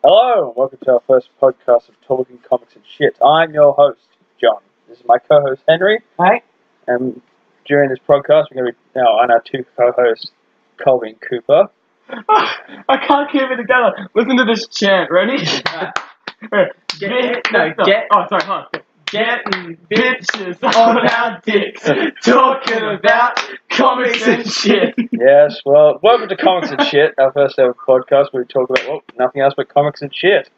Hello, welcome to our first podcast of Talking Comics and Shit. I'm your host, John. This is my co-host, Henry. Hi. And during this podcast, we're going to be now on our two co-hosts, Colby and Cooper. I can't keep it together. Listen to this chant. Ready? Getting bitches on our dicks, talking about comics and shit. Yes, well, welcome to Comics and Shit, our first ever podcast where we talk about, well, nothing else but comics and shit.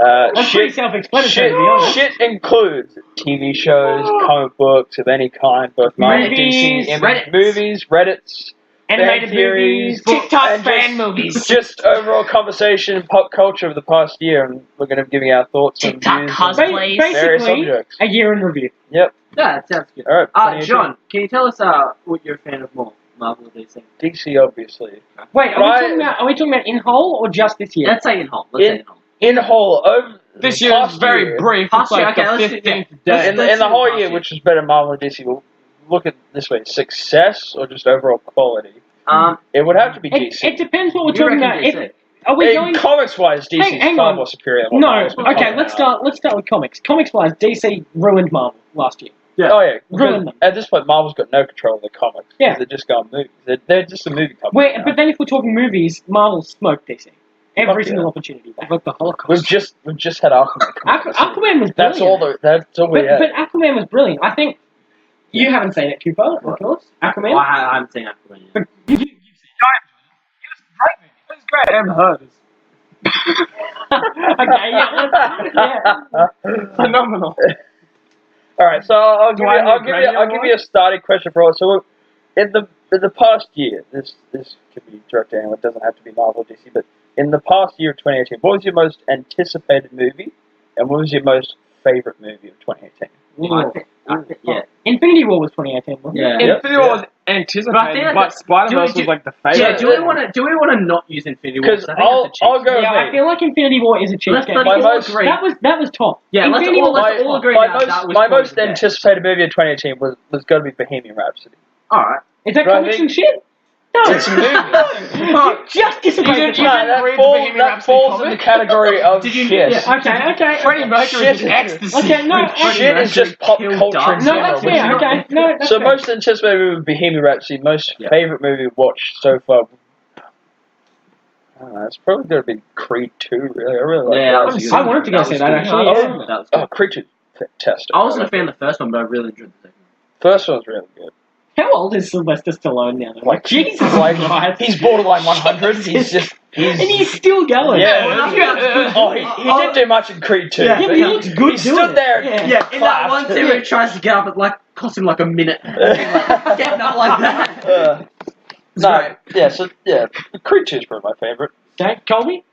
That's pretty self-explanatory, to be honest. Shit includes TV shows, comic books of any kind, both Marvel, DC, movies, Reddits, animated movies, TikTok fan movies. Just overall conversation and pop culture of the past year, and we're going to be giving our thoughts on TikTok cosplays. various subjects. A year in review. Yep. Yeah, that sounds good. All right. John, can you tell us what you're a fan of more, Marvel or DC? DC, obviously. Wait, are we talking about in whole or just this year? Let's say in whole. Let's say in whole. In whole, over This year is very brief. It's like the 15th day. In the whole year, which is better, Marvel or DC, we'll look at it this way: success or just overall quality. It would have to be DC. It depends what we're talking about. Are we going comics-wise? DC is far more superior. Than okay. Let's start with comics. Comics-wise, DC ruined Marvel last year. Yeah. Oh yeah. Ruined them. At this point, Marvel's got no control of the comics. Yeah. They're just going movies. They're just a movie company. But then if we're talking movies, Marvel smoked DC. Every single opportunity. Like the Holocaust. We've just had Aquaman. Aquaman was brilliant. That's all we had. But Aquaman was brilliant. I think you haven't seen it, Cooper. Of course. Aquaman. Well, I haven't seen Aquaman yet. But you've seen it. It was great. I haven't heard it. Okay, yeah. Phenomenal. All right, so I'll give you a starting question for us. So, in the past year, this could be directed anyone. It doesn't have to be Marvel or DC, but in the past year of 2018, what was your most anticipated movie, and what was your most favorite movie of 2018? Infinity War was 2018, wasn't it? Yeah. Infinity War was anticipated, but Spider-Verse was like the favorite. Yeah, do we want to not use Infinity War? Because I'll go. Yeah, I feel like Infinity War is a cheat code. That was top. Yeah, let's all agree. My most anticipated movie of 2018 was going to be Bohemian Rhapsody. All right. Is that comics and shit? No, it's a movie. Just disagree. That falls in the category of shit. Yeah, okay. Freddie Mercury is ecstasy. Okay, no. Shit is just pop culture in No, general. that's fair. Okay, no. That's so fair. most anticipated movie was Bohemian Rhapsody. Most favorite movie watched so far. I don't know, it's probably going to be Creed 2. Really, I really like that. I wanted to go see that actually. Creed 2, fantastic. I wasn't a fan of the first one, but I really enjoyed the second one. First one's really good. How old is Sylvester Stallone now? Like Jesus Christ. He's borderline 100. And he's still going. Yeah. He didn't do much in Creed 2. Yeah, but he looks good. He stood there. Yeah, in that one scene where he tries to get up, it cost him like a minute. Getting up like that. Creed 2 is probably my favorite. Okay, Colby?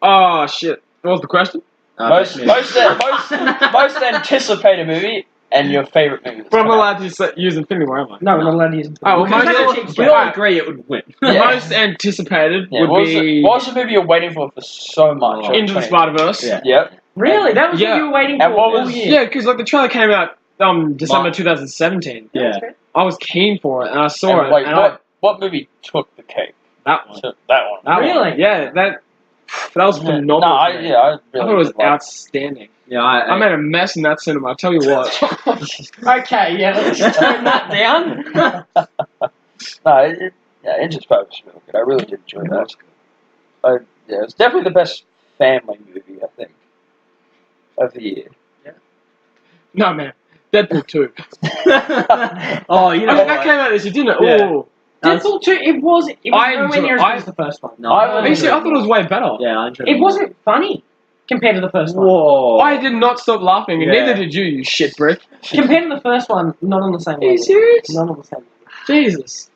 Oh shit! What was the question? Most anticipated movie. And your favourite movie? But I'm not allowed to use Infinity War, am I? No, we're not allowed to use Infinity War. We all agree it would win. Most anticipated would be... What was the movie you're waiting for so much? Into the Spider-Verse. Yeah. Really? That was what you were waiting for all year? Yeah, because the trailer came out December 2017. Yeah. I was keen for it, and I saw it. What movie took the cake? That one. That one. Really? Yeah, that was phenomenal. I really thought it was outstanding. Yeah, I made a mess in that cinema, I'll tell you what. Okay, let's turn that down. Into Space was really good. I really did enjoy that. It's definitely the best family movie, I think, of the year. Yeah. No, man. Deadpool 2. That came out this year, didn't it? Yeah. Ooh. Deadpool 2, it was nowhere near as good as the first one. No, I thought it was way better. Yeah, I enjoyed it. It wasn't funny compared to the first one. Whoa. I did not stop laughing, and neither did you shit brick. Compared to the first one, not on the same level. Are you serious? Not on the same level. Jesus.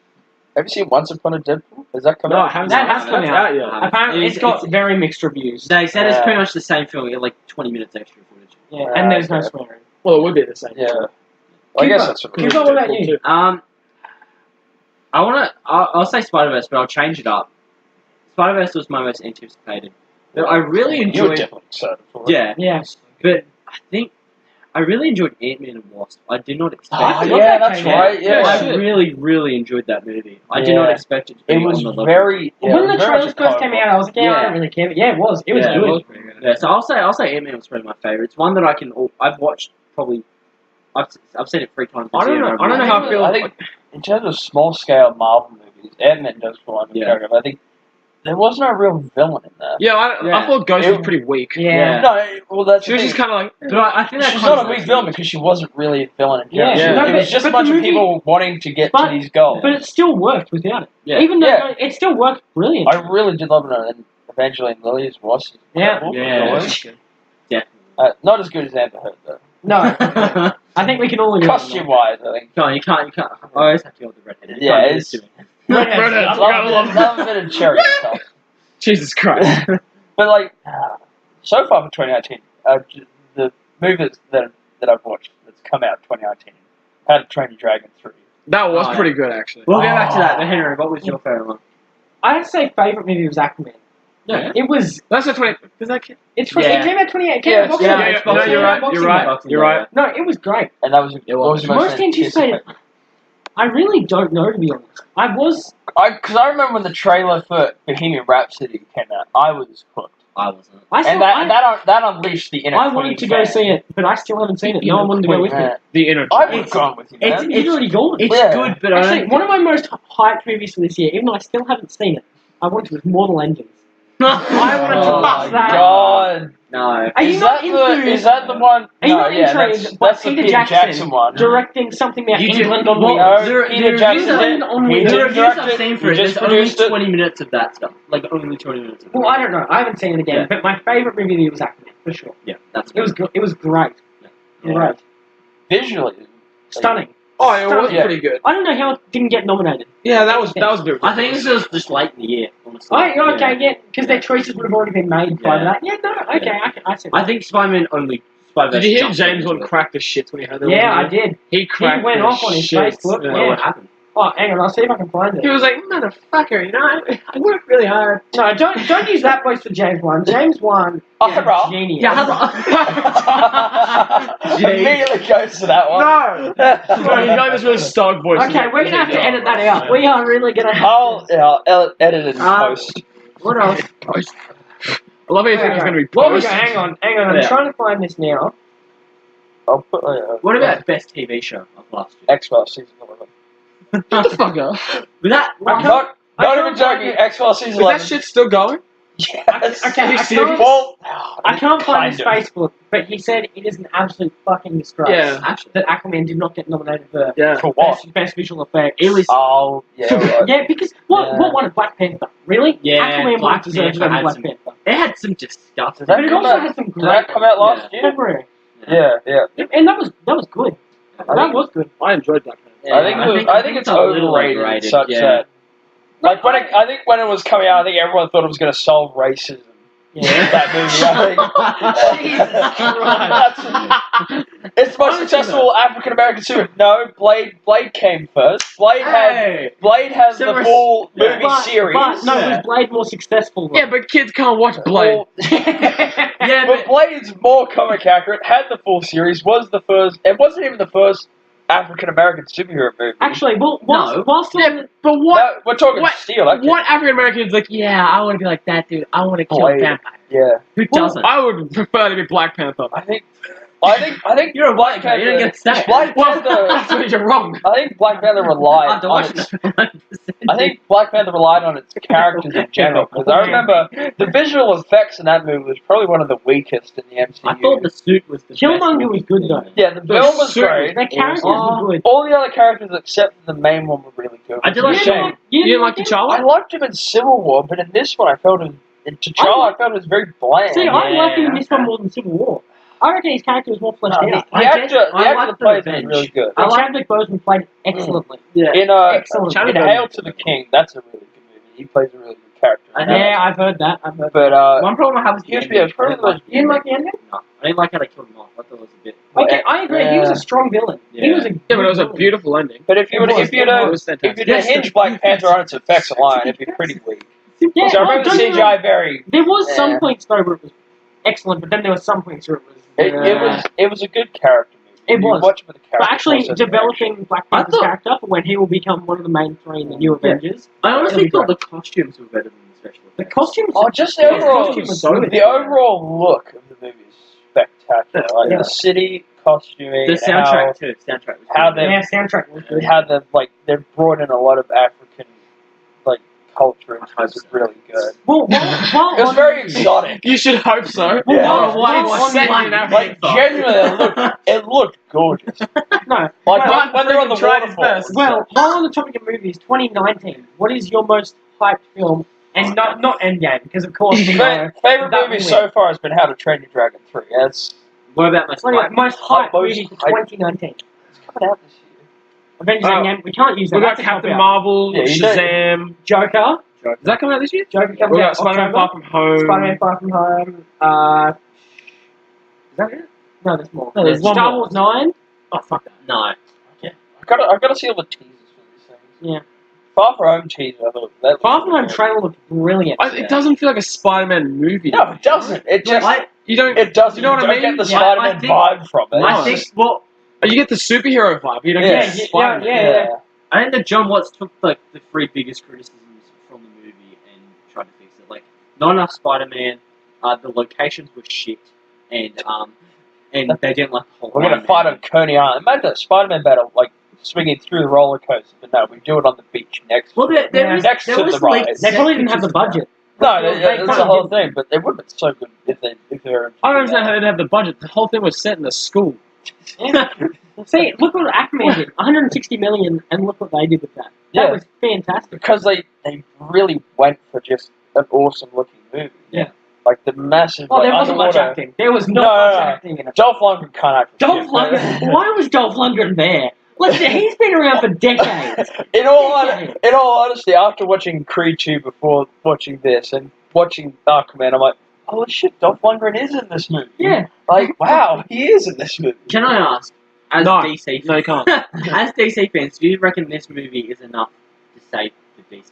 Have you seen Once Upon a Deadpool? Has that come out? No, I haven't. That has come out. yet. Apparently, it's got very mixed reviews. They said it's pretty much the same film. You get like 20 minutes extra footage. Yeah, and there's no swearing. Well, it would be the same. Yeah. I guess that's what Cooper, what about you? I'll say Spider-Verse, but I'll change it up. Spider-Verse was my most anticipated. I really enjoyed... You were definitely excited for it. Yeah. Yes. But I think I really enjoyed Ant-Man and Wasp. I did not expect Oh, it. yeah, that's right. Yeah, I shit. really, really enjoyed that movie. I did not expect it to be It was on the level. very. Yeah, when it the was very trailers much a first comic came out, I was like, I don't really care. But yeah, it was. It was Yeah, good. It was pretty good. Yeah, so I'll say Ant-Man was probably my favorite. It's one that I've watched probably. I've seen it 3 times. I don't know how I feel. I think in terms of small scale Marvel movies, Ant-Man does fall under the category. But I think there was no real villain in there. Yeah, I thought Ghost was pretty weak. Yeah. No, well that's She was just kind of like. But I think that she's not a weak villain because she wasn't really a villain in general. Yeah. No, It was just a bunch of people wanting to get to these goals. But it still worked without it. Yeah. Even though it still worked brilliantly. I really did love it, and Evangeline Lilly was incredible. Yeah. Definitely. Not as good as Amber Heard though. No. I think we can all agree. Costume wise, I think. No, you can't. I always have to go with the redhead. Yeah, it's Redheads, love a bit of cherry stuff. Jesus Christ. But like, so far for 2019, the movies that I've watched that's come out 2019, How to Train Your Dragon 3. That was pretty good, actually. We'll get back to that. But Henry, what was your favorite one? I'd say favourite movie was Aquaman. Yeah. It was. That's a 20. Does that count? It came out 28. Yeah, Boxing yeah, Day. yeah, No, you're right. You're right. You're right. No, it was great. And that was what was your Most anticipated. I really don't know, to be honest. Because I remember when the trailer for Bohemian Rhapsody came out, I was hooked. I wasn't. That unleashed the inner I wanted to go see it, but I still haven't seen it. No one wanted to go with me. The inner. I would have gone with you, man. It's already gone. It's good, but actually, one of my most hyped movies for this year, even though I still haven't seen it, I wanted to, was Mortal Engines. I wanted to watch that. God. No. Are you not enthused? Is that the one? Are you not intrigued by that's the Peter Peter Jackson Jackson one. directing something about England on well, wheels? No, Peter Jackson did. He The did reviews direct I've it. seen for He it, just there's only produced it. 20 minutes of that stuff. Like, only 20 minutes of it. Well, I don't know. I haven't seen it again, but my favourite movie was Aquaman, for sure. Yeah, that's It was great. Yeah. Great. Visually. Stunning. Oh, it was Yeah. pretty good. I don't know how it didn't get nominated. Yeah, that was a bit. I think this was just late in the year, honestly. Oh, okay, yeah, because their choices would have already been made by Yeah. that. Yeah, no, okay, I see. I think Spider-Man only... Did you hear James Bond crack the shits when he heard that? Yeah, I did. He cracked He went the off on his shits. Facebook. Yeah. Yeah. What happened? Oh, hang on, I'll see if I can find it. He was like, motherfucker, you know, I worked really hard. No, don't use that voice for James Wan. James Wan is a genius. Immediately goes to that one. No! Sorry, you got this really stoic voice. Okay, we're gonna have to edit that out. We are really gonna have I'll edit it in post. What else? I love how you think it's going to be What was? post. Hang on. I'm Yeah. trying to find this now. I'll put What about best TV show of last year? X-Files season 11? Shut the fuck up. Was that... Not even joking. X-Files season Is 11. that shit still going? Yes. Okay, I can't find his Facebook, but he said it is an absolute fucking disgrace. Yeah. That Aquaman did not get nominated for Yeah. For what? best visual effects. It was... Oh, yeah. Right. Yeah, because what won it? Black Panther. Really? Yeah, Aquaman Black deserves Panther over had Black some- Panther. It had some disgusting... That But it come also out- had some Did great that come out last year? February. Yeah. And that was good. That was good. I enjoyed Black Panther. Yeah, I think it's a little overrated. Such that, like I think when it was coming out, I think everyone thought it was going to solve racism. Yeah. That movie, I think. It's the most successful African American super. No, Blade came first. Blade has the full movie series. But no, was Blade more successful? Yeah, but kids can't watch Blade. Well, yeah, but Blade's more comic accurate. Had the full series. Was the first. It wasn't even the first African American superhero movie. Actually, whilst Yeah, but what? No, we're talking Steel. What African American is like, yeah, I want to be like that dude. I want to kill Blade. vampires. Yeah. Who doesn't? I would prefer to be Black Panther. I think You're a white guy, you don't get to say it. Black Well, Panther. that's where you're wrong. I think Black Panther relied on its. I think Black Panther relied on its characters in general because I remember the visual effects in that movie was probably one of the weakest in the MCU. I thought the suit was the Killmonger was good though. Yeah, the film was great. Their characters were good. All the other characters except for the main one were really good. I did like Shane. You didn't like I T'Challa? liked him in Civil War, but in this one I felt him. In T'Challa, I felt it was very bland. See, I like him in this one more than Civil War. I reckon his character was more fleshed out. The actor that plays him is really good. And Chadwick Boseman played excellently. In Excellent. in Hail to the King, that's a really good movie. He plays a really good character. Yeah, I've heard that. But One problem I have is the Here's ending. the first one. You didn't like the ending? No, I didn't like how they killed him off. I thought it was a bit... Okay, I agree. He was a strong villain. He was a Yeah, but it was a beautiful ending. But if you It was hinge Black Panther on its effects alone, it'd be pretty weak. Yeah, So I remember don't the you CGI very. There was some points though where it was excellent, but then there were some points where it was a good character movie. It was. Watch it with the character. But actually, developing Black Panther's character for when he will become one of the main three in the new Avengers. I honestly thought the costumes were better than the special effects. The costumes. Oh, just the overall look of the movie is spectacular. Like the city costuming, the soundtrack too. Soundtrack was Soundtrack was good. How they've brought in a lot of African culture into this is really good. Well, it was very exotic. You should hope so. Genuinely, it looked gorgeous. No, when they're on the waterfall. Well, while on the topic of movies, 2019. What is your most hyped film? And not Endgame, because of course. Favorite movie so far has been How to Train Your Dragon 3. What about most hyped movie for 2019? It's coming out this year. Avengers Endgame. We can't use that. We got Captain Marvel, Shazam, Joker. Is that coming out this year? Joker comes we got out Spider-Man Far From Home. Spider-Man Far From Home. Is that it? No, there's more. No, there's one Star more. Wars 9. Oh fuck that. No. I've got to see all the teasers for these things. Yeah. Far From Home teaser. I thought that Far From Home trailer looked brilliant. It doesn't feel like a Spider-Man movie. No, it doesn't. It just you don't. It doesn't. You know what I mean? Get the Spider-Man vibe from it. I think you get the superhero vibe. You don't get Spider-Man. Yeah. I think that John Watts took the three biggest criticisms from the movie and tried to fix it. Like, not enough Spider-Man. The locations were shit, and they didn't like the whole. We're gonna fight on Coney Island. Imagine a Spider-Man battle swinging through the roller coaster, but no, we do it on the beach next. Well, there was the ride. They probably didn't have the budget. No, that's the whole thing. But it would have been so good if they were. I don't understand how they'd have the budget. The whole thing was set in a school. See, look what Aquaman did. 160 million, and look what they did with that. That was fantastic. Because they really went for just an awesome looking movie. Yeah. Like the massive. Oh, there wasn't much acting. There was not much acting in it. Dolph Lundgren can't act. Dolph Lundgren. Why was Dolph Lundgren there? Listen, he's been around for decades. In all honesty, after watching Creed 2 before watching this and watching Aquaman, I'm like, holy shit, Dolph Lundgren is in this movie. Yeah. Like, wow, he is in this movie. Can I ask, as DC, no, you can't. As DC fans, do you reckon this movie is enough to save the DC?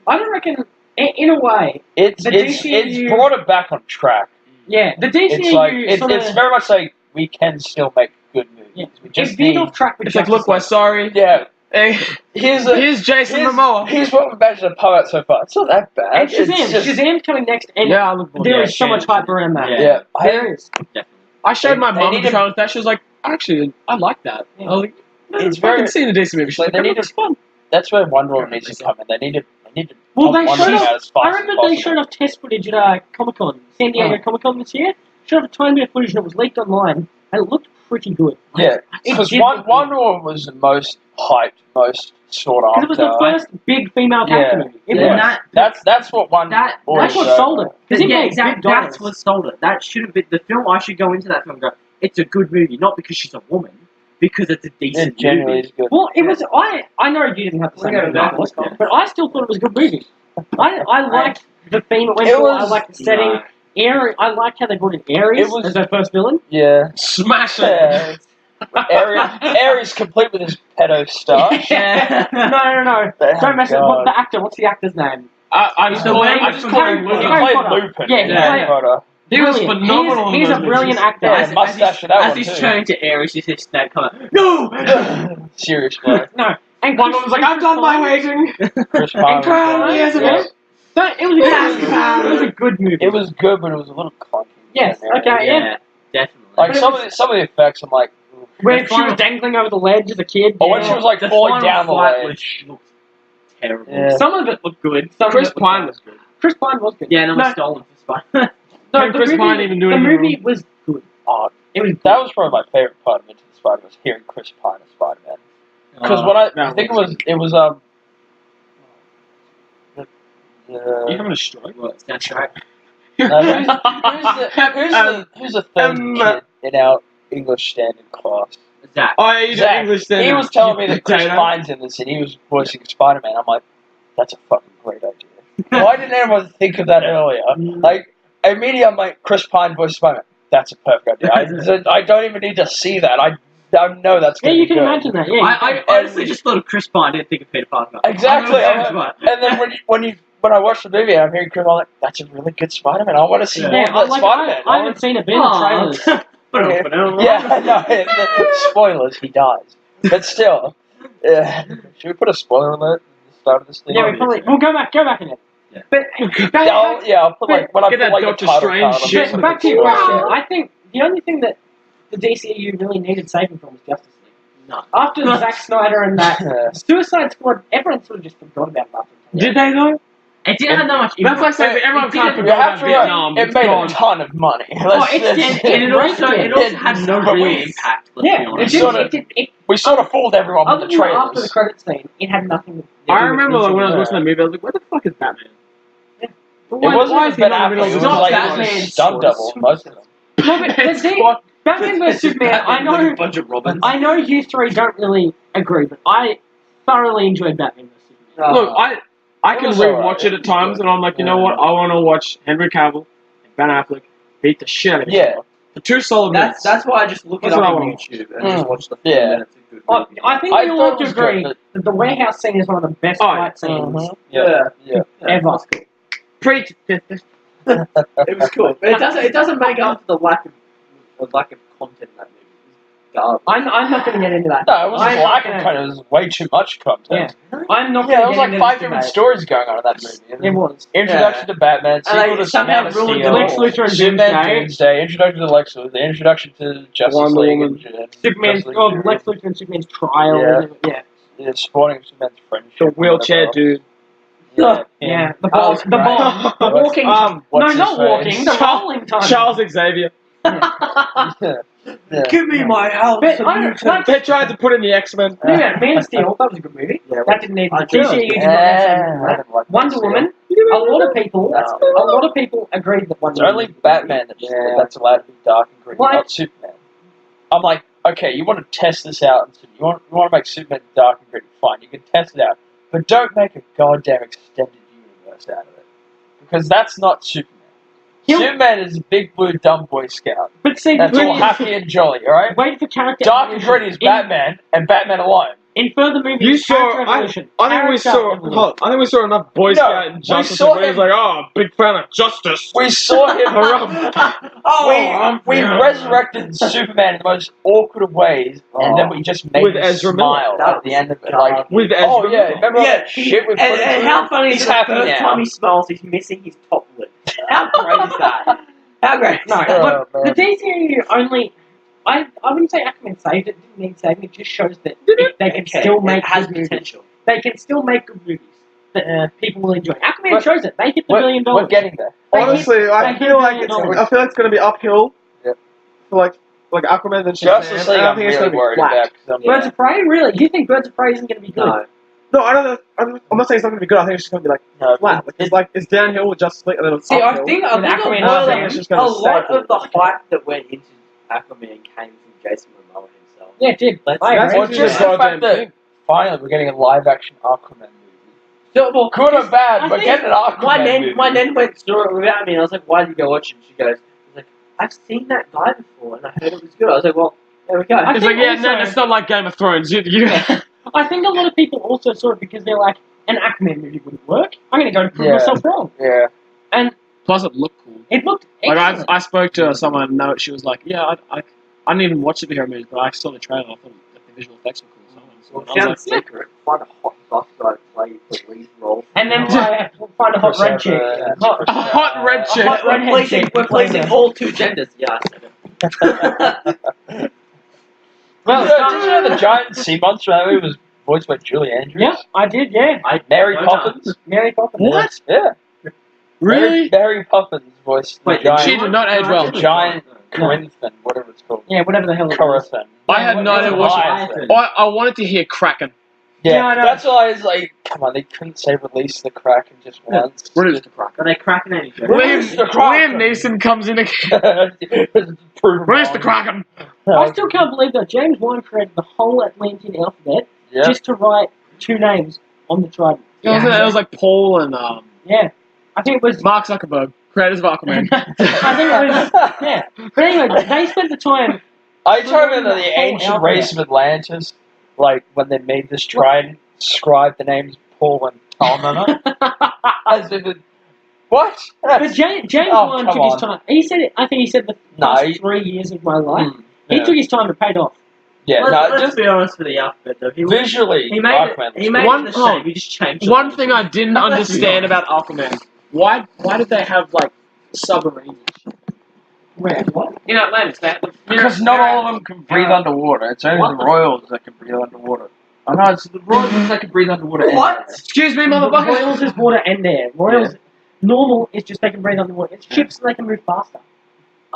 I don't reckon. In a way, it's brought it back on track. Yeah, the DCU it's very much like we can still make good movies. Yeah. We just it's been off track with It's like, look, we're sorry. Yeah. Hey, here's Jason Momoa. Here's what we've managed to pull out so far. It's not that bad. And Shazam's coming next. And there is so much hype around that. Yeah. There is. Definitely. I showed my mum the trailer with that. She was like, actually, I like that. Yeah. I was like, it's I can see in the DC movie. She's like, it looks fun. That's where Wonder Woman needs to come in. They need to. Well, they showed off. I remember they showed off test footage at Comic Con, San Diego Comic Con this year. Showed off a tiny bit of footage that was leaked online, and it looked pretty good. Yeah, because Wonder Woman was the most hyped, most sought after. Because it was the first big female character movie. That's what That's what sold it. Yeah, exactly. That's what sold it. That should have been the film. I should go into that film and go, it's a good movie, not because she's a woman. Because it's a decent movie. Good. Well, it was. I know you didn't have the same opinion, but I still thought it was a good movie. I liked the theme it went for. I liked the setting. I liked how they brought in Ares as their first villain. Yeah. Smash it! Ares complete with his pedo stuff. Yeah. No. Don't mess with the actor. What's the actor's name? I just call him Lupin. Yeah. He was phenomenal. He's a brilliant actor. As he's turning to Ares, he says that comment. No! Seriously. No. And one was like, I've done my waiting. Chris Pine. It was a good movie. It was good, but it was a little clunky. Yes. Okay. Yeah. Definitely. Like some of the effects, I'm like. When she was dangling over the ledge as a kid. Or when she was like falling down the ledge. Looked terrible. Yeah. Some of it looked good. Chris Pine was good. Chris Pine was good. Yeah, and it was stolen for Spider-Man. No, Chris Pine even doing the movie was good. That was probably my favorite part of Into the Spider-Man, was hearing Chris Pine as Spider-Man. Because when I think it was Are you having a stroke? Well, it's not sharp. who's the third kid in our English standard class? Zach. Oh, yeah, Zach. English standard. He was telling me that Chris Pine's in this and he was voicing Spider-Man. I'm like, that's a fucking great idea. Why didn't anyone think of that earlier? Like, immediately I'm like, Chris Pine voices Spider-Man. That's a perfect idea. I don't even need to see that. I know that's going to be Yeah, you can imagine that. Yeah. I honestly just thought of Chris Pine. I didn't think of Peter Parker. Exactly. And then when when I watched the movie, I'm hearing Chris, I'm like, that's a really good Spider-Man. I want to see more of that Spider-Man. I haven't seen it, but in the trailers. Spoilers, he dies. But still, should we put a spoiler alert at the start of this thing? Yeah, we'll go back in it. Yeah. But I'll put when I put that like Doctor the title Strange card on shit. it. back to your question, I think the only thing that the DCU really needed saving from was Justice League. No. After Zack Snyder and that Suicide Squad, everyone sort of just forgot about that. Did they though? It didn't have that much That's like saying everyone can't forget about Vietnam. It made a ton of money. It also had no real impact. We sort of fooled everyone with the trailers. After the credits scene, it had nothing to do I remember when I was watching the movie, I was like, "Where the fuck is Batman?" It wasn't Ben Affleck. It was like a stunt double. Most of them. No, but Batman vs Superman. I know. A bunch of Robins. I know you three don't really agree, but I thoroughly enjoyed Batman vs Superman. Look, I can rewatch it at times, and I'm like, you know what? I want to watch Henry Cavill and Ben Affleck beat the shit out of each other. For 2 solid minutes. That's why I just look it up on YouTube and just watch the 4 minutes of good movie. I think we all have to agree that the warehouse scene is one of the best fight scenes ever. Preach. It was cool. But it doesn't make up for the lack of content in that movie. I'm not going to get into that. No, it wasn't lack of content. It was way too much content. Yeah. I'm not. Yeah, there was like 5 different stories going on in that movie. It was. Introduction to Batman, sequel to somehow ruined Lex Luthor and Doomsday, introduction to Lex Luthor, the introduction to Justice League, Superman, Lex Luthor and Superman's trial. Yeah, spawning Superman's friendship. The wheelchair dude. Yeah, the bomb. The walking. No, not walking. The rolling time. Charles Xavier. Give me my house. They tried to put in the X-Men. Yeah, Man of Steel. That was a good movie. That didn't need the DCU. Wonder Woman. A lot of people agreed that Wonder Woman. It's only Batman that's allowed to be dark and gritty, not Superman. I'm like, okay, you want to test this out. You want to make Superman dark and gritty, fine. You can test it out. But don't make a goddamn extended universe out of it. Because that's not Superman. Superman is a big blue dumb boy scout. But see, that's all happy and jolly, alright? Wait for character dark and gritty is Batman and Batman alone. In further movies, I think we saw enough Boy Scout and Justice. He was like, oh, big fan of justice. We saw him. we resurrected Superman in the most awkward of ways, and then we just made him smile at the end of it. Like, with Ezra Miller. Remember all that shit with and how funny is he's the happy first now. time he smiles, he's missing his top lip. How great is that? How great is that? Look, the DCU only... I wouldn't say Aquaman saved it, didn't need saving, it just shows that they can still make good movies. They can still make good movies that people will enjoy. Aquaman shows it. They hit the $1 billion. We're getting there. Honestly, I feel like it's going to be uphill for like Aquaman and Justice League. I'm really worried about. Birds of Prey, really? You think Birds of Prey isn't going to be good? No, I don't know. I'm not saying it's not going to be good. I think it's just going to be like flat. It's downhill with Justice League and then it's uphill. I think a lot of the hype that went into Aquaman came from Jason Momoa himself. Yeah, it did. Just the fact that finally we're getting a live-action Aquaman movie. Well, good or bad, we're getting an Aquaman movie. My nan went through it without me, and I was like, why did you go watch it? She goes, I've seen that guy before, and I heard it was good. I was like, well, there we go. It's like, it's not like Game of Thrones. I think a lot of people also saw it because they're like, an Aquaman movie wouldn't work. I'm going to go and prove myself wrong. Yeah. And plus, it looked cool. It looked excellent. Like I spoke to someone, and she was like, "Yeah, I didn't even watch superhero movies, but I saw the trailer. I thought the visual effects were cool." Sounds secret. Find a hot buff guy to play the lead role, and then find a hot red chick. Hot red chick. We're placing all 2 genders. Yeah, I said it. Well, did you know the giant sea monster movie was voiced by Julie Andrews? Yeah, I did. Yeah, Mary Poppins. Mary Poppins. What? Yeah. Really? Mary Poppins voiced the giant. She did not age well. The giant Corinthian, whatever it's called. Yeah, whatever the hell it was. I had no idea what I wanted to hear Kraken. Yeah, that's why I was like, come on, they couldn't say release the Kraken just once. Release the Kraken. Are they cracking anything? Liam Neeson comes in again. Release the Kraken. I still can't believe that James Wan created the whole Atlantean alphabet just to write 2 names on the trident. It was like Paul and yeah. I think it was Mark Zuckerberg, creators of Aquaman. I think it was But anyway, they spent the time. I remember the ancient race of Atlantis, like when they made this trident, scribed the names Paul and Talmana. As if it... What? But James Wan took his time. He said it. I think he said the past 3 years of my life. He took his time to pay it off. Yeah, let's just be honest with the alphabet though. Visually, he made it the same. He just changed. One thing I didn't understand about Aquaman. Why did they have like submarines? Where? What? In Atlantis, they had the because not all of them can breathe underwater. It's only the Royals that can breathe underwater. I know, it's the Royals that can breathe underwater. What? Excuse me, motherfucker. Royals is water and air. Royals normal is just they can breathe underwater. It's ships so they can move faster.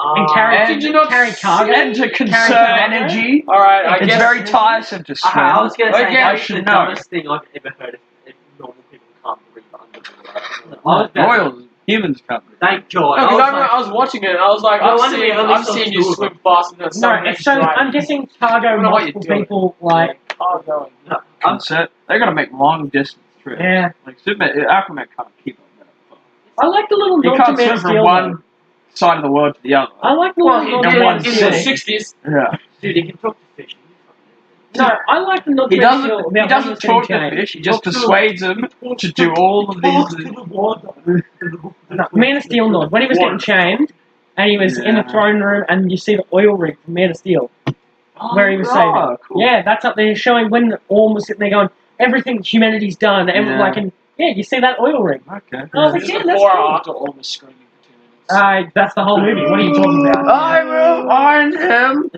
And carry cargo. And to conserve energy. Alright, I it's guess. It's very tiresome to swim. I was going to say, that's the dumbest thing I've ever heard if normal people can't breathe underwater. Royals, humans can't breathe. Thank God. No, I was watching it and I was like, I've seen you swim faster than someone. No, so I'm guessing cargo multiple people like. They're going to make long distance trips. Yeah. Like Aquaman can't keep up that far. I like the little He can't swim from one side of the world to the other. I like the little in the 60s. Yeah. Dude, he can talk to fish. No, I like the He doesn't talk to fish, he just persuades them to do all of these. No, Man of Steel nod. When he was getting chained, and he was in the throne room, and you see the oil rig from Man of Steel, where he was saving. Cool. Yeah, that's up there showing when Orm was sitting there going, everything humanity's done, and like, and you see that oil rig. Okay. And I was like, yeah, that's cool. After Orm was screaming for 2 minutes. That's the whole movie. What are you talking about? I will find him.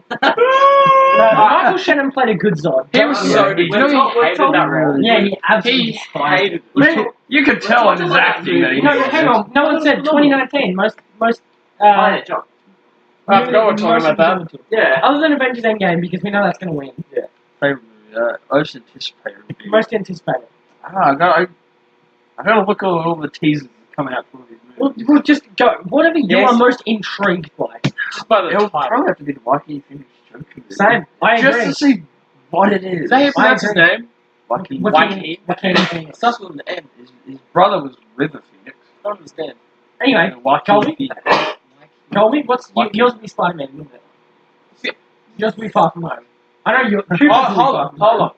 Michael Shannon played a good Zod. He was so good. You know he hated that role. Yeah, he absolutely hated it. You could tell in his acting that he hang on. No one said 2019. Most. John. I forgot we're talking about that. Yeah. Other than Avengers Endgame, because we know that's going to win. Yeah. Favorite movie. Most anticipated movie. Most anticipated. I gotta look at all the teasers that come out for these movies. We'll just go. Whatever you are most intrigued by. Just by the It'll probably have to be the Wacky Phoenix Joker. Same. I agree. Just to see what it is. Is that how you pronounce his name? Wacky. Starts with an M. His brother was River Phoenix. I don't understand. Anyway, Colby, what's yours will be Spider-Man, wouldn't it? Yours will be Far From Home. I know you're. Hold on.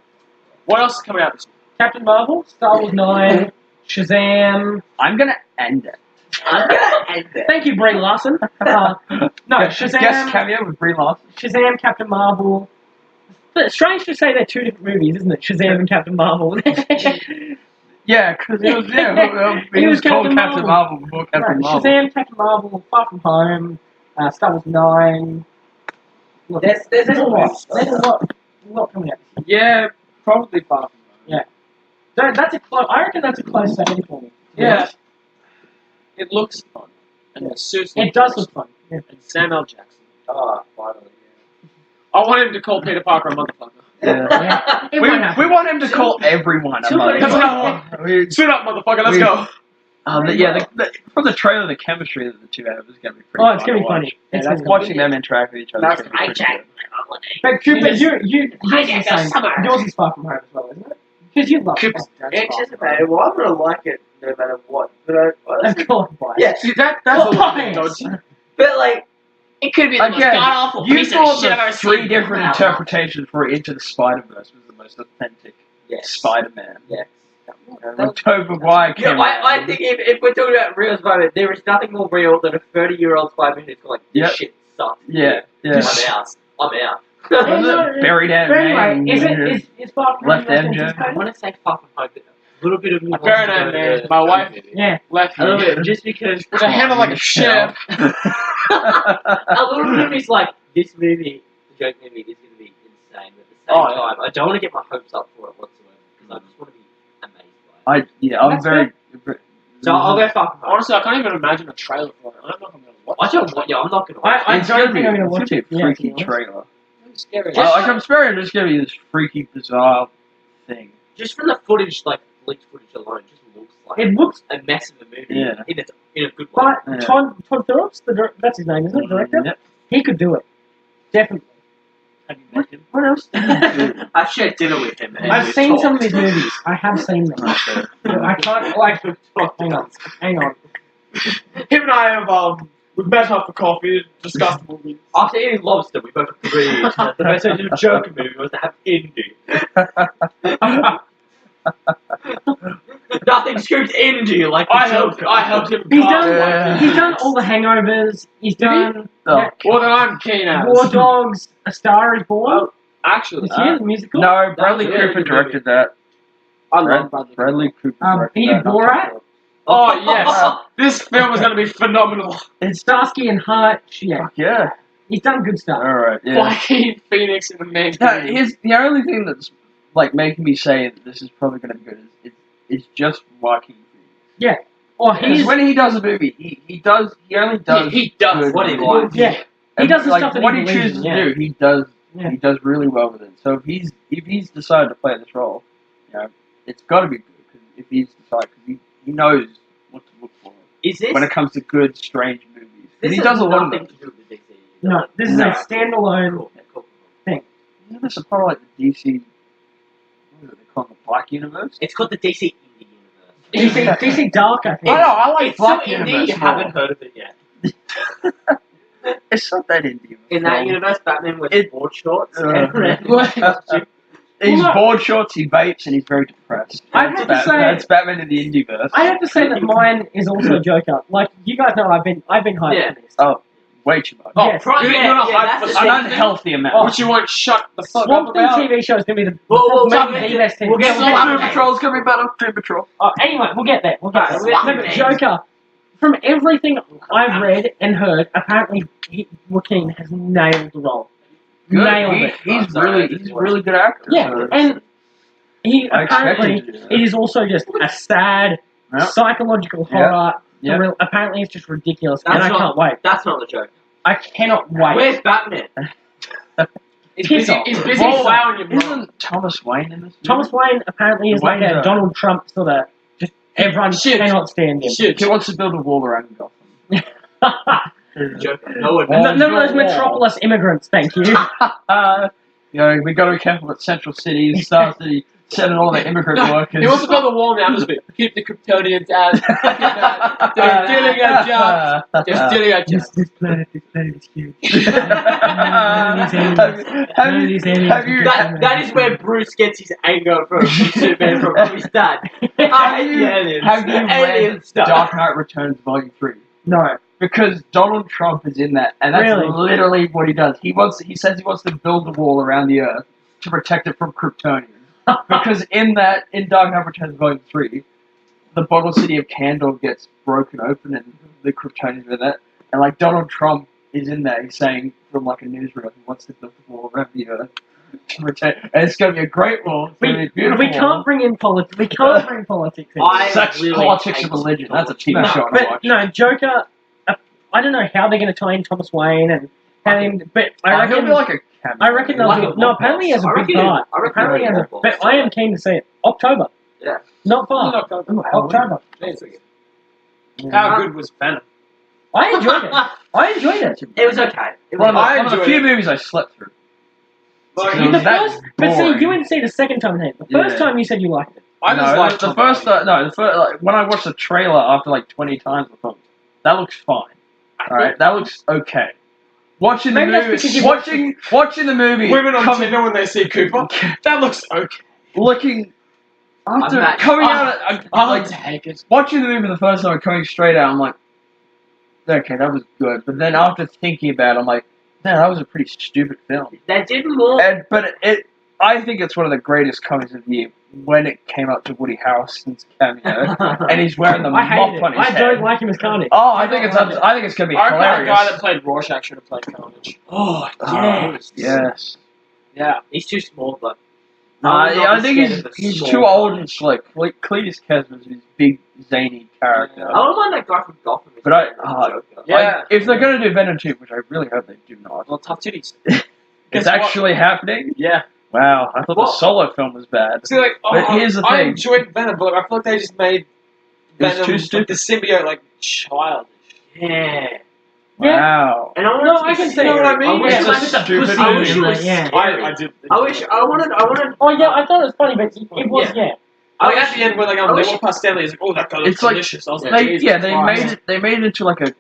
What else is coming out this week? Captain Marvel, Star Wars 9, Shazam. I'm gonna end it. Thank you, Brie Larson. No, Shazam. Guest cameo with Brie Larson. Shazam, Captain Marvel. It's strange to say they're two different movies, isn't it? Shazam and Captain Marvel. Yeah, because he was called Captain Marvel before Captain Marvel. Shazam, Captain Marvel, Far From Home, Star Wars 9. Look, there's a lot. There's a lot coming out. Yeah, probably Far From Home. Yeah. That's a close. I reckon that's a close second for me. Yeah. It looks fun. And the suits it does look fun. Yeah. And Samuel L. Jackson. Finally. I want him to call Peter Parker a motherfucker. Yeah. We want him to call everyone a motherfucker. Suit up, motherfucker, let's go. From the trailer, the chemistry that the two have is going to be pretty it's going to be funny. Yeah, watching them interact with each other. But Cooper, yours is Far From Home as well, isn't it? Because you love it. Anticipated. Well, I'm going to like it no matter what. But See, that's a little bit dodgy. But, like, it could be the most god-awful piece of shit I've ever seen. Three different interpretations for Into the Spider-Verse was the most authentic Spider-Man. Yes. When Tobey Maguire came out. I think if we're talking about real Spider-Man, there is nothing more real than a 30-year-old Spider-Man who's like, this shit sucks. Yeah. I'm out. Buried Aunt May. Is Far From Home left MJ. I want to say Far From Home, but a little bit of me. Buried Aunt May. My wife left a little bit, just because. With a handle like a ship. A little bit of me's like, this movie, the joke movie, is going to be insane. But at the same time, I don't want to get my hopes up for it whatsoever, because I just want to be amazed by it. I'm very. So I'll go Far From Home. Honestly, I can't even imagine a trailer for it. I'm not going to watch it. I'm not going to watch it. I don't think I'm going to watch it. It's going to be a freaky trailer. Scary. I'm scared it's going to be this freaky, bizarre thing. Just from the footage, like leaked footage alone, it just looks like it looks a mess of a movie. Yeah. In a good way. But Todd Phillips, that's his name, isn't it? Director. Yep. He could do it. Definitely. Have you met him? What else? I've shared dinner with him. And I've seen some of his movies. I have seen them. I can't like. Hang on. Him and I have we've met up for coffee, discussed the movie. After eating lobster, we both agreed that the best way to do a Joker movie was to have Indy. Nothing screams indie like I helped him. He's done all the Hangovers. He's done. Well, then I'm keen as. War Dogs. A Star Is Born. Well, actually, Is he the musical? No, Bradley Cooper directed that. I love Bradley Cooper. He did Borat. Oh yes, this film was going to be phenomenal. And Starsky and Hutch. Yeah. Yeah. He's done good stuff. All right. Yeah. Joaquin Phoenix in the main. Here's the only thing that's like making me say that this is probably going to be good is just Joaquin Phoenix. Yeah. Or he's when he does a movie, he only does. He does what he wants. Yeah. He does the like, stuff that what he chooses believes in, to do. He does. Yeah. He does really well with it. So if he's decided to play this role, you know, it's got to be good. Cause if he's decided, because he knows what to look for. Is this when it comes to good, strange movies? This he does a lot of nothing to do with the DC. No, this is a standalone thing. Isn't this a part of like the DC? What do they call it, the Black Universe? It's called the DC Indie Universe. DC Dark, I think. I like It's Black so Universe. indie, you haven't heard of it yet. It's not that indie. In that universe, Batman wears board shorts. He's board shorts, he vapes, and he's very depressed. That's Batman in the Indieverse. I have to say that mine is also Joker. Like you guys know, I've been hyped for this. Oh, way too much. Oh, yes. An unhealthy amount. Which you won't shut the fuck Swamp up Thing about. TV show is gonna be the best TV. We'll get Doom Patrol's gonna be better. Doom Patrol. Oh, anyway, we'll get there. But Joker, from everything I've read and heard, apparently Joaquin has nailed the role. Good. Nailed it. He's a really good actor. Yeah, so and he apparently it is also just a sad psychological horror. Yep. Apparently, it's just ridiculous, and I can't wait. That's not the joke. I cannot wait. Where's Batman? He's busy flowering your mom. Isn't Thomas Wayne in this? Thomas Wayne apparently is like a Donald Trump sort of. Just everyone cannot stand him. He wants to build a wall around Gotham. Joker. No one. None of those metropolis immigrants, thank you. You know, we got to be careful with Central City, Star City, sending all the immigrant workers. He wants to build a wall now, just keep the Kryptonians out. They're stealing our jobs. They're stealing our jobs. This planet is huge. That is where Bruce gets his anger from Superman from his dad. Have you read Dark Knight Returns Volume 3? No. Because Donald Trump is in that, and that's literally what he does. He says he wants to build the wall around the Earth to protect it from Kryptonians. Because in Dark Knight Returns Volume 3, the bottle city of Kandor gets broken open and the Kryptonians are in it. And like Donald Trump is in there, he's saying from like a newsreel, he wants to build the wall around the Earth to protect. And it's going to be a great wall. It's going to be a beautiful We can't bring in politics. We can't bring politics in. Sex, politics, and religion. That's a TV show to watch. No, Joker. I don't know how they're going to tie in Thomas Wayne and but I reckon he'll be like a cameo. I reckon they'll do. No, apparently he has a big part. Apparently he has a. But I am keen to see it. October. Yeah. Not far. October. How good was Venom? I enjoyed it. It was okay. One of the few movies I slept through. But see, you didn't see the second time. The first time you said you liked it. I just liked the first. Like, when I watched the trailer after like 20 times, I thought that looks fine. All right, that looks okay. Watching the movie. Women on Tinder when they see Cooper. That looks okay. Looking after coming out, watching the movie the first time, coming straight out, I'm like, okay, that was good. But then after thinking about it, I'm like, man, that was a pretty stupid film. They did more. I think it's one of the greatest comedies of the year when it came up to Woody Harrelson's cameo, and he's wearing the mop on his head. I don't like him as Carnage. Oh, I think it's going to be hilarious. The guy that played Rorschach should have played Carnage. Oh, yes. Yes. Yeah, he's too small, but... I think he's too old and slick. Like, Cletus Kasman's his big, zany character. I don't mind that guy from Gotham. But if they're going to do Venom 2, which I really hope they do not. Well, tough titties. It's actually happening? Yeah. Wow, I thought the Solo film was bad. See, like, but here's the thing. I enjoyed Venom, but I feel like they just made Venom, the symbiote, like, childish. Yeah. Wow. And I can say, you know what I mean? I wish it's a stupid movie. I wish it was I did. I wanted. Oh yeah, I thought it was funny, but it was Like at the end, when they walk past Stanley, it's like, oh, that guy looks delicious. I was like, they made it into like a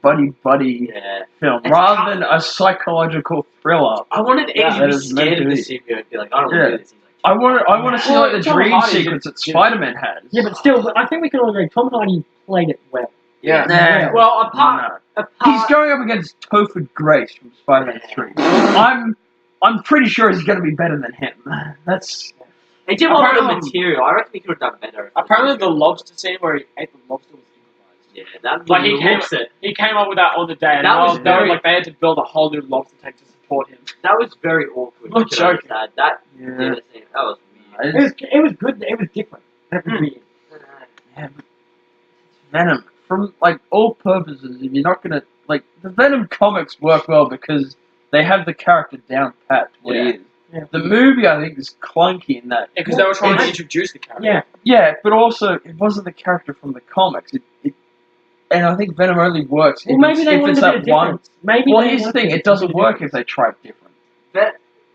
buddy film rather than a psychological thriller. I wanted Eddie to be scared of the symbiote and be like, I don't want to do this. I want to see like the Tom dream Hardy sequence that Spider-Man has. Yeah, but still, I think we can all agree Tom Hardy played it well. Yeah. Nah. Well, apart He's going up against Topher Grace from Spider-Man 3. I'm pretty sure he's going to be better than him. That's. He did a lot of the material. I reckon he could have done better. Apparently, the lobster scene where he ate the lobster was improvised. Yeah, that Like he came up with that on the day, and That was very- like they had to build a whole new lobster tank to support him. That was very awkward. I'm not joking. That dinner scene, that was weird. It was good. It was different. It was weird. Yeah, but Venom, from like all purposes, if you're not gonna like the Venom comics work well because they have the character down pat to what he is. Yeah. The movie, I think, is clunky in that. Because they were trying to introduce the character. Yeah. Yeah, but also it wasn't the character from the comics. And I think Venom only works Well, if maybe they it's wanted a that bit of one. difference. Maybe. Well, they here's the wanted thing: a it doesn't bit of work if they try different.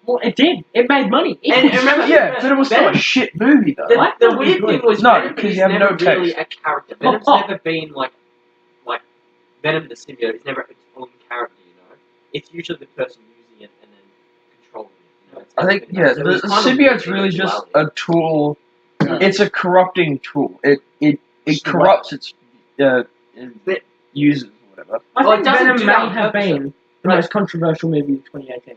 Well, it did. It made money. And remember, Yeah, but it was still a shit movie, though. The weird thing was No, Venom because is you have never no really taste. a character. Venom's never been like Venom the symbiote is never its own character. You know, it's usually the person using it and then controlling it. You know? It's I think, never yeah, been that. So the it's kind of symbiote's weird really just duality. a tool. It's a corrupting tool. It corrupts its users or whatever. I Well, think it doesn't Venom do may that on have purpose. been the most controversial movie of 2018.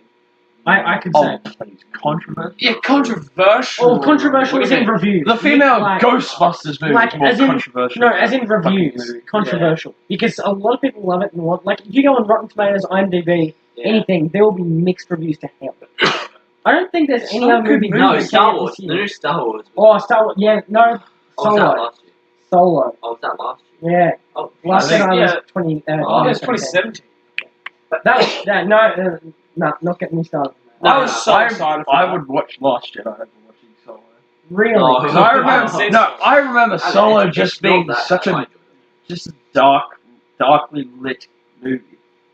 I could Oh, say. please, controversial. Yeah, controversial. Or controversial What as do you in mean? reviews. The female Like- Ghostbusters movie like, is more as in- controversial. No, as in Fucking reviews. movie. Controversial. Because a lot of people love it and want, like, if you go on Rotten Tomatoes, IMDb, Yeah. anything, there will be mixed reviews to hell. I don't think there's any other movie No, that Star came out Wars. this The year. new Star Wars. Oh, Star Wars. Yeah, no. Oh, was that Solo. last year? Solo. Oh, was that last year? Yeah. Oh, Last I think- Jedi was yeah. 20. It was 2017. But that was no, not getting me started. I was so excited for I that. would watch Last Jedi over watching Solo. Really? Oh, Because I remember, Solo. I remember Solo It's just not being that such bad. I a enjoyed it. just a darkly lit movie.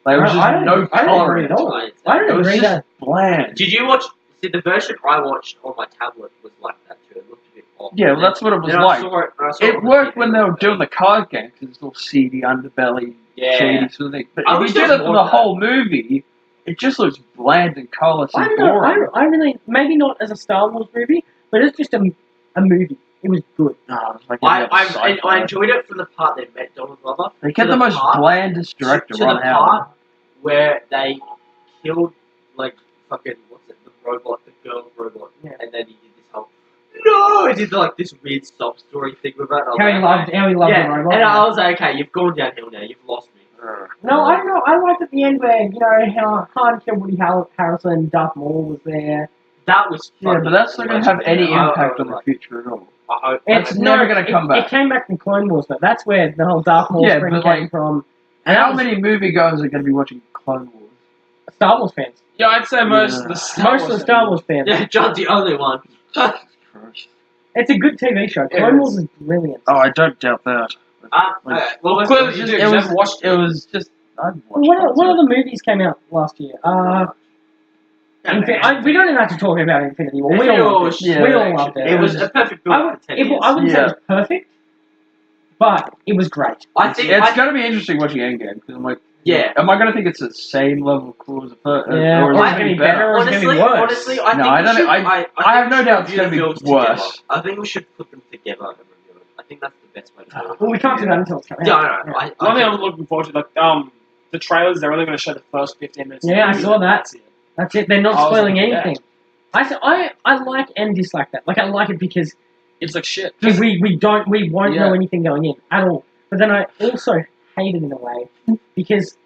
Like there was I just don't- no I don't color agree in at it. all. I I don't It was agree just that. bland. Did you watch? See, the version I watched on my tablet was like that too. It looked a bit off. Yeah, well, that's what it was Then like. I saw It on the worked TV. when they were doing the card game because it's all seedy underbelly, Yeah. shady sort of thing. But I if wish you there did was it for more the of that. whole movie, it just looks bland and colourless I and don't know. boring. I really, maybe not as a Star Wars movie, but it's just a movie. It was good. No, it was like any other I sci-fi. enjoyed it from the part they met Donald Glover. They get to the most part- blandest director, to Ron the Howard. part where they killed like fucking what's it, the robot, the girl robot, Yeah. and then he did this whole no, he did like this weird sob story thing with it. and I was How he like, loved yeah, the robot. and I was like, okay, you've gone downhill now, you've lost me. No, I don't know. I liked at the end where, you know, how Han killed Woody Harrelson and Darth Maul was there. That was Yeah, fucking but that's not going to have any legendary. impact on the like, future at all. I hope. It's never gonna come back. It came back from Clone Wars, though. That's where the whole Darth Maul Yeah, thing but, came like, from. And how that was- many moviegoers are going to be watching Clone Wars? Star Wars fans. Yeah, I'd say most Yeah. of the Star Most of the Star Wars fans. Yeah, John's the only one. It's a good TV show. It Clone is. Wars is brilliant. Oh, I don't doubt that. Okay, well, let's Clearly go. you It do, 'cause you was haven't watched it was just. I'd watch What other movies came out last year? We don't even have to talk about Infinity War. We all loved it. Yeah. We all loved it. It was a perfect I, build would, for 10 years. I wouldn't say Yeah. it was perfect, but it was great. I think It's going to be interesting watching Endgame because I'm like, yeah. am I going to think it's the same level of cool as the first? Yeah, or is or it it's going to be better, better? or it's gonna be Honestly, worse. honestly, I No, think I we don't- should. I have no think doubt we it's gonna should be review the films worse. together. I think we should put them together and review it. I think that's the best way to do it. Well, we can't do that until it's coming Yeah, out. I know. One thing I'm looking forward to, like, the trailers, they're only going to show the first 15 minutes. Yeah, I of the saw movie. that. That's it. That's it. They're not I was spoiling like, anything. I like and dislike that. Like, I like it because It's like shit. we won't Yeah. know anything going in at all. But then I also hate it in a way because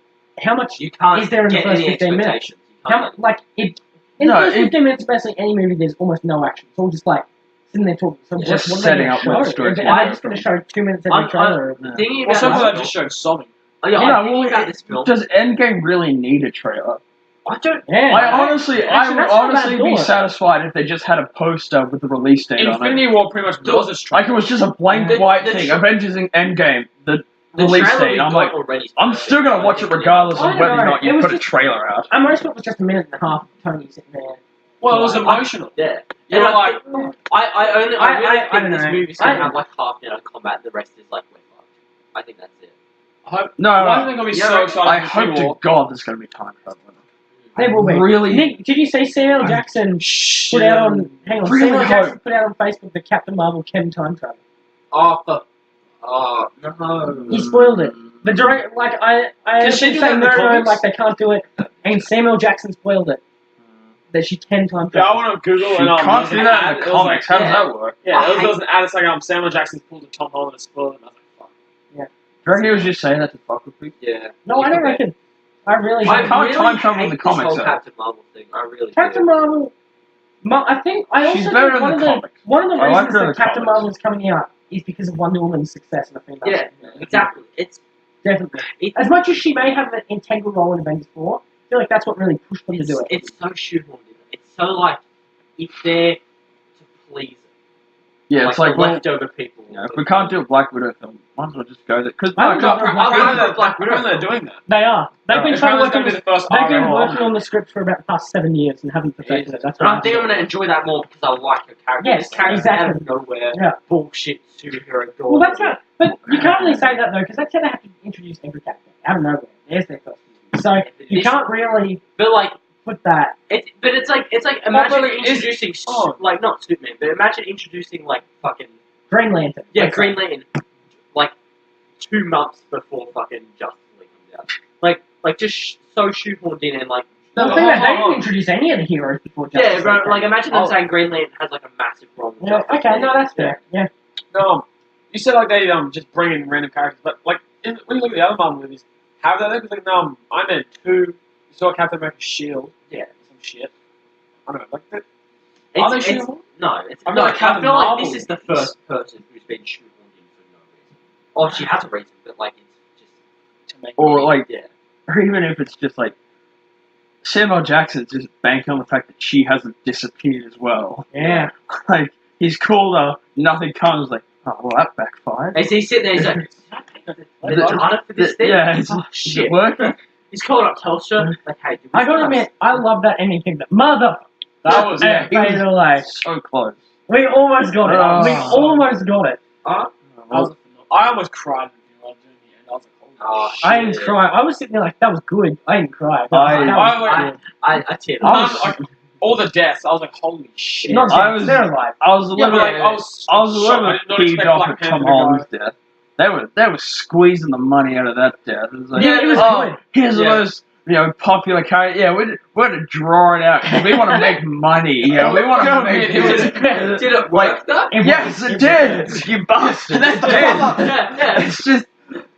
how much You can't Is there in the get first any 15 minutes? expectations. You can't how like it in No, the first it- 15 minutes of basically any movie there's almost no action. It's all just like sitting there talking. So Just what setting are up they where the gonna story's show? going. Are they just going to show 2 minutes every I'm- trailer? Yeah. Thinking Well, about some of this that film, just showed sobbing. oh, yeah, Yeah, I'm thinking well, about this film. Does Endgame really need a trailer? I don't. Yeah, I honestly, I actually, would that's not a bad honestly be thought. satisfied if they just had a poster with the release date on it. Infinity War pretty much was a Like it was just a blank The- white the thing. tra- Avengers in Endgame, the The release trailer date. we I'm got like, already. I'm still gonna watch it regardless I of don't whether or know, not it you was put a just- trailer out. And most of it was just a minute and a half of Tony sitting there. Well, it was Yeah. emotional. Yeah. You And were I like, think- I really I think don't this know. movie's gonna have like half an hour combat. The rest is like we're fucked. I think that's it. I hope. No, One no. thing I'm Yeah, so excited I for hope Infinity to War. God there's gonna be time travel. There will be. Really? Nick, did you see Samuel Jackson put out on... Hang on. Really Samuel Jackson put out on Facebook that Captain Marvel can time travel. No. He spoiled it. The direct... Like, I she do say that in no, the no, comics? like they can't do it. And Samuel Jackson spoiled it. That she can time Yeah, I travel. went on Google You and can't do that in the comics. How does yeah. that work? Yeah, there I was an ad. It's like Samuel Jackson's pulled a Tom Holland and spoiled it. And I was like, fuck. Do you reckon he was just saying that to fuck with people? Yeah. No, I don't reckon. I really I don't. can't time travel in the hate comics, this whole though. Captain Marvel thing. I really Captain do. Marvel... I think... I also She's think better in one the of the comics. One of the I like reasons her in that the Captain comics. Marvel is coming out is because of Wonder Woman's success in the female. Yeah, exactly. It's Definitely. As much as she may have an integral role in Avengers 4, I feel like that's what really pushed them to do it. It's so shoehorned in. It's so like if they're to please Yeah, it's like, the well, leftover people. if we can't do a Black Widow film, might as well just go there. Because I would rather Apparently they're doing that. They are. They've been trying to work on Apparently this. it's gonna be the first They've been R-rated working on the script for about the past 7 years and haven't perfected it. That's And what I think I'm going to enjoy that more because I like her character. Yes, This character out exactly. of nowhere, Yeah. bullshit superhero. Well, that's how. But you can't really say that though, because that's how they have to introduce every character out of nowhere. There's their first movie. So you can't really But like, put that. it's like imagine but it is- introducing oh. like not Superman, but imagine introducing like fucking Green Lantern. yeah Like Green that. Lantern like 2 months before fucking Justice League comes out. Like just so shoehorned in and like. The thing that they didn't introduce any of the heroes before Justice Yeah, League bro, came like out. imagine them saying Green Lantern has like a massive role. in Yeah, Justice okay, League. no, that's fair. Yeah. You said like they just bring in random characters, but like when you look at the other Marvel movies, have they? Because like Iron Man 2, you saw Captain America's shield, some shit. I don't know, like that. Are they It's, shoehorned? no, it's, I feel no, like I Captain feel like Marvel this is the first person who's been shoehorned in for no reason. Oh, she has a reason, but like it's just to make. Or like, yeah. or even if it's just like, Samuel Jackson's just banking on the fact that she hasn't disappeared as well. Yeah. Like, he's called her, nothing comes, like, oh, well, that backfired. And so he's sitting there, he's like, "Did I pay the data for this thing?" Yeah, oh, is shit. it working? He's calling up Telstra, like, "Hey, do we I gotta have- admit, I love that ending thing. That mother. That was And it faded away. So close. We almost got it. Oh. We almost got it. I almost cried when you were doing the end. I was like, Oh, shit. I didn't cry. I was sitting there like, that was good. I didn't cry. I teared up. all the deaths. I was like, holy shit. Not I was- they're alive. I was a Yeah, little, but like, I was I was a shocked. little I bit did not peeved expect off Black at Panther Tom to die. Holland's death. They were squeezing the money out of that death. It was like, Yeah, it was oh, good. here's the Yeah. most, popular character. Yeah, we're going to draw it out because we want to make money. We want to make Did it work though? Yes, it did. You bastard. It did. Yeah. It's just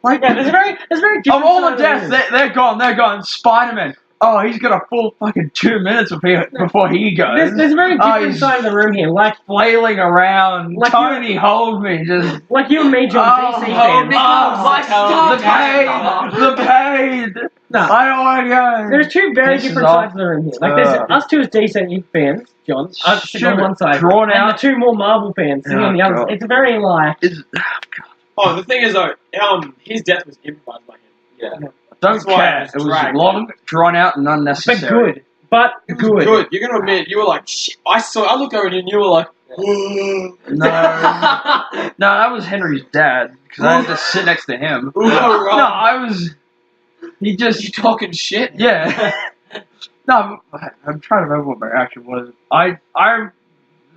like Yeah, there's a very of different all side the deaths, it. they're gone. Spider-Man. Oh, he's got a full fucking 2 minutes before he goes. There's a very different he's side of the room here. Like flailing around. Like Tony, hold me. Just. like you and me, John, DC fans. The pain. No. I don't want to go. There's two very This is different all- sides of the room here. Like there's us two as DC fans, John, us sitting on one side, Drawn and out. the two more Marvel fans sitting on the other. God. It's very like It's, Oh, the thing is though, his death was improvised by him. Yeah. don't That's why care. it It was was dragged. long, drawn out, and but unnecessary. good. But It was good. good. You're gonna admit, you were like, shit. I looked over at you and you were like, No, that was Henry's dad because I had to sit next to him. Ooh, right. No, I was. He just. You talking shit? Yeah. No, I'm trying to remember what my reaction was.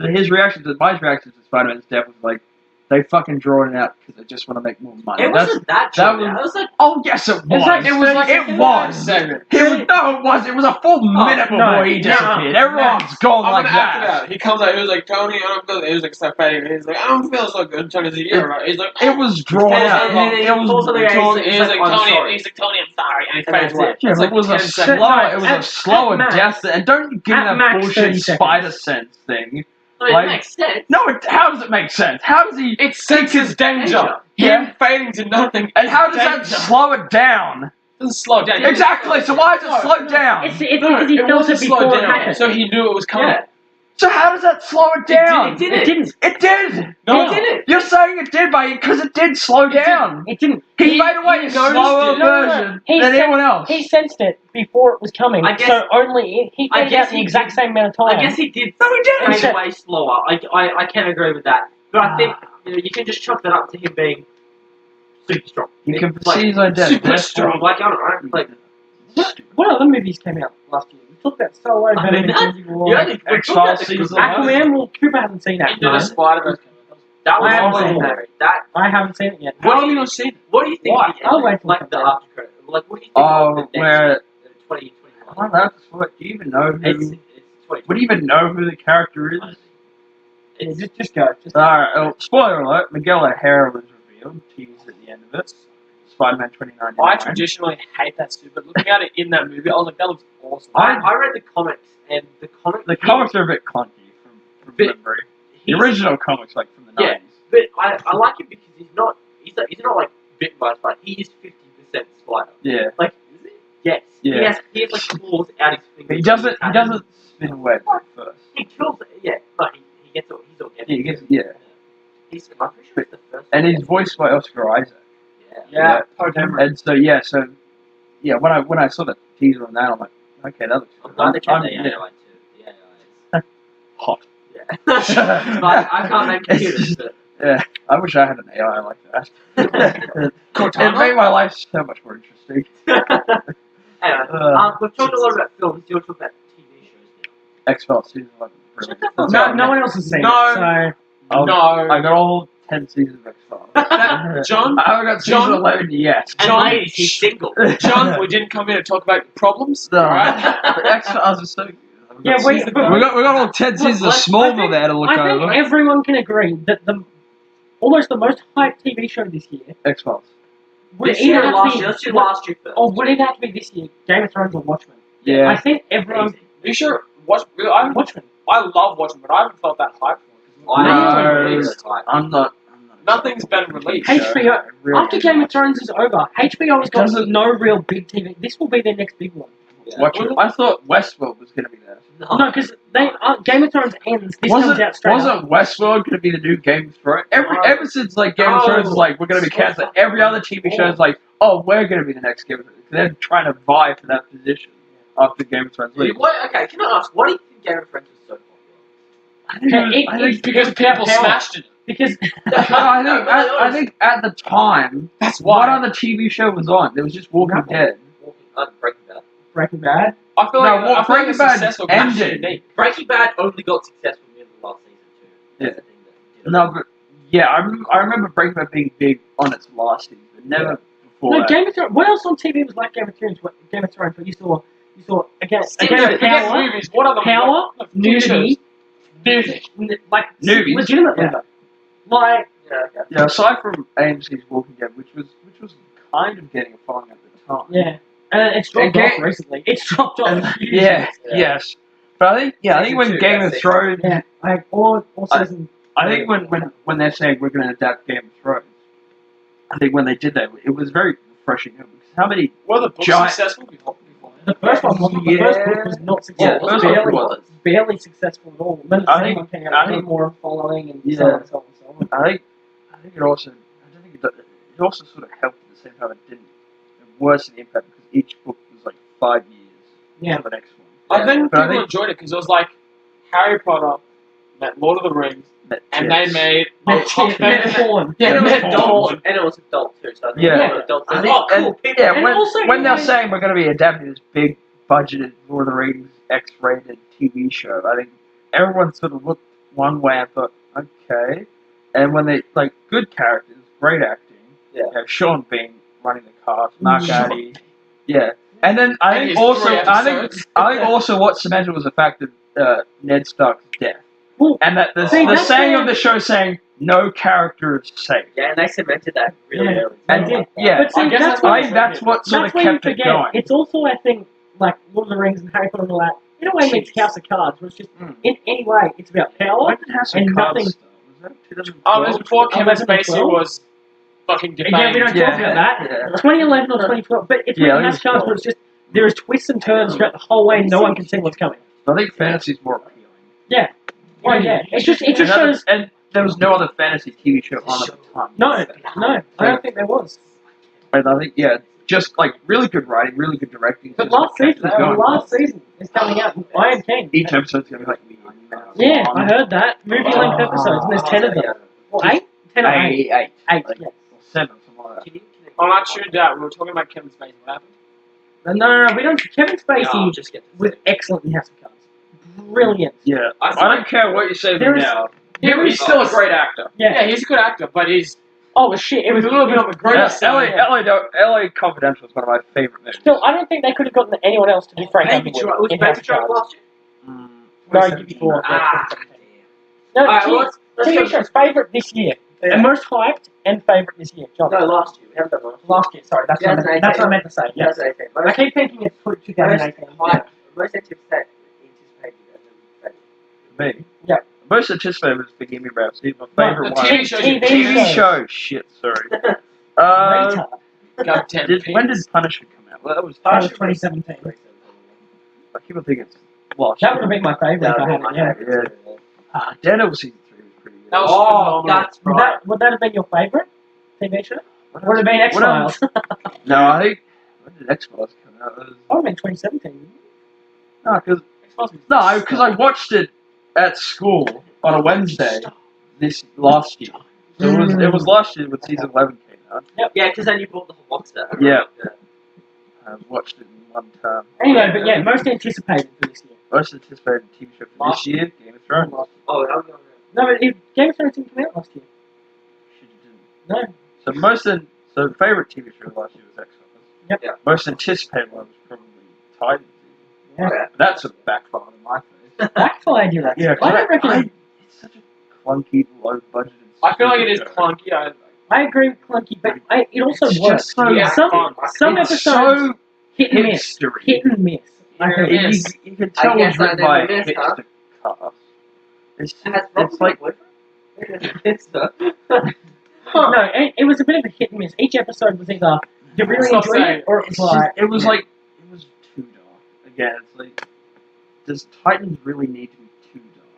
His reaction to Spider-Man's death was like, they fucking drawn it out because they just want to make more money. It wasn't that that true. was- It was like, Oh yes, it was. like It was. Segment. It was. It was a full minute before he disappeared. Everyone's gone I'm like gonna act it that. out. He comes out, he was like, Tony, I don't feel. He was like, start fighting. He's like, I don't feel so good. Tony's like, yeah, right. He's like, It was drawn And out. then he It was. pulls something out, Tony, he's he's like, "I'm Tony, sorry." he's like, Tony, I'm sorry, and he And fades that's away. it. Yeah, It's but like it was 10 a seconds. slower. It was a At slower max. death, and don't give me At that max 30 bullshit seconds. spider sense thing. I mean, Like- it makes sense. No, how does it make sense? How does he? It senses danger. Yeah. Him fading to nothing. And how does that Danger. slow it down? Doesn't slow down. Exactly. So why does it slow down? It's because he felt wasn't it before slowed it down, happened. so he knew it was coming. Yeah. So how does that slow it down? It did. It didn't. It did. No, It didn't. You're saying it did, because it did slow down. It didn't. He made away a noticed slower it. version He than sen- anyone else. He sensed it before it was coming. I guess- so only he I figured guess out the he exact did. same amount of time. I guess he did. No, he didn't. Fade away slower. I can agree with that. But I think you can just chalk that up to him being super strong. You can Like, see his identity. super strong. Like I don't know. Like What other movies came out last year? We talked about Solo, I mean, Infinity War, you only X-Files season Aquaman. Well, Cooper hasn't seen Into the Aquaman. Spider-Verse. That was I haven't all seen boring. That. I haven't seen it yet. Why have you not seen it? What do you think? Why? Of the I'll ending? wait till it like the comes out. after credit. Like, what do you think of the next where- 2021? I don't know. What, do you even know who? It's 2020. Would you even know who the character is? Yeah, just go. Alright, spoiler alert, Miguel O'Hara was revealed, teased at the end of it. Spider-Man 2099. I traditionally hate that suit, but looking at it in that movie, I was like, that looks awesome. I read the comics, and the comics are a bit clunky from memory. The original comics, like from the 90s. Yeah. But I like him because he's not like bitten by a spider. He is 50% spider. Yeah. Like, is it? Yes. Yeah. He has like claws out his fingers. He doesn't spin webs at first. He kills it. Yeah. No, he gets all. He's organic. Yeah, he gets, yeah. I'm pretty sure it's the first. And he's voiced by Oscar Isaac. Yeah, Poe Dameron. And so when I saw the teaser on that, I'm like, okay, that looks I'm glad they kept the AI too. The AI is hot. yeah. But I can't make computers, but Yeah, I wish I had an AI like that. It made my life so much more interesting. anyway, we've talked a lot about films. Do you want to talk about TV shows now? X-Files season 11. No one else has seen No. it. No. I got all 10 seasons of X-Files. John, I haven't got season 11 yet. And John- ladies, he's single. John, we didn't come here to talk about problems. No. Alright? But X-Files is so good. Yeah, wait, but We got all 10 seasons of Smallville there to look I think over. everyone can agree that almost the most hyped TV show this year X-Files. would This either year or have to last be, year? Let's do last year first. or would either have to be this year, Game of Thrones or Watchmen. Yeah. I think everyone You sure? Watchmen. I love watching, but I haven't felt that hype for it. I No. really like I'm not. Nothing's been released. HBO. Really After Game of Thrones is over, HBO has got Doesn't- no real big TV. This will be their next big one. Watch it. I thought Westworld was going to be there. No, because Game of Thrones ends. This comes out straight up. Wasn't Westworld going to be the new Game of Thrones? Ever since like Game of Thrones was like, we're going to be canceled. Every other TV show is like, oh, we're going to be the next Game of Thrones. They're trying to vie for that position after Game of Thrones leaves. Okay, can I ask, why do you think Game of Thrones is so popular? I think Because people smashed it. Because I think at the time, That's what why. other TV show was on? There was just Walking Dead. Breaking Bad. Breaking Bad. I feel No, like well, I feel like Breaking it's Bad successful because it's ended. unique. Breaking Bad only got successful near the last season too. That's the thing that did it. No, but yeah, I remember Breaking Bad being big on its last season, but never before No, that. Game of Thrones. What else on TV was like Game of Thrones? Game of Thrones, but you saw again Forget power, movies. What are the power, nudity, like Nudies. legitimately. Yeah. Like Yeah, aside from AMC's Walking Dead, which was kind of getting a following at the time. yeah, and it's dropped Okay. off recently. It's dropped off. Yeah, Yeah. yes. But I think Season when 2, Game that's of it. Thrones, Yeah, like all season. I think when they're saying we're going to adapt Game of Thrones, I think when they did that, it was very refreshing. Because how many? Were the books Giant- successful before? The first one wasn't. The first book was not Yeah, successful. the first barely, one was. barely successful at all. Then the I second think- one came I out, think- more following and Yeah. so on and so on and so on. I think it also. I don't think it also sort of helped at the same time. It didn't worsen the impact because each book was like 5 years. Yeah. For the next one. I think But I people think- enjoyed it because it was like Harry Potter met Lord of the Rings, and they made Porn. Yeah, and it was met adult, porn. and it was adult too. So I think Yeah. it was adult. I Oh, think- cool. and- People, Yeah, And when, also, when they're you know- saying we're going to be adapting this big budgeted Lord of the Rings X-rated TV show, I think everyone sort of looked one way and thought, okay. And when they, like, good characters, great acting, Yeah. you know, Sean Bean running the cast, Mark Addy, yeah. And then I And think his also, 3 I think episodes. also what cemented was the fact that Ned Stark's death. Well, And that the see, the that's saying where- of the show saying, no character is safe. Yeah, and they cemented that really Yeah. early. And did. yeah, But see, I guess that's that's why I think that's what sort that's of where you kept it forget. going. It's also, I think, like Lord of the Rings and Harry Potter and all that. In a way, makes House of Cards, where it's just Mm. in any way, it's about power. When did House of and Cards nothing- start? Was that 2012? It was before Kevin 11 or Spacey 12? was fucking defamed. Yeah, we don't Yeah. talk about that. Yeah. 2011 or 2012, but it's Yeah, when I House of think Cards, where it's just there is twists and turns throughout the whole way. No one can see what's coming. I think fantasy's more appealing. Oh yeah, it just And shows. and there was no other fantasy TV show on at the time. No, I don't think there was. And I think, yeah, just like really good writing, really good directing. But just last kept season, us going. is coming out. I am keen. Each episode's going to be like medium. Yeah, I heard that. Movie-length episodes, and there's 10 of them. Well, 8? 10 or 8? Eight. Eight, Like, yeah. or 7, something like that. On our tuned out, we were talking about Kevin Spacey. What happened? No, we don't. Kevin Spacey just get was excellent in House of Cards. Brilliant. Yeah, I don't care what you say There is- now. He's still a great actor. Yeah. He's a good actor, but he's Oh shit! It was a little bit on the Yeah, greater side. LA Confidential is one of my favorite movies. Still, I don't think they could have gotten anyone else to be Frank Baby Underwood Driver. Was in Baby House of Driver Cards. last year? No, 2017. before. Ah, No, Alright, well, let's TV go. show's favourite this year. Yeah. And most hyped and favourite this year. John. No, last year. We haven't done last year. Last year, sorry. That's, what I meant to say. Yeah. 2018. I keep thinking it's 2018. Most anticipated Me? Yeah. Most anticipated was Forgive Me Ralph. He's my favorite the one. TV show. Shit, sorry. Greater. Got 10 When did Punishment come out? Well, that was. That was 2017. I keep on thinking it's last That year. would have been my favourite if I had it, yeah. Daredevil season 3 was pretty good. That was Oh, phenomenal. that's right. Would that have been your favourite TV show? What Would have been else? X-Files. What else? No, I think. When did X-Files come out? It was- That would have been 2017. No, because I watched it at school on a Wednesday this last year. So it was last year when season 11 came out. Yeah, because then you bought the whole box set. Yeah. I watched it in one time. Anyway, but yeah, most anticipated for this year. Most anticipated TV show for this year, Game of Thrones. Oh, how are we on No, but Game of Thrones didn't come out last year. Shit, you didn't. No. So favorite TV show last year was X-Files. Yep. Yeah. Most anticipated one was probably Titans. Yeah. But that's a backfire in my face. Backfired you, actually. Yeah, I don't reckon. It's such a clunky, low budget. I feel like it is clunky. I agree with clunky, but it also It's works. just so Yeah, some fun. It's episodes so hit and miss. hipstery. Hit and miss. I think. Yeah. You can tell guess it's written I by a never missed, huh? hipster cast. It's Has it's like it's the No, it was a bit of a hit and miss. Each episode was either you really It's not enjoyed saying. it or it was it's just, like. it was like it was too dark. Again, it's like does Titans really need to be too dark?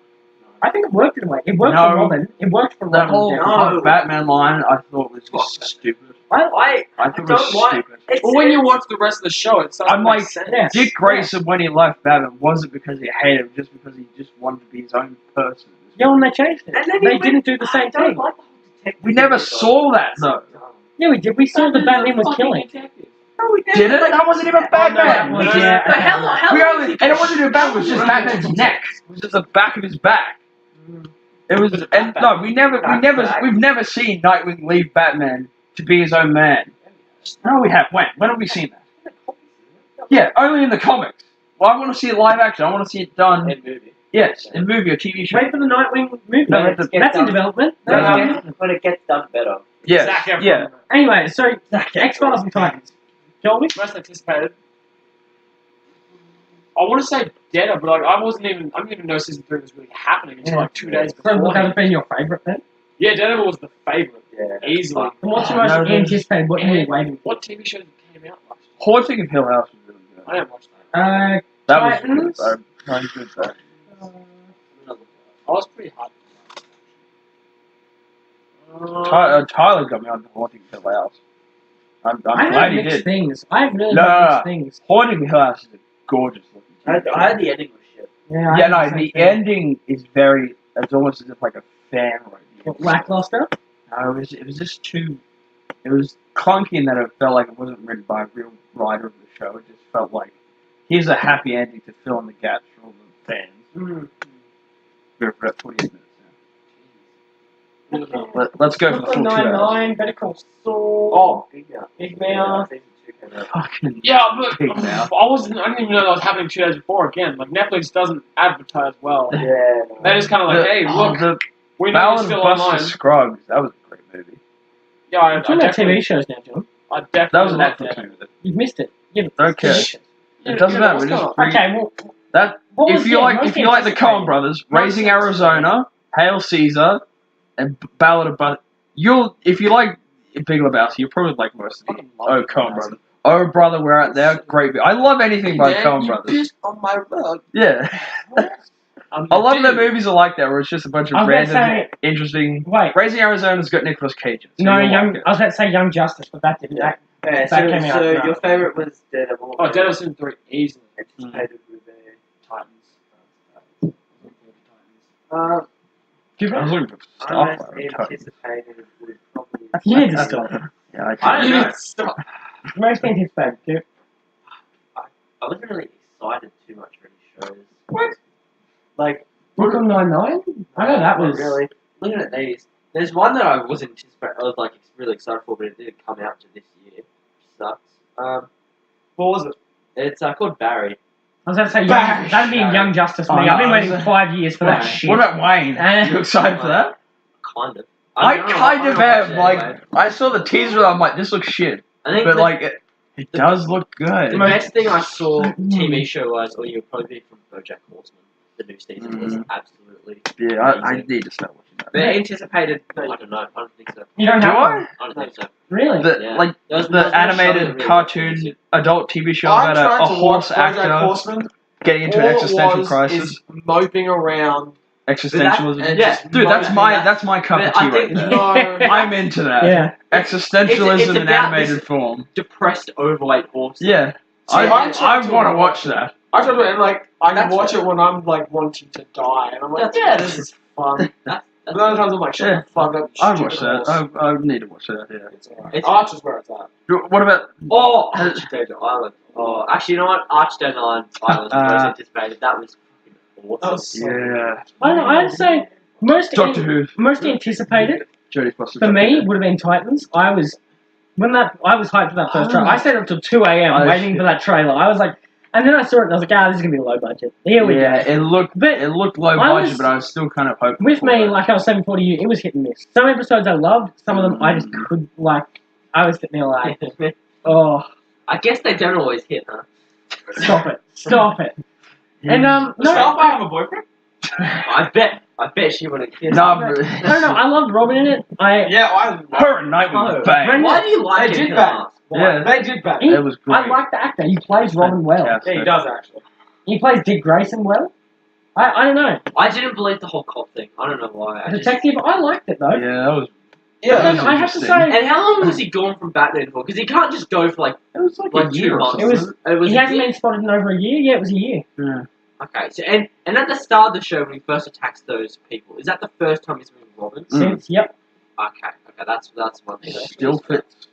I think it worked in a way. It worked No. for Robin. It worked for That Robin. whole definitely. No. Batman line I thought was just stupid. I I thought it don't was like- stupid. it's Well, when you watch the rest of the show, it starts I'm to like, make sense. Yeah. Dick Grayson when he left Batman wasn't because he hated him, just because he just wanted to be his own person. Yeah, and they changed it. And then They didn't do the same I don't thing. like the whole detective We never thing, saw that though. Yeah, we did. We saw the Batman was Fucking killing. detective. No, we didn't. Did it? That wasn't even Batman. no, We no, just- yeah. The hell we only, and it wasn't even Batman. It was just Batman's neck. It was just the back of his back. It was, Was it and no, we've never seen Nightwing leave Batman to be his own man. No, we have. When have we seen that? Yeah, only in the comics. Well, I want to see it live action. I want to see it done. In movie. Yes, in movie or TV show. Wait for the Nightwing movie. No, That's it's in development. But it gets done better. Yes, Zac Efron. yeah. Anyway, so X-Files and Titans. Jolie? Most anticipated. I want to say Dead, but like I didn't even know season 3 was really happening until like 2 days So would that before. have been your favourite then? Yeah, Daredevil was the favourite, Yeah. easily. And what's your most No, there's- anticipated? What were you waiting for? What TV shows came out last year? Haunting of Hill House was really good. I didn't watch that. That was Titans? good. Though. Really good though. I was pretty hard. Tyler got me on Haunting of Hill House. I'm I glad heard he mixed did. things. I've really No, heard no, mixed things. Haunting of Hill House is a gorgeous looking TV. I heard the ending was shit. Yeah, Yeah, no, the ending is very. It's almost as if like a fan wrote it. Lackluster? No, it was just too. It was clunky in that it felt like it wasn't written by a real writer of the show. It just felt like here's a happy ending to fill in the gaps for all the fans. We're at 48 minutes now. Let's go for the full 2 hours. 9-9, Better Call Saul. Oh, Big Mouth. Big Mouth. Season 2 came out. Fucking Yeah, but Big Mouth. I didn't even know that was happening 2 days before. Again, like Netflix doesn't advertise well. Yeah. No. They're just kind of like, hey, look, the we know Ballad it's of still Buster online. Scruggs. That was a great movie. Yeah, I Talking about definitely, TV shows now, John. I definitely That was a loved Netflix it. movie. You've missed it. Yeah, but Don't care. TV shows. It doesn't matter. what's We just going bring Okay, well, that. what was If you the like, most if you like the anticipated? Coen Brothers, Most Raising anticipated. Arizona, Hail Caesar, and Ballad of Buster, if you like Big Lebowski, you'll probably like most of the Fucking love Coen Lebowski. Brothers. Oh brother, we're out there. Great. I love anything by Man, Coen you Brothers. pissed on my rug. Yeah, I love their movies are like that, where it's just a bunch I of was about to random, say- interesting. Wait. Raising Arizona's got Nicolas Cage. So No, you'll young. like it. I was about to say Young Justice, but that didn't. Yeah. Yeah, That came out so now. your favourite was Daredevil. Oh, Daredevil season 3 easily. Anticipated with the Titans. Uh, I was looking for I stuff. most anticipated would probably. You need to stop. Yeah, I I can't. don't You know. need to stop. Most anticipated. Dude. I wasn't really excited too much for any shows. What? Like, Brooklyn Nine-Nine? I know that was... really. Looking at these, there's one that I wasn't anticipating. I was like really excited for, but it didn't come out to this year. Which sucks. What was it? It's called Barry. I was going to say, Barry. that'd be Young Justice for me. I've been waiting 5 years for that shit. What about Wayne? You excited for that? Kind of. I don't know, kind of watch am. it Like, anyway. I saw the teaser. I'm like, this looks shit. I think But like, it does look good. the best thing I saw TV show-wise, or you'll probably be from BoJack Horseman. The new season was absolutely Yeah, I amazing. need to start watching that. They're anticipated. I don't know. I don't think so. You don't Do have I? one? I don't think so. Really? Yeah. Like There's the no show that animated really cartoon makes it. adult TV show I'm about trying a to horse watch actor BoJack Horseman. getting into All an it existential was crisis. is moping around. Existentialism. and yeah. just Dude, that's moping. my cup of I tea think- right there. No. I'm into that. Yeah. Existentialism It's in about animated this- form. Depressed, overweight horse. Yeah. See, I I'm trying to want to watch watch that. I tried to, and like, I can That's watch it when I'm like wanting to die, and I'm like, That's yeah, fair. this is fun. That's But then other times I'm like, shut Yeah. the fuck up. I'd stupid watch that. horse. I need to watch that, yeah. It's alright. It's- Arch is where it's at. What about... Oh, Archdanger Island. Oh, actually, you know what? Archdanger Island was most anticipated. That was fucking awesome. That was so Yeah. I don't know, I'd say Doctor Who. most anticipated Jodie Foster. for me would have been Titans. I was hyped for that first trailer. I stayed up till 2 a.m. Oh, waiting shit. for that trailer. I was like, and then I saw it and I was like, this is gonna be low budget. Here we go. It looked low I budget, was- but I was still kind of hoping With for me, it. like I was saying before to you, it was hit and miss. Some episodes I loved, some of them I just couldn't like. I was sitting there like, oh, I guess they don't always hit, huh? stop it. And Does no, Starfire have a boyfriend? I bet she wouldn't kiss. No, I don't know. I loved Robin in it. Yeah, I. her and Nightwing Oh, was bang. Brendan- Why do you like They it? did bang. Yeah. They did bang. He- It was great. I like the actor. He plays Robin well. Fantastic. Yeah, he does actually. He plays Dick Grayson well. I don't know. I didn't believe the whole cop thing. I don't know why. Detective, I liked it though. Yeah, that was... Yeah, But then was I have to interesting. say, And how long was he gone from Batman for? Because he can't just go for like It was like a 2 year or months. something. It was- It he a hasn't year? been spotted in over a year. Yeah, it was a year. Yeah. Okay, so and at the start of the show when he first attacks those people, is that the first time he's been Robin? Since, yep. Okay, that's one thing. Still fits.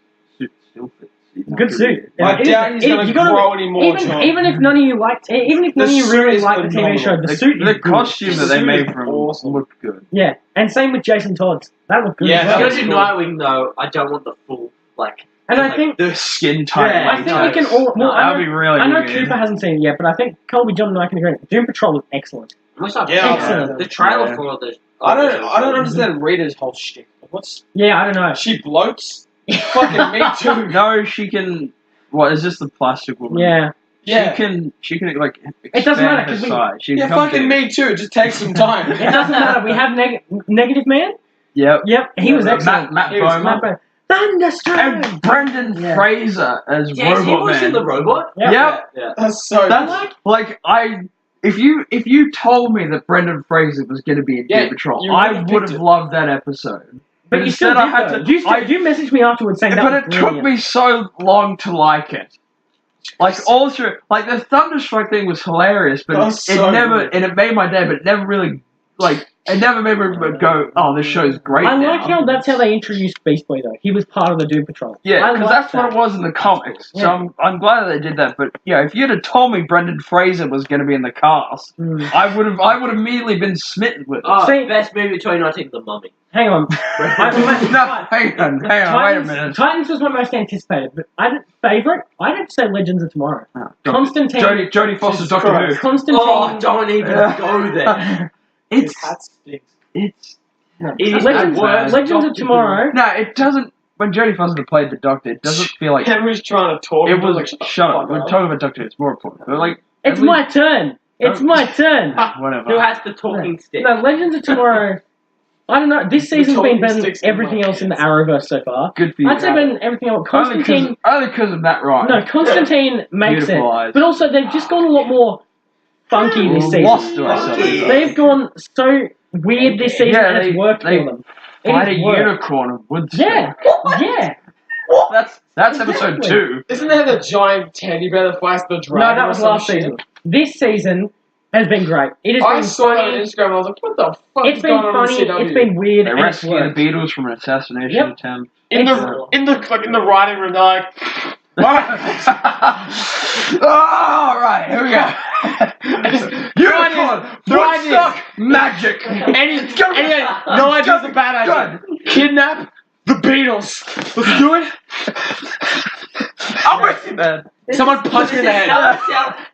Still fits. Good suit. I It is- doubt he's it- going you to gotta- grow anymore, John. even if none of you liked, even if none of The you suit really is liked the TV show, phenomenal. the suit is The good. costume that they suit made is for him awesome. looked good. Yeah, and same with Jason Todd's. That looked good. Yeah, as that well. was Because in cool. Nightwing though, I don't want the full like. And I like, think The skin tight. Yeah, I think we can all. Well, That would be really I know weird. Cooper hasn't seen it yet, but I think Colby, John, and I can agree. Doom Patrol was excellent. What's up? Yeah, Excellent. The trailer Yeah. for the. I don't understand Rita's whole shtick. Like, what's Yeah, I don't know. she bloats? Fucking me too. No, she can... What, is this the plastic woman? Yeah, Yeah. She can like, It doesn't matter, expand her 'cause we- size. She Yeah, becomes fucking big. me too. It just takes some time. it doesn't matter. We have Negative Man. Yep. Yep, he was excellent. Matt He was Bowman. Thunderstorm. And Brendan Yeah. Fraser as Yeah, is he Robot voicing Man. the robot? Yep. Yep. Yeah. That's so. That's like if you told me that Brendan Fraser was going to be in Yeah, Doom Patrol, you I would've would picked have it. loved that episode. But you still instead did, I had though. to. You messaged me afterwards saying that But was it took brilliant. me so long to like it. Like all through, like the Thunderstrike thing was hilarious, but That was it so never, good. and it made my day, but it never really, like, it never made me go, oh, this show's great. I now. like how that's how they introduced Beast Boy though. He was part of the Doom Patrol. Yeah, I because like that's that. what it was in the comics. So Yeah. I'm glad that they did that. But yeah, if you'd have told me Brendan Fraser was going to be in the cast, Mm. I would have immediately been smitten with it. Oh, See- best movie 2019, The Mummy. Hang on. No, hang on, wait a minute. Titans was my most anticipated, but I'd say Legends of Tomorrow. Oh, Constantine. Jodie Foster's Jesus Doctor Christ. Who. Constantine. Oh, don't even go there. His hat stinks. It's It is Legends, the worst Legends of Doctor Tomorrow. no, it doesn't. When Jodie Foster played the Doctor, it doesn't feel like Henry's trying to talk. it but was. like, Shut up. fuck We're talking about Doctor Who. It's more important. But like, It's at my turn. It's Oh. my turn. whatever. Who has the talking stick? No, Legends of Tomorrow. I don't know. This The season's been talking better than sticks in everything my else in the hands. Arrowverse so far. Good for you. I'd say better than everything else. only Constantine. because of Matt Ryan. No, Constantine makes it. Beautiful eyes. But also, they've just gone a lot more funky this season. Lost to ourselves. They've gone so weird this season, Yeah, and it's worked they for them. It Fight a has worked. unicorn of Woodstock. Yeah, yeah. That's episode Exactly. 2. Isn't there the giant teddy bear that fights the No, dragon? that or was some last shit? season. This season has been great. It has I been saw that on funny. Instagram and I was like, what the fuck It's is been going on funny. in CW? It's been weird. They and it's rescue the worked. Beatles from an assassination Yep. attempt. in it's- the writing room, they're like, Alright, here we go. Unicorn, Woodstock, magic. No idea's a bad idea. Kidnap the Beatles. Let's do it. I'm with you, man. Someone punch me in the head.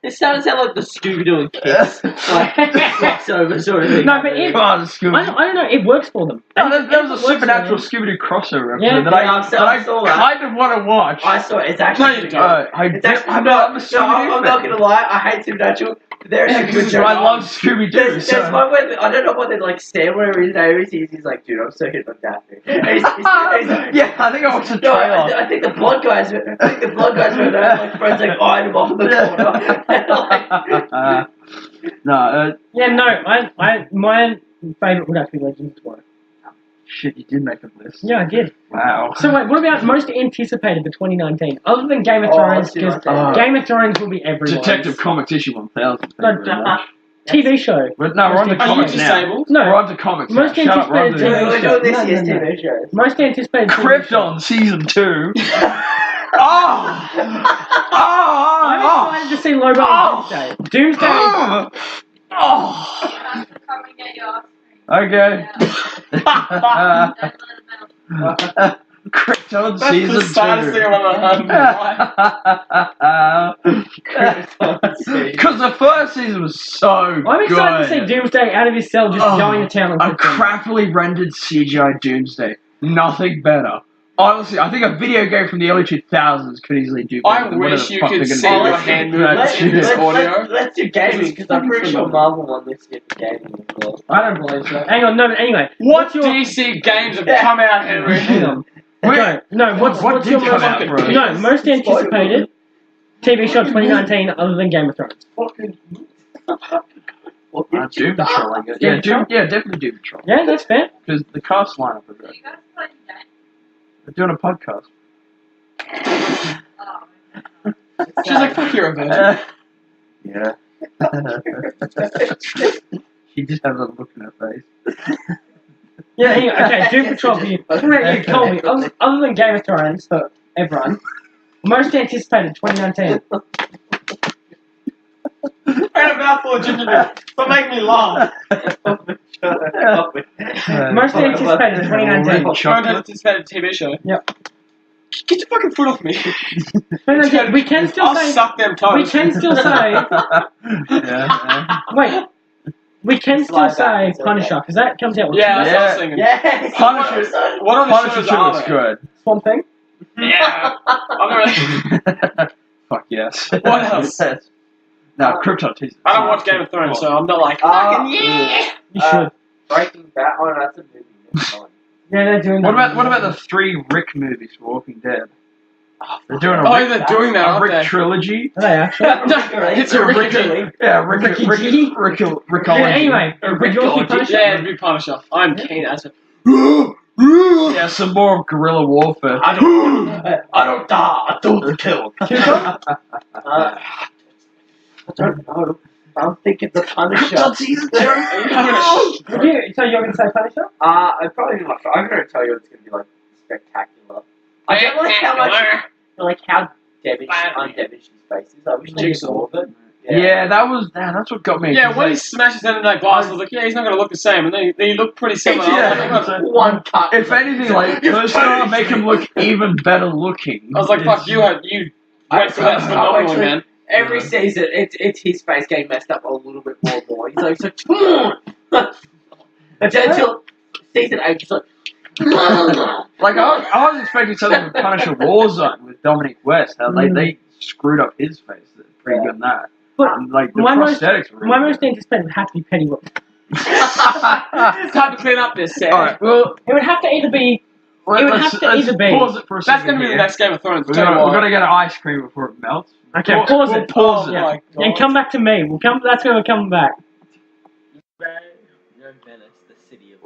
This sounds like the Scooby-Doo and Kids. Like, crossover sort of thing. No, but it, Come on, Scooby. I don't know, it works for them. No, there was a It works for supernatural them. Scooby-Doo crossover Yeah. episode that I saw that. kind of want to watch. I saw it. It's actually pretty good. It's actually, I'm not gonna lie. I hate Supernatural. There's some good jokes. I love Scooby-Doo. There's one where, I don't know what they like Sam, whatever his name is, he's like, dude, I'm so hit on Daphne. He's Yeah, I think I watched the no, trailer. I think the blonde guys were there, like friends like eyeing him off in the corner. Yeah, no, my favourite would actually be Legends Tomorrow. Shit, you did make a list. Yeah, I did. Wow. So wait, what about most anticipated for 2019? Other than Game of Thrones, because Game of Thrones will be everywhere. Detective Comics issue 1000. TV show. But no, we're on to Are you comics now. disabled? No. We're on to comics now. Most Shut up, we're on to anticipated We're TV doing this No, year's no, no. TV shows. Most anticipated TV show. Krypton season 2. I'm excited to see Lobo and Doomsday. Come and get your Okay. ice Krypton That's season the saddest 2. thing I've ever heard in my life. Because the first season was so I'm excited to see good. Doomsday out of his cell just going to town on A Krypton. crappily rendered CGI Doomsday. Nothing better. Honestly, I think a video game from the early 2000s could easily do better I than whatever wish the you fuck could they're see gonna do your with hand that movements shit. in this audio. Let's do gaming, because I'm pretty sure Marvel won this year for gaming as well. I don't believe so. Hang on, no, but anyway. What what's your... DC games have come out, Henry? Hang on. Wait, No, what's what what's did your come most... out, bro? No, most anticipated TV show 2019 other than Game of Thrones. Doom Patrol, I guess. Yeah, definitely Doom Patrol. Yeah, that's fair. Because the cast lineup are cream. good. You guys play the game? They're doing a podcast. Oh. She's like, fuck, you're a virgin. Yeah. She just has a look in her face. Yeah, anyway, okay, Doom Patrol for you. What about you, Colby? Other than Game of Thrones, for everyone, most anticipated 2019. I had a mouthful of ginger beer. Don't make me laugh. Most anticipated 2019. Most anticipated TV show. Yep. Get your fucking foot off me. 2019, we can still I'll say... suck them toes. We can still say... Yeah. Wait. We can still say Punisher, because that comes out with Yeah, that's what I was thinking. Yes! Punisher. What other Punisher shows 2 are is there? good. Swamp Thing. Yeah. I'm really... Fuck yes. What else? No, Krypton teaser. I don't watch Game of Thrones, so I'm not like, Fucking You should. Breaking Bad. Oh, no, that's a movie. That's fine. Yeah, they're doing What that. about the 3 Rick movies for Walking Dead? They're doing a oh, Rick, they're doing that, a aren't Rick they? trilogy. Are they actually? It's a Ricky. Yeah, Ricky G? Rickology. Yeah, anyway, would you also be Punisher? Yeah, it'd be Punisher. I'm keen as a... Yeah, some more guerrilla warfare. I don't die. I don't kill. I don't know. I'm thinking the Punisher. season 2. So you're going to say Punisher? I'd probably be like, I'm going to tell you it's going to be like spectacular. I don't like how much, how undamaged his face is. I wish they Jigsaw. saw it. Yeah, that's what got me. Yeah, when he smashes into that glass, I was like, yeah, he's not going to look the same. And then he looked pretty similar. Yeah. I was like, One cut. If anything, like, let's not make him look even better looking. fuck, you went for that phenomenally, man. Every season, it's his face getting messed up a little bit more and more. He's like, until season 8, he's like, Like, I was expecting something with Punisher Warzone with Dominic West. How they screwed up his face. They're pretty good in that. But And, like, the my prosthetics were really my most good. anticipated would have to be Pennyworth. It's time to clean up this, Sam. Alright, well, It would have to either be... would let's have to either be- pause it for a That's second. going to be the here. next Game of Thrones. We're gonna get an ice cream before it melts. Okay, We'll pause it. Pause it. Yeah. my God. And come back to me. That's when we're coming back. You're in Venice, the city of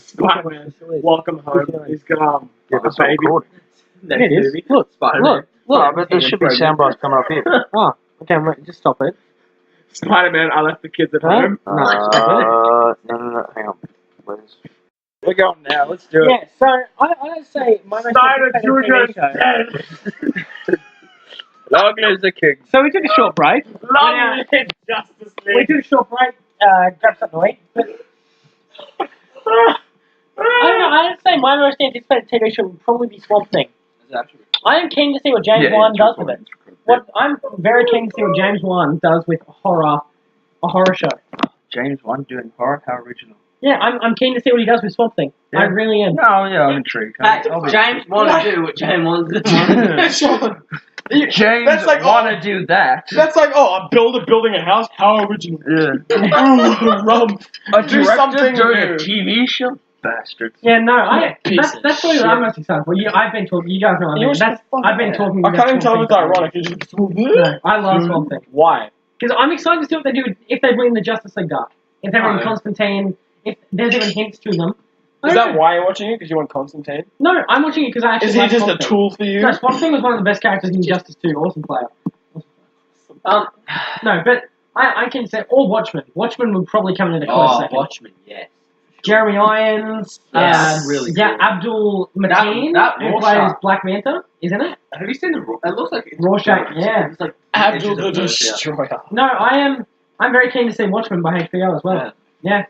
Spider-Man, welcome home. He's got Yeah, a that's not baby. recording. Yeah, it is. Look, Spider-Man. Oh, but there should be soundbars coming up here. Oh, okay, wait, just stop it. Spider-Man, I left the kids at Huh? home. No, stop it. No, hang on. Where's... We're going now. Let's do it. Yeah, so I'd say my most anticipated TV show. Long live the king. So we took a short break. Long live Justice We League. took a short break, grab something to eat. But I don't know, I'd say my most anticipated TV show would probably be Swamp Thing. I am keen to see what James Wan does with it. I'm very keen to see what James Wan does with a horror show. James Wan doing horror? How original. Yeah, I'm keen to see what he does with Swamp Thing. Yeah. I really am. No, yeah, I'm intrigued. James want to do what James wants to do. James That's like, want to do that. That's like, I'm building a house. How original. Yeah. Rob, A do director something doing a new. TV show? Bastards. Yeah, no, piece that's of that's really what I'm most excited for. I've been talking. You guys know what I mean. I've been talking. I can't even tell if it's Swamp ironic. It's just, No, I love Swamp Thing why? because I'm excited to see what they do if they bring the Justice League up. If they bring Constantine, if there's even hints to them. I Is don't that know. why you're watching it? Because you want Constantine? No, I'm watching it because I actually Is he like just a Swamp Thing. tool for you? No, Swamp Thing was one of the best characters in Justice 2. Awesome player. No, but I can say, or Watchmen. Watchmen would probably come in a close second. Watchmen, yeah. Jeremy Irons, Yes, really yeah, cool. Abdul Mateen, that who Rorschach. plays Black Manta, isn't it? Have you seen the? It looks like it's Rorschach, yeah. It's like Abdul the Inches of Destroyer. No, I'm very keen to see Watchmen by HBO as well. Yeah.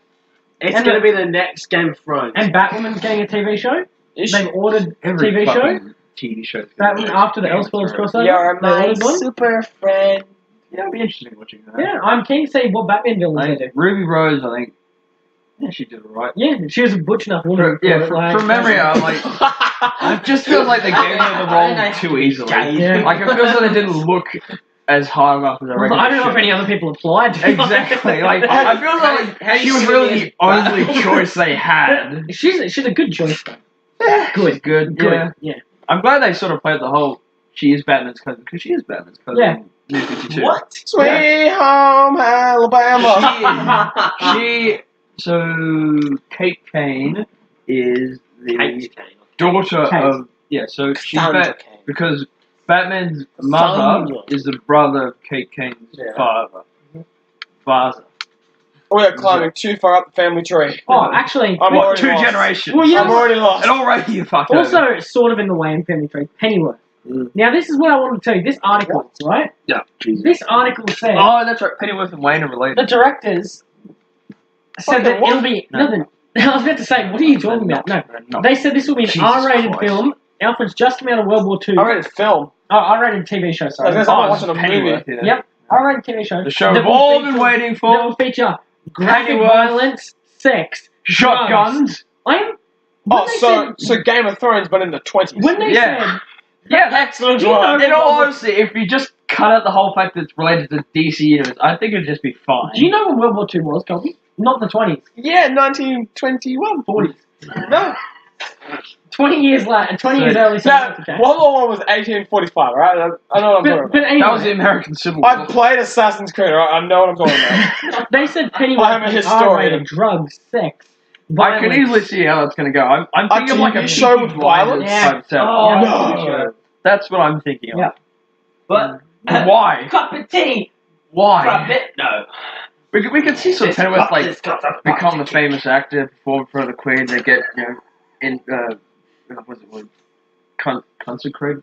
It's And going to be the next Game of Thrones. And Batwoman's getting a TV show. Is They've ordered a Every TV show. fucking TV show. Batwoman after the Elseworlds crossover. You're They my ordered one. super friend. Yeah, it'll be interesting watching that. Yeah, I'm keen to see what Batman villains they do. Ruby Rose, I think. Yeah, she did it right. Yeah, she was a butch enough woman. From memory, I'm like, it just feels like they gave her the role too easily. Yeah. Like, it feels like they didn't look as hard enough as I reckon. I don't know if any other people applied. To Exactly. Like, I feel like she was really the only choice they had. She's a good choice though. Good. Good. Yeah. Yeah. I'm glad they sort of played the whole she is Batman's cousin, because she is Batman's cousin. Yeah. in New 52. What? Sweet home Alabama. So Kate Kane is the daughter Kate. of so she's Sandra Kane. because Batman's mother Sandra. is the brother of Kate Kane's father. We're climbing too far up the family tree. Oh, actually, I'm already Two lost. generations. Well, yeah. I'm already lost. And already you fucked over. also sort of in the way in Family Tree, Pennyworth. Now, this is what I wanted to tell you. This article, right? Yeah. Jesus. This article said Oh, that's right. Pennyworth and Wayne are related. the directors said that what? it'll be No. nothing. I was about to say, what are you talking about? No, they said this will be an Jesus R-rated Christ. film. Alfred's just come out of World War II. I read a film. Oh, R-rated TV show. I was Sorry. gonna say, I'm Oh, watching a movie. Pennyworth, yeah. Yep, R-rated TV show. The show that we've will all feature- been waiting That will for. feature graphic Pennyworth. violence, sex, Shotguns. when Oh, they so said- Game of Thrones, but in the 20s. when they Yeah. said Yeah, Excellent You know- work. in all honesty, if you just cut out the whole fact that it's related to DC Universe, I think it'd just be fine. Do you know what World War II was, Colby? Not the 20s, Yeah, 1921. 40s. No. 20 years later, 20 years So- early. so No, that's okay. World War One was 1845, right? I know what I'm talking about. But anyway, That was the American Civil War. I've played Assassin's Creed, right? I know what I'm talking about. they said Pennyworth I'm a was historian. R-rated, drugs, sex, I can violence. easily see how that's going to go. I'm thinking of like a TV show with Peaky Blinders violence? Yeah. type setup. Oh, no. That's what I'm thinking of. Yeah. But Why? cup of tea. Why? Bit? No. We could see sort of Pennyworth like become the famous actor, perform for the Queen, they get in what's it called? Conscripted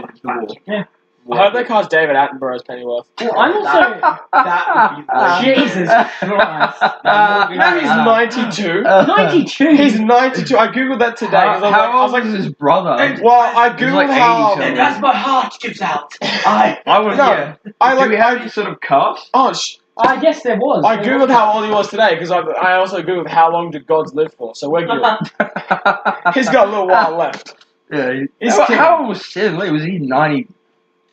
into the war. Yeah. I hope they cast David Attenborough as Pennyworth. Well, I'm also That would be Jesus Christ. No, he's 92. 92. He's 92. I googled that today. 'cause How I was old is his brother? well, I He's googled like 80 how. something. That's my heart gives out. I would, No, yeah. I Do we have like. any sort of cast? I guess there was. I googled how old he was today because I also googled how long did gods live for. So we're good. He's got a little while left. Yeah. He's How old was Sid Lee? Was he 90,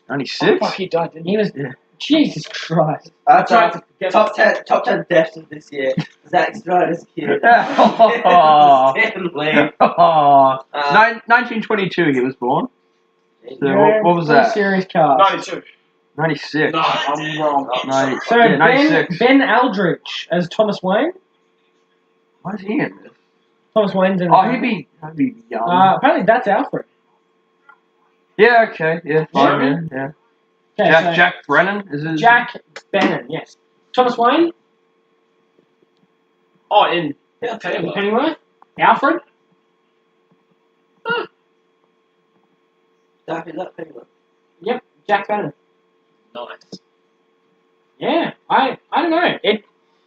96? Oh, fuck, he died, didn't he? He was. Yeah. Jesus Christ. That's Tried to get top 10 deaths of this year. Zack Snyder's kid. Oh. Stanley. Oh. 1922 he was born. So what was that? Series cast. 92. 96. No, I'm wrong. 90, So yeah, 96. Ben Aldrich as Thomas Wayne. Why is he in this? Thomas Wayne's in. Oh, he'd be young. Apparently that's Alfred. Yeah, okay, yeah, fine, yeah. Okay, so Jack Brennan is his. Jack Bannon, yes. Thomas Wayne. Oh, in Pennyworth. Pennyworth. Alfred? Daffy Duck Penguin. Yep, Jack Bannon. Nice. Yeah, I don't know.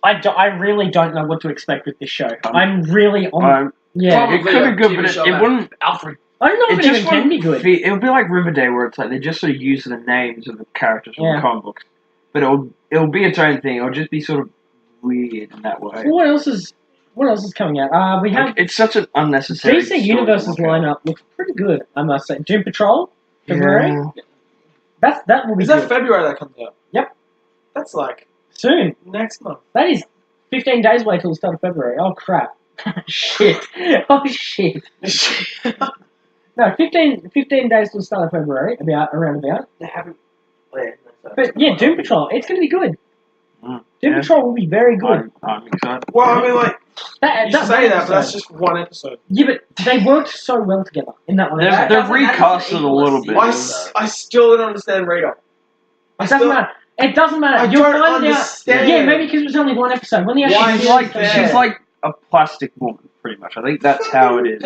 I really don't know what to expect with this show. I'm really on. Yeah, it could be good, but it wouldn't. Alfred. I don't know if it even can be good. It would be like Riverdale, where it's like they just sort of use the names of the characters from the comic books, but it'll be its own thing. It'll just be sort of weird in that way. What else is coming out? We have it's such an unnecessary. DC Universe's lineup looks pretty good, I must say. Doom Patrol, February. Yeah. That will be. Is good. that February that comes out? Yep. That's like soon. Next month. That is 15 days away till the start of February. Oh crap! Shit! Oh shit! No, 15 days till the start of February. Around about. They haven't. But yeah, Doom Patrol. It's going to be good. Mm. Doom Patrol will be very good. I'm excited. Well, I mean, like you say that, but episode. that's just one episode. Yeah, but they worked so well together in that one. They've recasted a little bit. I still don't understand Radar. It doesn't matter. It doesn't matter. You'll don't find understand. out. Yeah, maybe because it was only one episode. When the Why she's like a plastic woman, pretty much. I think that's how it is.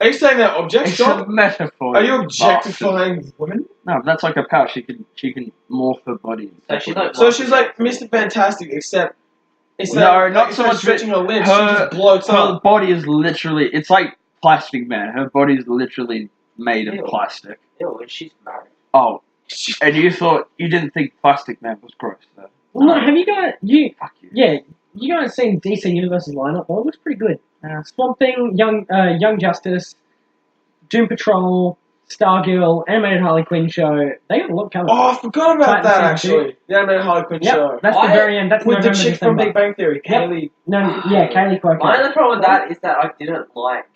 Are you saying that objects? It's a metaphor. Are you objectifying women? No, that's like a power. She can morph her body. So she's like Mr. Fantastic, except not so much stretching her limbs. Her, she just bloats her up. body is literally. It's like Plastic Man. Her body is literally made of plastic. Ew, and she's married. Oh, and you didn't think Plastic Man was gross, though? Well, no, have you guys? Fuck you. Yeah, you guys seen DC Universe's lineup? Well, it looks pretty good. Swamp Thing, Young Justice, Doom Patrol, Stargirl, Animated Harley Quinn show. They got a lot coming. Oh, I forgot about Titan that Season actually. The Animated Harley Quinn show. That's the very end. That's with the November, chick from December. Big Bang Theory, Kaylee. Kaylee Cuoco. My only problem with that is that I didn't like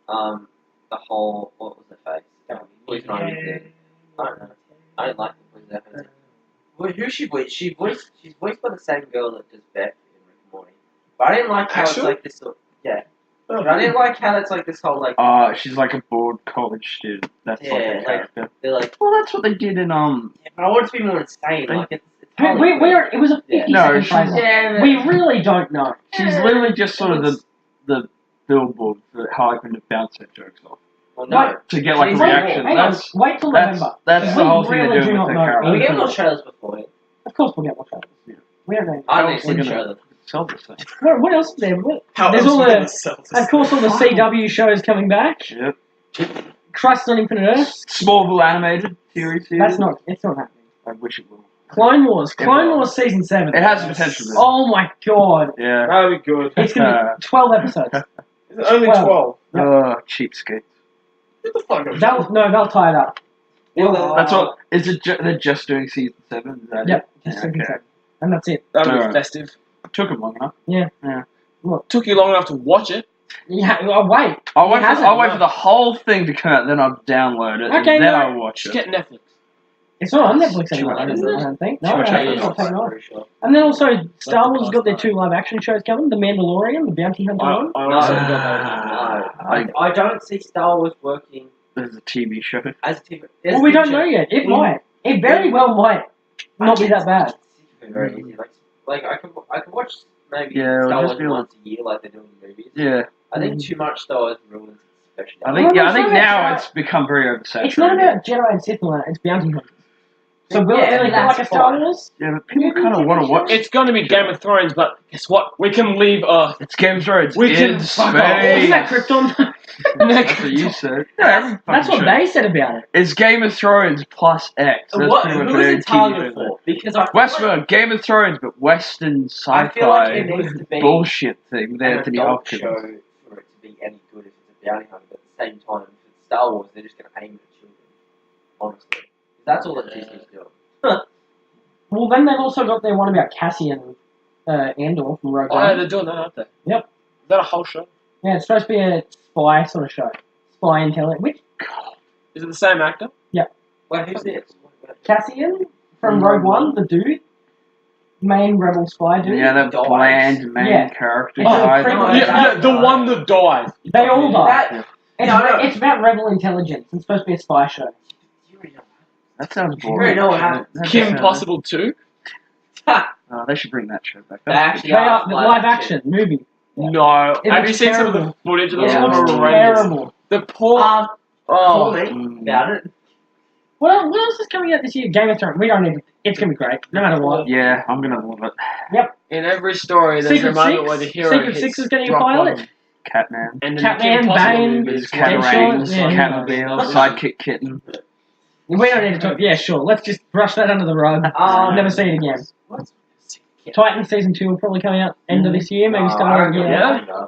the whole what was the face? Poison Ivy thing. I don't know. I didn't like the Poison Ivy thing. Well, who's she voiced? She's voiced by the same girl that does Beth in Rick and Morty. But I didn't like how it's like this. But I didn't like how that's like this whole like. She's like a bored college student. That's like a character. They're like. Well, that's what they did in Yeah, but I want it to be more insane. Like it's it was a 50 second trailer. We really don't know. She's literally just sort of the billboard for Harley Quinn to bounce her jokes off. Well, no. To get like a reaction. Wait till November. That's the whole thing really they're do doing not with know. her character. We get more trailers before it. Of course we'll get more trailers. Yeah. We don't know. I didn't see the trailer. Sell this thing. What else is there? How There's else all are you gonna sell this of course, all the CW shows coming back. Yep. Crisis on Infinite Earth. Smallville animated series. It's not happening. I wish it would. Clone Wars season 7. It has the potential to. Oh my god. Yeah. That'd be good. It's gonna be 12 episodes. It's only 12. Yep. Cheapskate. What the fuck? They'll tie it up. That's all. Is it? They're just doing season 7. Is that Yep. it? Just Yeah, season okay. 7. And that's it. That'd be Alright. festive. It took them long enough. Took you long enough to watch it. Yeah, I'll wait. I'll wait hasn't. for the whole thing to come out, then I'll download it, Okay, and then no. I'll watch Just it. get Netflix. It's not on Netflix Too anymore, much, is it? I don't think. No, much I think action. it's not taken off. And then also, Star Wars has got their 2 live action shows coming. The Mandalorian, The Bounty Hunter one. I also got I don't see Star Wars working There's a TV show. as a TV. Well, we don't know yet. It might. It very well might not be that bad. Very easy. Like I can watch maybe Yeah, it'll Star just Wars be like- once a year, like they do in the movies. Yeah. I think too much Star Wars ruins it, especially. I think Well, it's now not it's become very oversaturated. It's not about Jedi and Sith and that, it's Bounty Hunters. So will it Yeah, really feel that's like a Star fine. Wars? Yeah, but people kind of want to watch. It's going to be Game of Thrones, but guess what? We can leave Earth. It's Game of Thrones. We can in fuck off. space. Isn't that Krypton? That's what you said. That's what they said about it. It's Game of Thrones plus X. That's What? pretty much Who what is their it targeted TV for? show. Because I feel Westworld, Game of Thrones, but Western I feel like it sci-fi needs to be bullshit thing with an Anthony adult Hopkins. show for it to be any good if it's a bounty hunter. But at the same time, if it's Star Wars, they're just going to aim at children. Honestly, that's all that Disney's doing. Well, then they've also got their one about Cassian Andor from Rogue Oh, yeah, One. they're doing that, aren't they? Yep. Is that a whole show? Yeah, it's supposed to be a spy sort of show. Spy intelligence. Which Is it the same actor? Wait, who's this? Cassian from Rogue One, the dude, main rebel spy dude. Yeah, that Dies. bland main Yeah. character It's a guy. criminal. Yeah, the one that died. They all die. That, It's about rebel intelligence. It's supposed to be a spy show. you already know That sounds You already boring. know what happened. That Kim sounds- Possible 2? that. Oh, they should bring that show back. They actually They are the live action movie. No. It Have you looks seen some of the terrible. footage? It It looks looks horrendous. terrible. The poor. Call me about it. What else is coming out this year? Game of Thrones. We don't need it. It's going to be great, no matter what. Yeah, I'm gonna love it. In every story, there's Secret a moment Six? where the hero Secret hits Six is getting a rock pilot. bottom. Catman. And then Catman, the Kim Possible Bane, movie There's is Catarangs, yeah. Catmobile, Sidekick Kitten. We don't need to talk. Yeah, sure. Let's just brush that under the rug. Never see it again. Titan season 2 will probably come out end of this year, maybe start of the year. Yeah.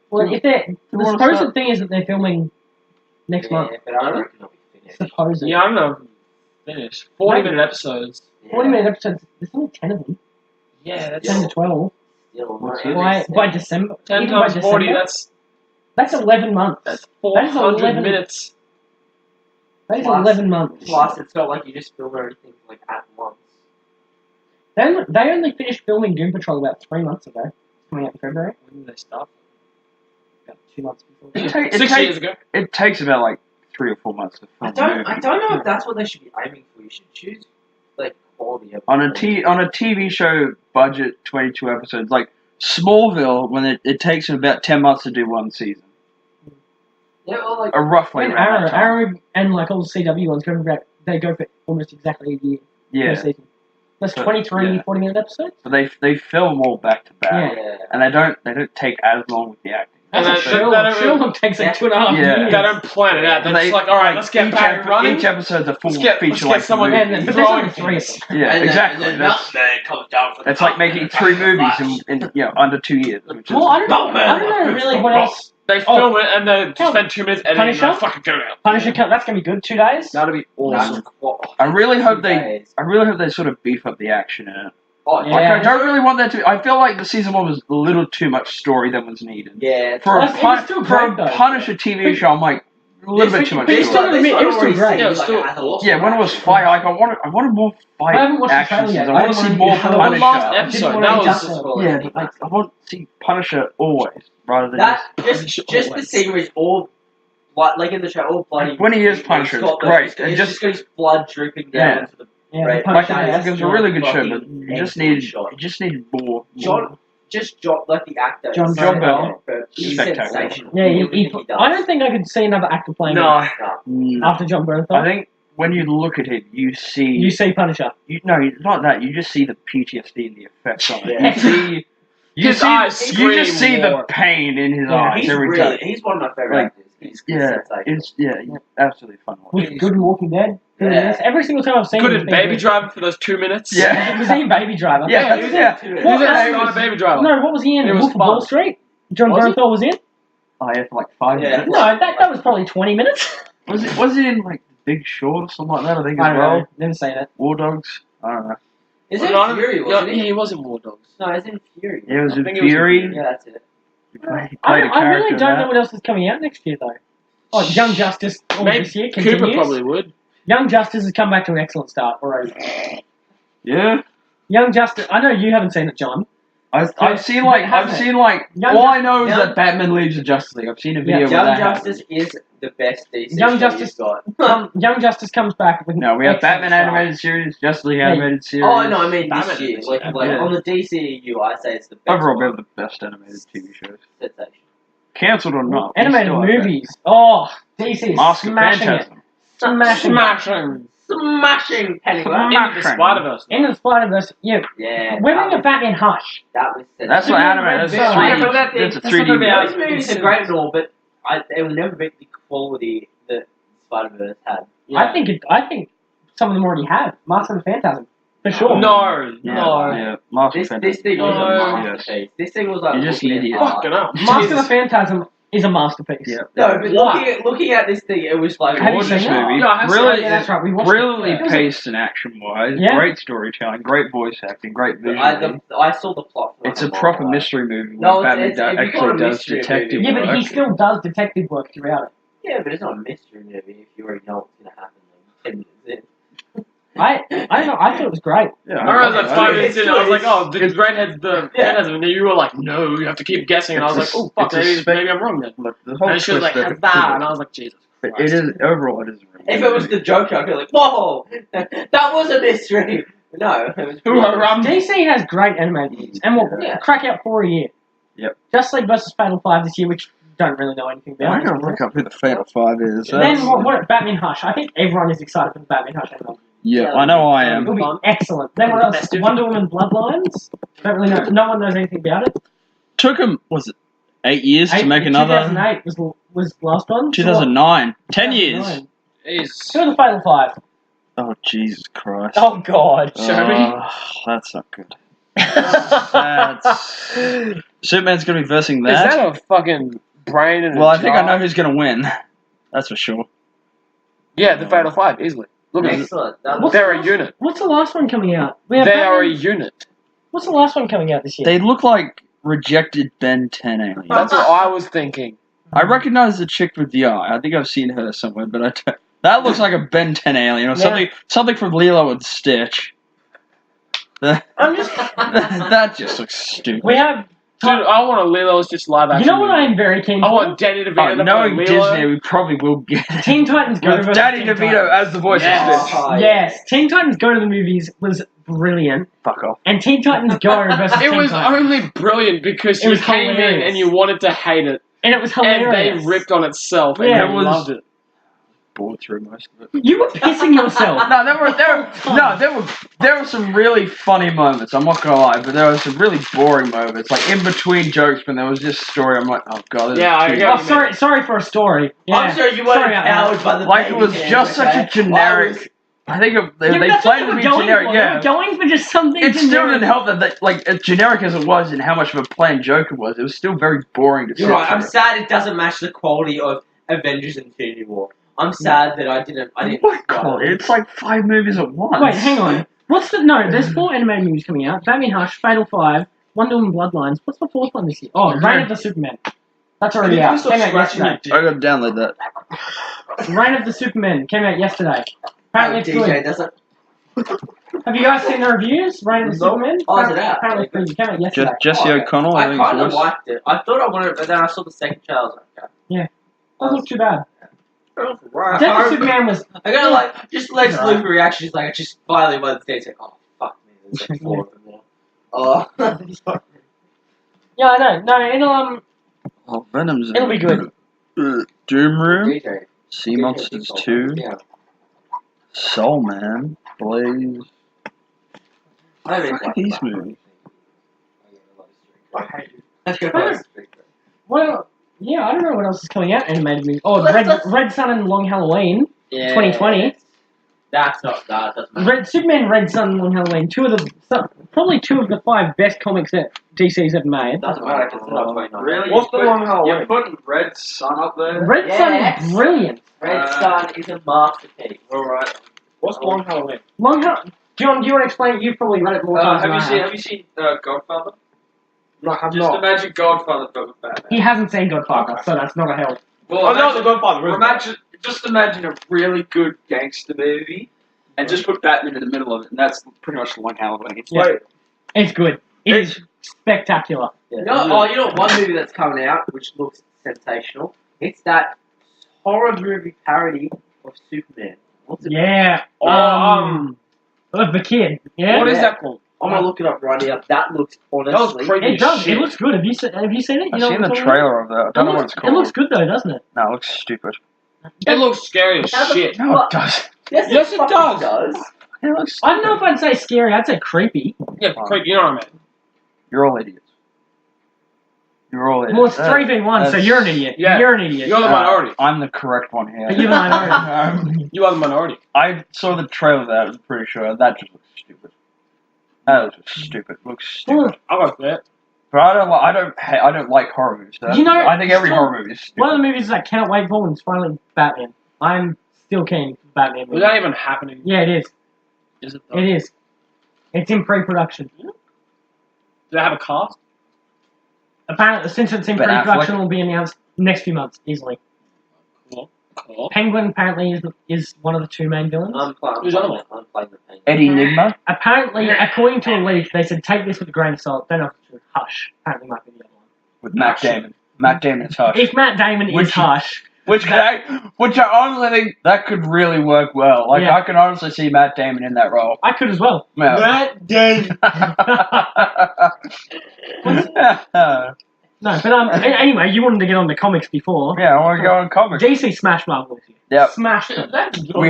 Well, if they're the supposed thing is that they're filming next month. But I don't reckon it'll be finished. Supposed. Yeah, I don't know. Finish 40-minute episodes. 40-minute episodes. There's only 10 of them. Yeah, that's 10 to 12. Still, By December. 10 even by times 40. December, That's 11 months. that's That is 400 11 minutes. That is Plus- 11 months. Plus, it's not like you just film everything like at once. They only finished filming Doom Patrol about 3 months ago. Coming out in February. When did they start? About 2 months before. Six years ago. It takes about like 3 or 4 months to film. I don't know if that's what they should be aiming for. You should choose like quality of On a TV show budget, 22 episodes, like Smallville, when it takes them about 10 months to do one season. Yeah, well, like Roughly And around that time. Arrow and like all the CW ones they go for almost exactly a year per Yeah, season. That's But, 23 yeah. 40-minute episodes. but they film all back to back, Yeah. and they don't take as long with the acting. And That's that- a that- that- Sherlock takes like 2.5 Yeah. years. They don't plan it out. They're just like, all right, let's get Barry running. Each episode's a full Let's get feature-length someone movie. And then there's throwing only 3 of them. Yeah, and exactly. Then, That's Nutman comes down for the it's like making 3 movies in under 2 years. Which is, Well, I don't know really what else. They film it and then spend 2 minutes editing it. Punisher? And fucking get it out. Punisher Cut, that's going to be good. 2 days. that'll be awesome. That's I really hope they days. sort of beef up the action in it. Oh, Yeah. Like, I don't really want that to. I feel like the season 1 was a little too much story than was needed. Yeah. For a, It was still great, though. Punisher TV show, I'm like a little bit too much But it's story. still- it was still great. Yeah, it was still- Yeah, when it was fight, like I wanted more fight I haven't watched the action trailer scenes. yet. I want to see more The Punisher. last episode, that was Yeah, but like, I want to see Punisher always rather than That just just the scene where he's all like in the show, all bloody. when he is Punisher, He's it's got great. It's It just just got his blood dripping down Yeah. into the. Yeah, Right. the like Punisher, Punisher, it was a really good show, but fucking you just excellent needed shot. more. John, like the actor. John Bell. He's Spectacular. sensational. Yeah, Everything he does. I don't think I could see another actor playing No. it after John Bernthal. I think when you look at it, you see You see Punisher. no, not that. You just see the PTSD and the effects on it. Yeah. You see, His eyes you just see scream the more. pain in his Yeah, eyes He's every really, time. he's one of my favorite Like, actors. He's Yeah, sensational. he's absolutely fun. to Was watch. good in Walking Dead. Good in Yeah. this. Every single time I've seen Good him, at it's been Baby good. Driver for those 2 minutes. Yeah. Was he in Baby Driver? Yeah, he was yeah. in it. What He was else on a Baby Driver. No, what was he in? It was Wolf of fun. Wall Street? John Was he? Bernthal was in? Oh yeah, for like 5 Yeah. minutes. No, that was probably 20 minutes. Was it in like Big Short or something like that? I think I as don't well. know. Never say that. War Dogs. I don't know. Is it No, Fury? yeah, Wasn't yeah, he? he was in War Dogs. No, it's in Fury. Yeah, it was I in think it was in Fury. Fury. Yeah, that's it. He played I a character really in don't know that. what else is coming out next year, though. Oh, Young Justice all Maybe this year Cooper continues. probably would. Young Justice has come back to an excellent start already. Yeah. Young Justice, I know you haven't seen it, John. I've seen like Young all I know is Young- that Batman leaves the Justice League. I've seen a video Yeah, where Young that Justice is the best DC Young show Justice- you've got. Young Justice comes back with No, we have excellent Batman start. animated series, Justice League Yeah. animated series. Oh no, I mean Batman this year. is- Like yeah. on the DCU, I say it's the best. Overall, we one. have the best animated TV shows. Sensation. Cancelled or not? we Animated still have movies. Oh, DC is Mask of smashing it. Phantasm. Smashing it. Smashing. Smashing Pennywise. Into the Spider-Verse. Into the Spider-Verse, yeah. Yeah. We're that doing a was- Batman Hush. That was That's what animated. That's Yeah, a 3D. but That's a that's 3D. not movie. those movies are great and all, but they will never beat the quality that Spider-Verse had. I think some of them already have. Mask of the Phantasm. For sure. No, Yeah, no. yeah. Mask of This Phantasm. thing was No. a masterpiece. This thing was like You're just an looking idiot. at art. Fucking hell. Mask of the Phantasm is a masterpiece. Yeah. No, but Why? looking at this thing, it was like Have you Gorgeous seen it? movie. No, I haven't really, seen Yeah, that's right. We watched brilliantly it. paced and action-wise. Yeah. Great storytelling, great voice acting, great visual. I saw the plot. For It's a like proper mile. mystery movie No, where Batman it's- if you actually call it a does mystery detective movie- Yeah, but work. he still does detective work throughout it. Yeah, but it's not a mystery movie if you already know what's going to happen. Like 10 minutes in. I don't know. I thought it was great. Yeah, I remember like 5 minutes in, I was like, oh, the It's- redhead's the Phantasm, and then you were like, no, you have to keep guessing, and I was like, It's a- oh, fuck, it's a maybe I'm wrong then. Look, the whole And she was like, twist of Huzzah, and I was like, Jesus it Christ. is overall. It is. a really If good it was movie. the Joker, I'd be like, whoa, that was a mystery. No, it was Who are DC has great animated movies, and we'll Yeah. crack out 4 a year. Yep. Justice League versus Fatal 5 this year, which don't really know anything about. I'm gonna look up who the Fatal 5 is. Then what? Batman Hush. I think everyone is excited for the Batman Hush anime. Yeah, I know I am. It'll be excellent. Then what else? Wonder Woman Bloodlines. Don't really know. No one knows anything about it. Took him, was it 8 years to make another? 2008 was the last one. 2009. 10 years. Jeez. Who are the Fatal 5? Oh, Jesus Christ. Oh, God. That's not good. That's... Superman's going to be versing that. Is that a fucking brain and Well, a I think I jar? know who's going to win. That's for sure. Yeah, the Fatal 5, easily. Look at them. Excellent. They're a unit. What's the last one coming out? They are a unit. What's the last one coming out this year? They look like rejected Ben 10 aliens. That's what I was thinking. I recognize the chick with the eye. I think I've seen her somewhere, but I don't. That looks like a Ben 10 alien or something from Lilo and Stitch. That just looks stupid. We have... Dude, I want a Lilo's just live action. You know what movie. I'm very keen I for? want Danny DeVito to knowing play Lilo. Disney, we probably will get it. Teen Titans Go With versus Danny Teen DeVito Titans. as the voice Yes. of Stitch. Yes, Teen Titans Go to the movies was brilliant, Fuck off. and Teen Titans Go versus It Teen was Titans. only brilliant because It you was came in hilarious. and you wanted to hate it. And it was And hilarious. they ripped on itself and Yeah, they it was- loved it. Bored through most of it. You were pissing yourself. No, there were some really funny moments. I'm not gonna lie, but there were some really boring moments, like in between jokes when there was just story. I'm like, oh god, this Yeah, I is too get Oh, sorry for a story. Yeah. I'm sure you weren't Sorry about that. empowered by the like it was baby just hands, such a okay? generic. I think they Yeah, but that's played what it to they be were going generic. for. Yeah, They were going for just something it still generic. didn't help that like as generic as it was and how much of a plain joke it was. It was still very boring to You're sit right. I'm through. sad it doesn't match the quality of Avengers Infinity War. I'm sad that I didn't. What quality? It's like 5 movies at once. Wait, hang on. There's 4 animated movies coming out. Batman Hush, Fatal 5, Wonder Woman Bloodlines. What's the 4th one this year? Oh, Reign of the Superman. That's already Can you out. stop Came out scratching yesterday. I gotta download that. Reign of the Superman came out yesterday. Apparently it's DJ good. doesn't. Have you guys seen the reviews? Reign of the Nope. Superman? Oh, is it out? Apparently it's good. It came out yesterday. Jesse Oh, okay. O'Connell. I think kind it's of voice. liked it. I thought I wanted it, but then I saw the second trailer. I was like, okay. Doesn't look too bad. Right. Death of Superman was... I gotta like just Lex Luthor reaction. She's like, just finally by the stage, like, oh fuck me, there's like 4 of them now. Oh. Yeah, I know. No, Oh, Venom's in it'll be good. Doom Room. DJ. Sea Monsters 2. Yeah. Soul Man. Blaze. I haven't Fuck are watched these that. movies? I hate you. Well, yeah, I don't know what else is coming out animated movie. Oh, Let's- Red Sun and Long Halloween, Yeah. 2020. That's not that. Doesn't matter. Superman, Red Sun, and Long Halloween. Probably two of the 5 best comics that DC's ever made. Doesn't matter because it's not 29. Really? What's the long Halloween? You're putting Red Sun up there? Red Yes. Sun is brilliant. Red Sun is a masterpiece. Alright. What's the long Halloween? Do you want to explain it? You've probably read it more times than I Have you seen Godfather? No, I'm Just not. imagine Godfather but with Batman. He hasn't seen Godfather, so that's not a help. Well, I know the Godfather. Really. just imagine a really good gangster movie and just put Batman in the middle of it, and that's pretty much Long Halloween. Yeah. Wait. It's good. It's spectacular. You know one movie that's coming out which looks sensational? It's that horror movie parody of Superman. What's it? Yeah. Of the kid. Yeah. What is Yeah. that called? I'm gonna look it up right now. That looks honestly. creepy. It does. Shit. It looks good. Have you seen it? I've You seen know the what I'm talking trailer of that. I don't know what it's about? called. It looks good though, doesn't it? No, it looks stupid. It looks scary as How the shit. No, it does. Yes, it fucking does. It looks I don't know if I'd say scary. I'd say creepy. Yeah, creepy. You know what I mean? You're all idiots. You're all idiots. Well, it's 3v1, so that's- you're an idiot. Yeah. You're an idiot. You're the minority. I'm the correct one here. You're the minority. You are the minority. I saw the trailer of that. I'm pretty sure that just looks stupid. That looks just stupid. Looks stupid. I'll go for that. But I don't like horror movies. So You know, I think every still- horror movie is stupid. One of the movies I cannot wait for is finally Batman. I'm still keen for Batman Is movie. that even happening? Yeah, it is. Is it? It is. It's in pre-production. Do they have a cast? Apparently, since it's in Ben pre-production, Affleck. it will be announced next few months easily. Cool. Penguin apparently is one of the 2 main villains. I'm playing the Penguin. Eddie Nigma. Apparently, according to a leak, they said take this with a grain of salt. Don't know if it's true. Hush. Apparently, might be the other one. With Matt Damon. Matt Damon is Hush. If Matt Damon is Which- Hush, Which I honestly think that could really work well. Like Yeah. I can honestly see Matt Damon in that role. I could as well. Yeah. Matt Damon. No, but anyway, you wanted to get on the comics before. Yeah, I want to go on comics. DC smashed Marvel this year. Yep. Smashed them. We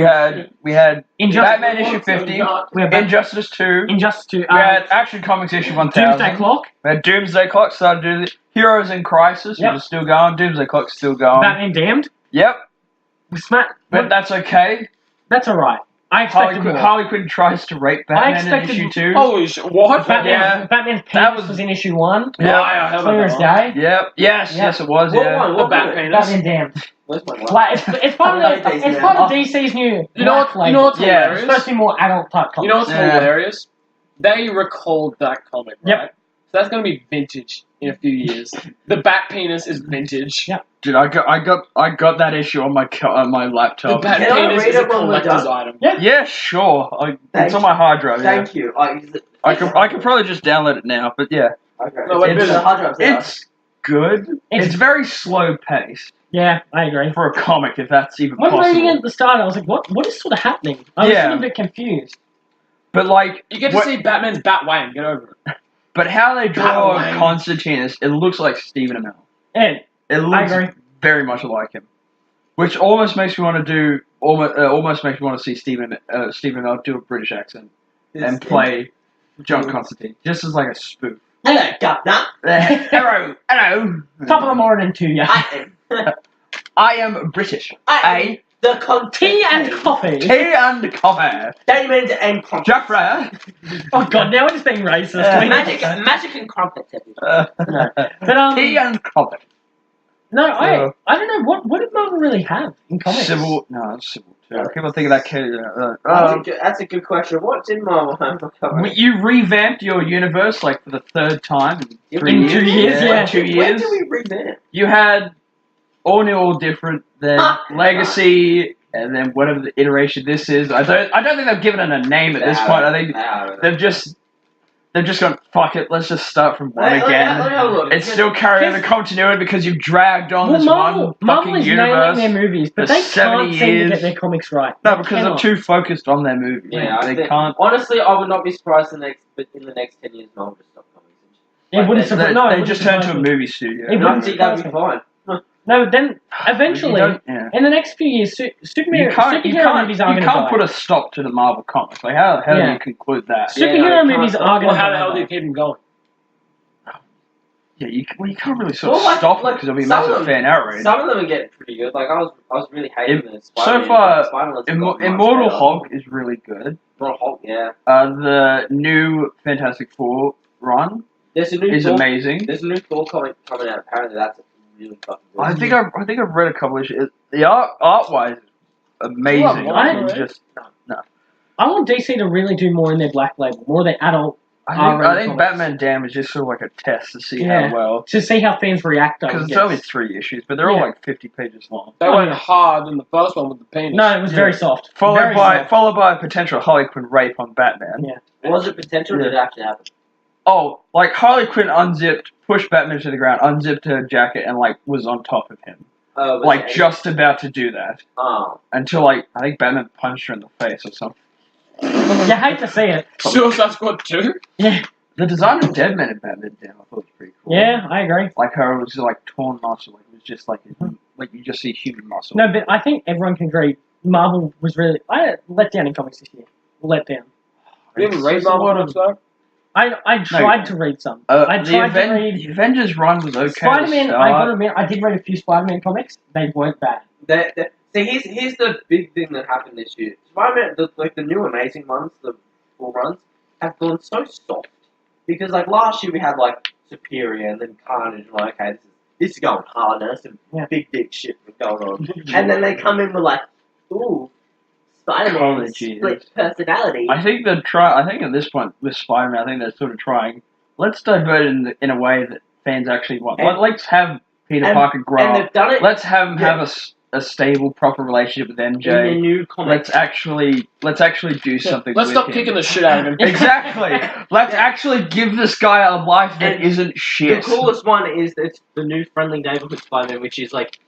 had Injustice. Batman issue 50, We had Injustice 2, Injustice 2. we had Action Comics issue 1000. Doomsday Clock. We had Doomsday Clock, started doing the Heroes in Crisis, Yep. which is still going. Doomsday Clock's still going. Batman Damned. Yep, We smashed. but that's okay. That's alright. I expected more. Harley Quinn tries to rape Batman in issue 2. Holy shit! What? Batman's That penis was in issue 1. Yeah, I heard Clear as about that. day. Yep. Yes, it was. What Yeah. one? The What Bat one? penis. Batman Damned. Where's my Like, it's part of DC's new. You know what? You know what's Yeah. It's supposed hilarious? to be more adult type comics. You know what's Yeah. hilarious? They recalled that comic, right? Yep. So that's gonna be vintage in a few years. The Bat penis is vintage. Yep. Dude, I got that issue on my The laptop. Bat Can I penis read is a it when we're collector's done? item. Yeah, sure. It's on my hard drive. Yeah. Thank you. I could probably just download it now, but yeah, Okay. No, wait, It's but- the hard drive's there. it's good. It's very slow paced Yeah, I agree. for a comic, if that's even When reading it possible. at the start, I was like, what is sort of happening? I was Yeah. a bit confused. But like, You get to see Batman's Batwang. Get over it. but how they draw Batman. Constantine, it looks like Stephen Amell. And It looks agree. very much like him, which almost makes me want to do almost makes me want to see Stephen Amell do a British accent and play John Constantine, just as like a spoof. Hello, Governor. Hello. top of the morning to you. I am British. I the content. Tea and coffee. Tea and coffee. Diamond and crumpets. Joffrey. Oh god, now we're just being racist. Magic and crumpets. Everyone. But Tea and coffee. no, I don't know what did Marvel really have in comics. Civil. No, it's Civil. Too. People think of that kid. That's a good question. What did Marvel have for comics? You revamped your universe like for the third time in 3 In years. 2 years, yeah. 2 When years. did we revamp? You had all new, all different, then Legacy, and then whatever the iteration this is. I don't think they've given it a name at this point. I think they've just gone, fuck it, let's just start from one again. Let me have a look. It's still carrying the continuity because you've dragged on Well, this Marvel one fucking is universe. nailing their movies, but for they 70 can't seem to years. get their comics right. No, because they're Cannot. too focused on their movies. Yeah, I they think, can't. honestly, I would not be surprised in the next 10 years, Marvel just stop comics. It wouldn't They, surprise. No, it they wouldn't just turn to a surprise me. movie studio. It I wouldn't think that'd be surprise fine. No, then eventually, Yeah. in the next few years, superhero movies are you going to can't die. put a stop to the Marvel comics. Like, how do Yeah. you conclude that? Superhero movies are going Well, to how die. the hell do you keep them going? Yeah, you can't really sort of Well, like- stop it like because there'll be a some massive of them- fan outrage. Some of them are getting pretty good. Like, I was really hating the So Spider-Man. far, Spider-Man's gotten much Immortal better. Hulk is really good. Immortal Hulk, yeah. The new Fantastic Four run There's a new is Thor, amazing. There's a new Thor comic coming out. Apparently, that's really fucking good. I think I've read a couple issues. The art wise, amazing. Well, I- It's just no. I want DC to really do more in their Black Label, more their adult, I R-rated think comics. Batman Damned is just sort of like a test to see Yeah. how well. to see how fans react. Because it's only 3 issues, but they're all Yeah. like 50 pages long. They went hard in the first one with the penis. No, it was very soft. Followed Very by a potential Harley Quinn rape on Batman. Yeah. Was it potential? Or did it actually happen? Oh, like Harley Quinn unzipped, pushed Batman to the ground, unzipped her jacket, and like was on top of him, Oh, was like it- just about to do that Oh. until like I think Batman punched her in the face or something. You hate to see it. Suicide Squad 2? Yeah, The design of Deadman in Batman Damned I thought was pretty cool. yeah, I agree. Like her was like torn muscle, like it was just like you just see human muscle. No, but I think everyone can agree. Marvel was really let down in comics this year. Let down. You didn't read Marvel comics though? I tried to read some. I the tried to read The Avengers run was okay. Spider-Man. I gotta admit, I did read a few Spider-Man comics. They weren't bad. See, here's the big thing that happened this year. Spider-Man, the new Amazing ones, the full runs, have gone so soft. Because, like, last year we had, like, Superior and then Carnage, and like, okay, this is going harder, some big dick shit was going on. And then they come in with, like, ooh, Spider-Man's split personality. I think I think at this point with Spider-Man, I think they're sort of trying. Let's divert it in a way that fans actually want. Let's have Peter Parker grow and up. they've done it. Let's have him have a stable, proper relationship with in the MJ. new comics. Let's actually do something. Let's with stop him. kicking the shit out of him. Exactly. Let's actually give this guy a life that And isn't shit. The coolest one is it's the new Friendly Neighborhood Spider-Man, which is like,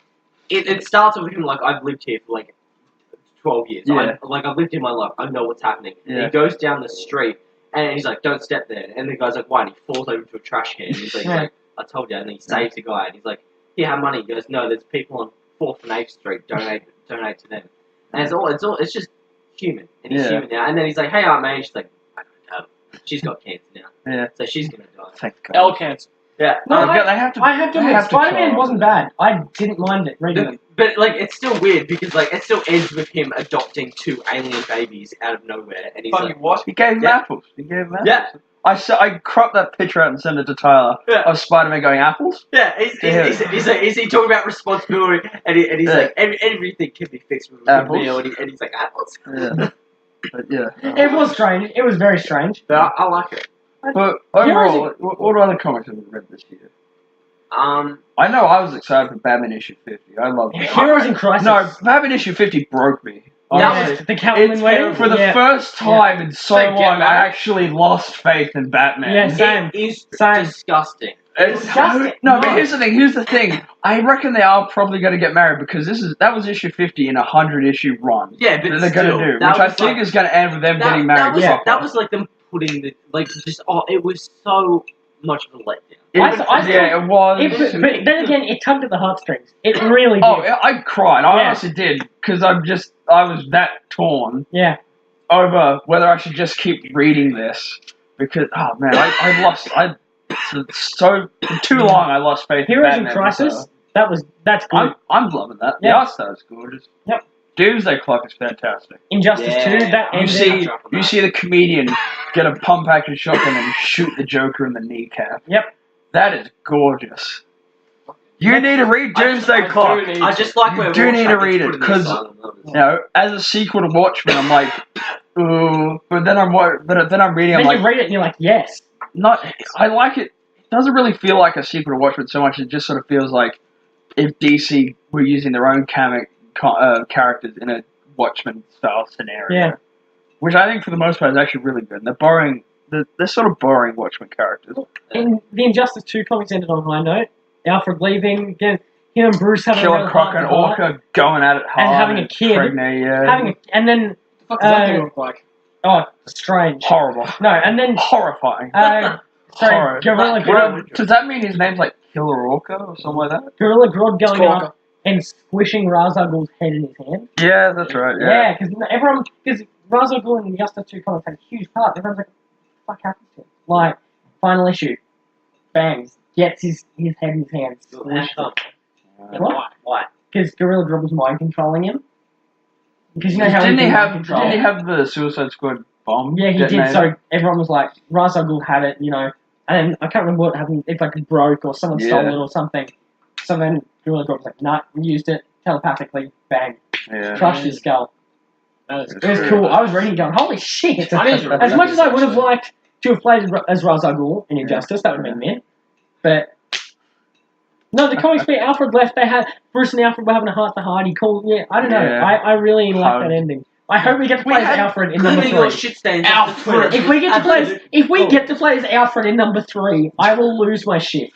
it starts with him like, I've lived here for like 12 years. Yeah. I've lived here my life. I know what's happening. And Yeah. he goes down the street and he's like, don't step there. And the guy's like, why? And he falls over to a trash can. And he's like, I told you, and he saves a guy, and he's like, here, have money. He goes, no, there's people on 4th and 8th Street, donate to them. And it's just human, and he's human now. And then he's like, hey, Aunt May, she's like, I don't know, she's got cancer now. Yeah. So she's gonna die. Thank God. L cancer. Yeah. No, they have to. I have to they admit, have to Spider-Man try. wasn't bad. I didn't mind it reading it. But like, it's still weird because like it still ends with him adopting 2 alien babies out of nowhere, and he's Fucking like, what? He gave him Yeah. apples. He gave him apples. Yeah. I cropped that picture out and sent it to Tyler of Spider-Man going apples. yeah, is he talking about responsibility? And he's like, everything can be fixed with a good Apples. meal, and he's like, apples. Yeah. But yeah. It was strange. It was very strange. But I like it. But overall, what other comics have we read this year? I know I was excited for Batman issue 50. I love that. Heroes in Crisis. No, Batman issue 50 broke me. Yeah, the Catwoman wedding. For the first time in so Thank long, you, I man. actually lost faith in Batman. Yeah, same. It is Same. disgusting. No, but here's the thing. I reckon they are probably going to get married because that was issue 50 in a 100-issue run. Yeah, but that they're still, going to do, that which I was think like- is going to end with them getting married. That was like them putting the it was so much of a letdown. It was. But then again, it tugged at the heartstrings. It really did. Oh, I cried. I Yeah. honestly did because I was that torn Yeah. over whether I should just keep reading this because for too long I lost faith in Heroes in Batman. Crisis. That's good. I'm loving that. The Yeah. art style is gorgeous. Yep. Doomsday Clock is fantastic. Injustice 2. That You ended. see the comedian get a pump action shotgun and shoot the Joker in the kneecap. Yep. That is gorgeous. You need to read Doomsday Clock. I just like where You do need to read it, put in the 'cause- asylum, that was- You know, as a sequel to Watchmen, I'm like, ooh. But then I'm reading. I'm Then like, you read it and you're like, yes. I like it. It doesn't really feel like a sequel to Watchmen so much. It just sort of feels like if DC were using their own characters in a Watchmen style scenario. Yeah. Which I think for the most part is actually really good. And they're sort of borrowing Watchmen characters. And the Injustice 2 comics ended on a high note. Alfred leaving, again, him and Bruce having a Killer real Croc and heart-to-heart. Orca going at it hard. And having a kid. Pregnant, yeah. And then, What the fuck does that thing look like? oh, strange. Horrible. No, and then, Horrifying. sorry, Horror. Gorilla Grodd, Does that mean his name's like Killer Orca or something like that? Gorilla Grodd going Squawker. up and squishing Ra's al Ghul's head in his hand. Yeah, that's right. Yeah, because Ra's al Ghul in the Injustice 2 comics had a huge part. Everyone's like, what the fuck happened to him? Like, final issue, bang, gets his head in his hand. What? Why? Because Gorilla Grodd was mind controlling him. Because you know how Didn't he can have? mind control? Didn't he have the Suicide Squad bomb? Yeah, he did. detonator? So everyone was like, Ra's al Ghul had it, you know, and I can't remember what happened. If like it broke or someone stole Yeah. it or something. So then Gorilla Grodd was like, nah, used it telepathically, bang, Yeah. crushed his skull. That is It was cool. I was reading, going, holy shit! I need to read As much as I would have actually. liked to have played as Ra's al Ghul in Injustice, that would have been mint. But no, the comics beat Alfred left. They had Bruce and Alfred were having a heart-to-heart. He called, I don't know. Yeah. I really like Hugged. that ending. I hope we get to play as Alfred in number Cleaning your 3. shit stains Alfred. If we get to play as Alfred in number 3, I will lose my shit.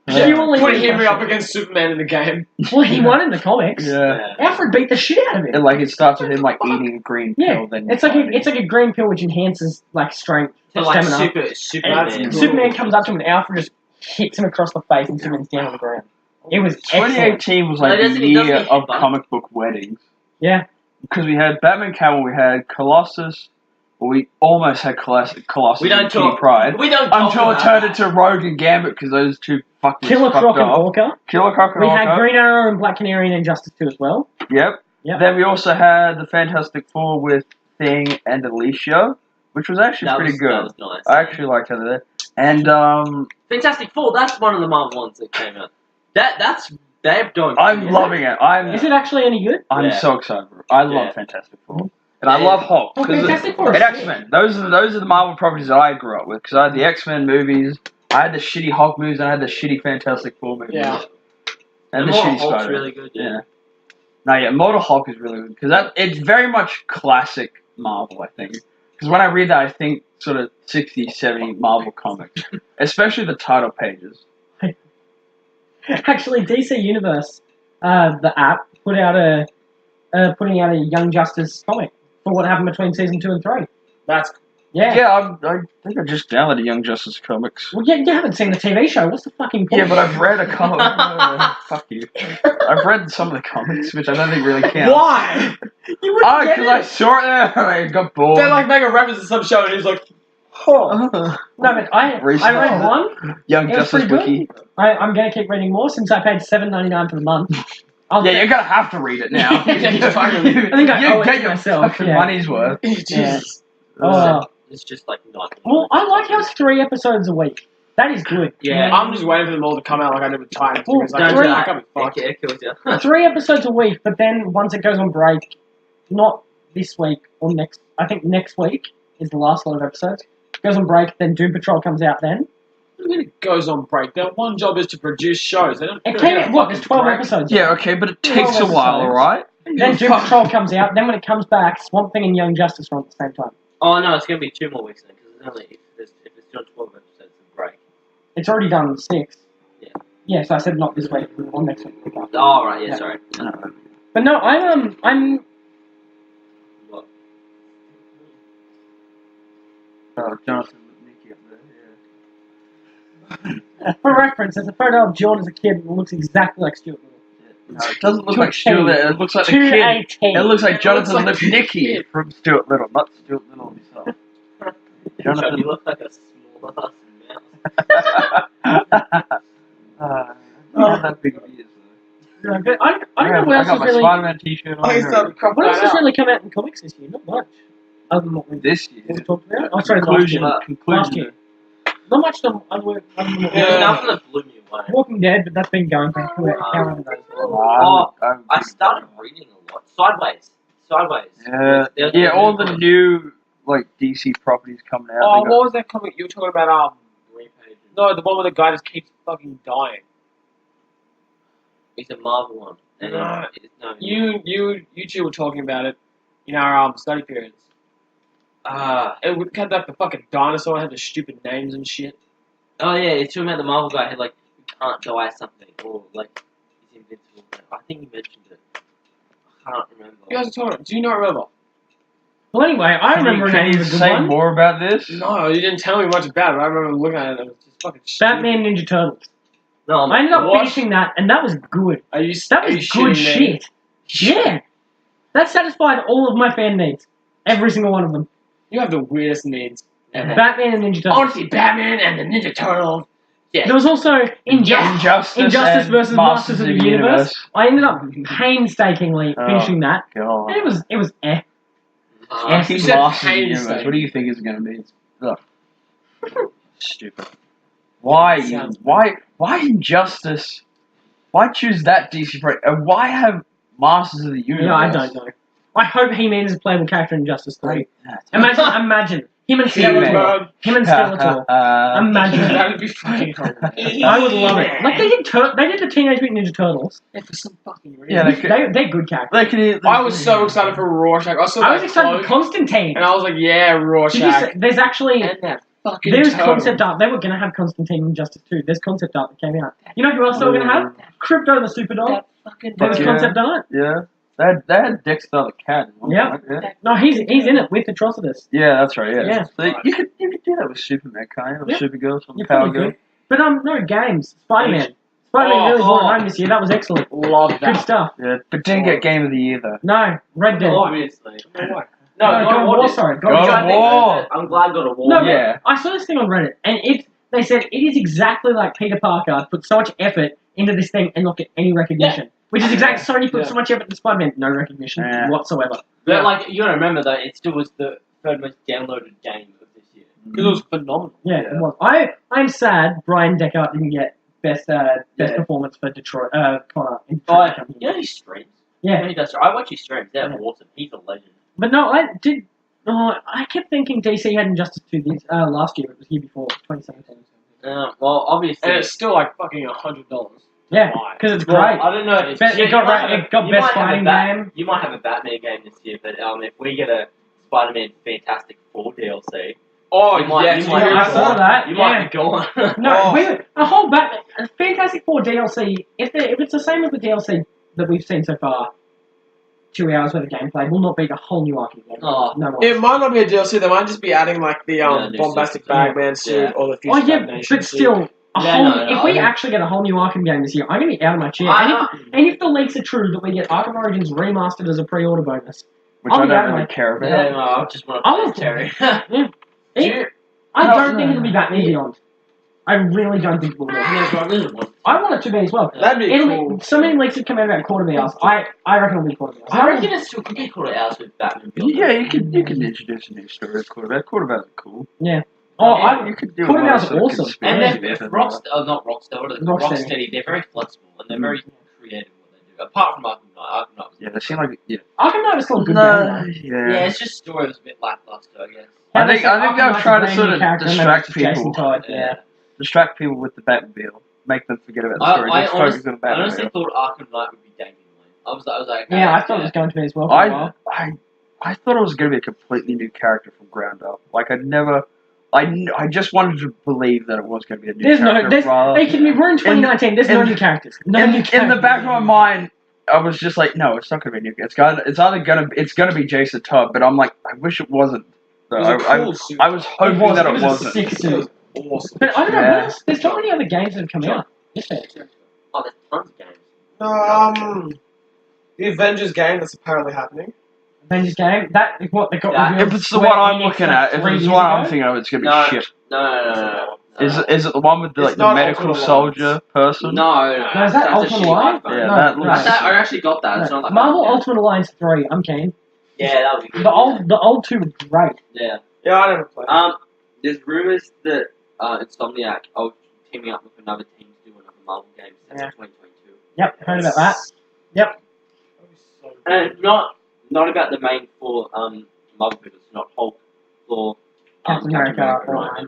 Purely Put lose my Henry up shit. against Superman in the game. Well, he won in the comics. Yeah. Alfred beat the shit out of him. And like it starts with him like eating a green pill. Yeah, Then it's like a green pill which enhances like strength, To like stamina. Superman. And Superman comes up to him and Alfred just hits him across the face and Superman's down on the ground. It was excellent. 2018 was No, like it the doesn't- it year doesn't of hit comic book weddings Yeah. because we had Batman Cavill, we had Colossus, we almost had Colossus We don't and Kitty talk. Pryde. We don't talk Until it about turned that. into Rogue and Gambit because those two fuckers Killer fucked Croc and off. Orca. Killer Croc and We Orca. had Green Arrow and Black Canary and Injustice 2 as well. Yep. Yep. Then we also had the Fantastic Four with Thing and Alicia, which was actually pretty good. That was nice. I actually liked how they did. And Fantastic Four. That's one of the Marvel ones that came out. They're doing. I'm loving it. Is it actually any good? I'm Yeah. so excited for it. I love Yeah. Fantastic Four. And I love Hulk. Well, 'cause Fantastic Four and is X-Men. Those are the Marvel properties that I grew up with. Because I had the X-Men movies, I had the shitty Hulk movies, and I had the shitty Fantastic Four movies. Yeah. And the Immortal shitty Hulk's Spider-Man. really good. Yeah. No, yeah, Mortal Hulk is really good. Because it's very much classic Marvel, I think. Because when I read that, I think sort of 60s, 70s Marvel comics. Especially the title pages. Actually, DC Universe, the app, putting out a Young Justice comic for what happened between season 2 and 3. That's Yeah. I think I just downloaded Young Justice comics. Well, you haven't seen the TV show. What's the fucking point? Yeah, but I've read a comic. Fuck you. I've read some of the comics, which I don't think really counts. Why? You wouldn't Oh, get because it. I saw it there and I got bored. They like make a reference to some show and he's like, No, but I read one. Young It was Justice pretty Wiki. good. I'm going to keep reading more since I paid $7.99 for the month. Yeah, you're gonna have to read it now. I think I owe it get to your myself. fucking Yeah. money's worth. Yeah. Oh. It's just like not. Well, I like how it's 3 episodes a week. That is good. Yeah. I'm just waiting for them all to come out like I did with Titans. Well, Because like, three- I can't be fucked. It kills you. 3 episodes a week, but then once it goes on break, not this week or next. I think next week is the last lot of episodes. It goes on break, then Doom Patrol comes out. Then It goes on break. Their one job is to produce shows. They don't. it really came. get a What? There's fucking 12 break. episodes. Yeah, okay, but it takes a Well, while, episodes. alright? Then Doom Patrol comes out. Then when it comes back, Swamp Thing and Young Justice are on at the same time. Oh no, it's gonna be 2 more weeks then, because it's only if it's done 12 episodes of break. It's already done 6. Yeah. Yeah, so I said not this week or next week. Oh right, yeah, Yeah. sorry. But no, I'm What? Oh, Jonathan Nicky up there, for reference. There's a photo of John as a kid and looks exactly like Stuart Little. yeah. No, it doesn't look like Stuart Little, it looks like the kid. 218. It looks like Jonathan like the Lipnicki kid. from Stuart Little, not Stuart Little himself. You look like a small ass mouse. Not that big of ears, though. No, but I don't know what I else got has my really. Spider-Man t-shirt on. What else has really come out in comics this year? Not much. Other than what we This year. talked about. Oh, sorry, last Conclusion. year. Last year. Not much other than what There's nothing that blew me away. Walking Dead, but that's been going for how long ago? Oh, I started reading a lot. Sideways. Yeah, yeah, all the new like DC properties coming out. Oh, they what was that comic you were talking about? No, the one where the guy just keeps fucking dying. It's a Marvel one. And No. no. You two were talking about it in our study periods. It had like the fucking dinosaur, had the stupid names and shit. Oh yeah, it's talking about the Marvel guy who like can't die something or like he's invincible. I think you mentioned it. I can't remember. You guys are talking. Do you not remember? Well, anyway, I remember Can it you was a good say one. more about this? No, you didn't tell me much about it. I remember looking at it. And it was just fucking stupid. Batman Ninja Turtles. No, I ended up What? finishing that, and that was good. Are you? That are you was good shitting me? shit. Yeah. That satisfied all of my fan needs. Every single one of them. You have the weirdest needs ever. Batman and Ninja I want Turtles. to see Batman and the Ninja Turtles. There was also Injustice and versus Masters of the Universe. I ended up painstakingly finishing that. God. And it was eh. Fucking You said Masters of the painstaking. Universe. What do you think it's going to be? Ugh. Stupid. Why? Sounds- Why Injustice? Why choose that DC project? And why have Masters of the Universe? Yeah, I don't know. I hope He-Man is a playable character in Justice 3. Imagine. Him and He-Man. Skeletor. Him and Skeletor. Imagine. That would be fucking hilarious. I would love it. Like they did the Teenage Mutant Ninja Turtles. Yeah, for some fucking reason. Yeah, they could. They're good characters. They could. I was so excited for Rorschach. I was excited for Constantine. And I was like, yeah, Did you Rorschach. say, there's actually And that fucking there's turtle. concept art. They were gonna have Constantine in Justice 2. There's concept art that came out. You know who else they were gonna have? Crypto the Superdog. That fucking There was Yeah. concept art. Yeah. They had Dexter the cat. Yeah. Yeah. No, he's in it with Atrocitus. Yeah, that's right. Yeah. Yeah. So you could do that with Superman, can't you? Or Yeah. Supergirl, some You Power probably Girl. could. But no games. Spider-Man. Spider-Man really brought it home this year. That was excellent. Love Good that. stuff. Yeah, but didn't get Game of the Year though. No, Red Dead. Obviously. No, No, God of War, sorry. God of God of War. I'm glad God of War. No, Yeah. I saw this thing on Reddit, and they said it is exactly like Peter Parker put so much effort into this thing and not get any recognition. Which is exactly Sony put so much effort into Spider-Man, no recognition Yeah. whatsoever. But like you gotta remember though, it still was the third most downloaded game of this year. Because it was phenomenal. Yeah, Yeah. it was. I'm sad Brian Deckard didn't get best performance for Detroit. Connor. In Oh, Detroit. you know he streams. Yeah, He does. I watch his streams. They're Yeah. awesome. He's a legend. but no, I did. I kept thinking DC had Injustice 2 last year. It was year before, 2017. Well, obviously. And it's still like fucking $100. Yeah, Why? because it's Well, great. I don't know. It got you might it got you best might have a fighting game. You might have a Batman game this year, but if we get a Spider-Man Fantastic Four DLC, Oh, you might, yes. you might I be saw gone. that, You yeah. might be gone. No, a whole a Fantastic Four DLC. If it's the same as the DLC that we've seen so far, 2 hours worth of gameplay will not beat a whole new Arkham game. Oh. No way. It might not be a DLC. They might just be adding like the new bombastic system. Bagman suit Yeah. or the Oh Future yeah, Nation but suit. still, if we I- actually get a whole new Arkham game this year, I'm gonna be out of my chair. And if the leaks are true that we get Arkham Origins remastered as a pre-order bonus, Which I'll I be out don't of really my care about. Yeah, no, I just want to I play want Terry. I don't think it'll be Batman Beyond. I really don't think it will be. I want it to be as well. That'd be cool. So many leaks have come out about quarter hours. I reckon it'll be quarter hours. I reckon it still could be quarter hours with Batman Beyond. Yeah, you can introduce a new story of quarterback. Quarterbacks are cool. Oh, You could do quarter a lot of hours sort of awesome. And conspiracy they're stuff. not Rockstar, what are they? Rocksteady. Rocksteady. They're very flexible and they're very creative in what they do. Apart from Arkham Knight. Arkham Knight was Yeah, they seem like Arkham Knight was still a good No, game. yeah, it's just story was a bit lackluster, I guess. though. I think they'll try to sort of distract Jason people. Todd, yeah. Distract people with the Batmobile. Make them forget about the story. I Just focus on the I honestly Batmobile. thought Arkham Knight would be Damien Wayne. I was like, Yeah, I thought it was going to be as well for a while. I thought it was going to be a completely new character from ground up. Like I just wanted to believe that it was going to be a new character. We're in 2019. There's no new characters. No new characters. In the back of my mind, I was just like, no, it's not going to be new. It's going to be Jason Todd, but I'm like, I wish it wasn't. So It was a cool suit. I was hoping that it was a wasn't. sick suit. Awesome. But I don't know. Yeah. What else? There's not many other games that have come out. Is there? Oh, there's tons of games. The Avengers game that's apparently happening. Avengers game. That is what they got Yeah, revealed. If it's the one I'm looking at, if 3 it's the years one I'm ago. thinking of, it's going to be No. shit. No. Is it the one with It's the not medical Ultimate soldier person? No. No, is that That's a Ultimate shitty Alliance? iPhone. Yeah, No, that no. looks. I actually got that. It's not that Marvel bad. Ultimate Alliance 3. I'm keen. Yeah, that would be good. The old two were great. Yeah. Yeah, I never played. There's rumors that Insomniac are teaming up with another team to do another Marvel game set Yeah. in 2022. Yep, heard about that. Yep. That'd be so cool. And not about the main four Marvel villains, not Hulk, Thor, Captain America. and Iron Man.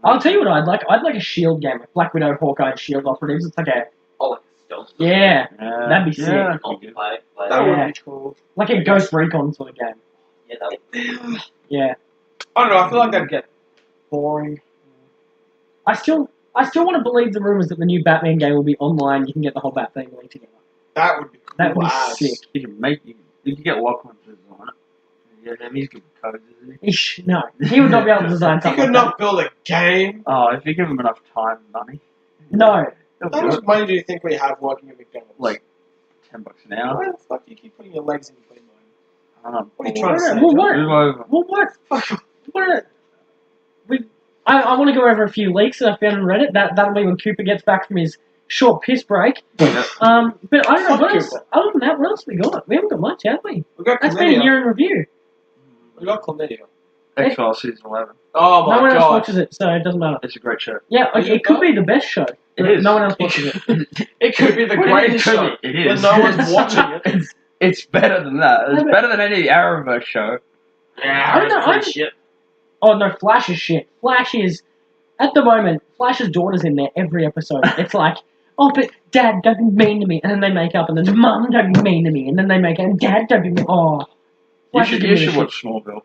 I'll tell you what I'd like. I'd like a Shield game, like Black Widow, Hawkeye, and Shield operatives. It's like a Oh, like stealth. yeah, that'd be sick. Yeah, Multiplayer. That Yeah. would be cool. like a Ghost Recon sort of game. Yeah, that would Yeah, I don't know. I feel like that'd get boring. I still want to believe the rumors that the new Batman game will be online. You can get the whole Bat family together. That would be cool. That would be as. sick. You can get Lachlan to design it. Yeah, he's good with codes, isn't he? Ish, no, he would not be able to design He something. could like not build a game. Oh, if you give him enough time and money, that. No, he'll How do much it. money do you think we have working at McDonald's? Like $10 an hour. Why the fuck do you keep putting your legs in between mine? I don't know. What are you trying to say? Well, John? what? Move over. Well, what? I want to go over a few leaks that I found on Reddit. That'll be when Cooper gets back from his short piss break. Yeah. But I don't know Fuck what else. Cooper. Other than that, what else we got? We haven't got much, have we? We got That's been a chlamydia. year in review. We got chlamydia. X-Files season 11. Oh my No one else god. watches it, so it doesn't matter. It's a great show. Yeah, Is it it could though? be the best show. It but is. No one else watches it. It could be the What do you mean greatest it could show. be? It is. But no one's watching it. It's better than that. It's No, but- better than any Arrowverse show. I don't know. shit. Oh no, Flash is shit. Flash is, at the moment, Flash's daughter's in there every episode. It's like, oh, but Dad, don't be mean to me, and then they make up, and then Mum, don't be mean to me, and then they make up, and Dad, don't be mean. Oh, You Flash should, is you giving should me shit. watch Smallville.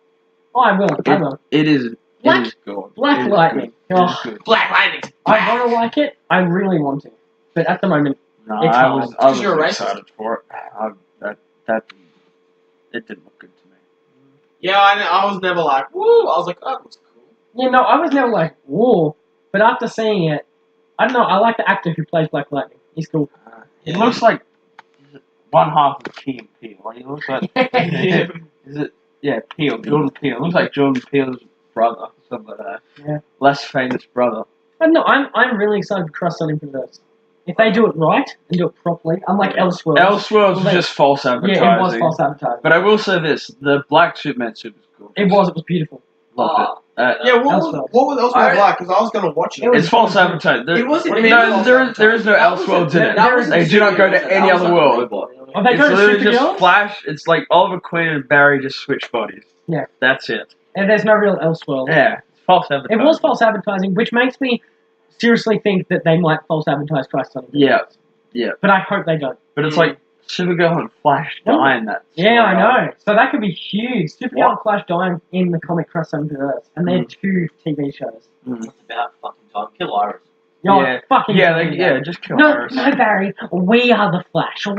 Oh, I will. I will. It is Black- good. Black It is Lightning. good. It is Oh. good. Black Lightning. I want to like it. I really want to, but at the moment, No, It's I hard. was Because you're a racist. excited for it. It didn't look good to me. Yeah, I was never like, woo. I was like, oh, that looks cool. you know, I was never like, whoa. But after seeing it, I don't know. I like the actor who plays Black Lightning. He's cool. It looks like one half of Key and Peele. Like, it looks like is it? Yeah, Peele, Jordan Peele. It looks like Jordan Peele's brother, something like that. Yeah. Less famous brother. I don't know. I'm really excited for Cross on Infinite. If they do it right and do it properly, unlike Elseworlds. Elseworlds was Well, just false advertising. Yeah, it was false advertising. But I will say this: the black Superman suit was cool. It was beautiful. Loved it. Yeah, what Elseworlds. was else I- like? Because I was gonna watch it. It was- It's false advertising. There, It wasn't no, even there is no Elseworlds in it. They do not go to any other world. Oh, they It's go to literally just Supergirl, Flash. It's like Oliver Queen and Barry just switch bodies. Yeah. That's it. and there's no real Elseworld. Yeah. It's false It advertising. was false advertising, which makes me seriously think that they might false advertise Christ on Infinite. Yeah. Yeah. But I hope they don't. But it's like Supergirl and Flash die in that. Yeah, I story. know. So that could be huge. Supergirl and Flash dying in the comic Cross on Infinite, and they're two TV shows. It's about fucking time. Kill Iris. You're fucking just kill No, Iris. no, Barry. We are the Flash. That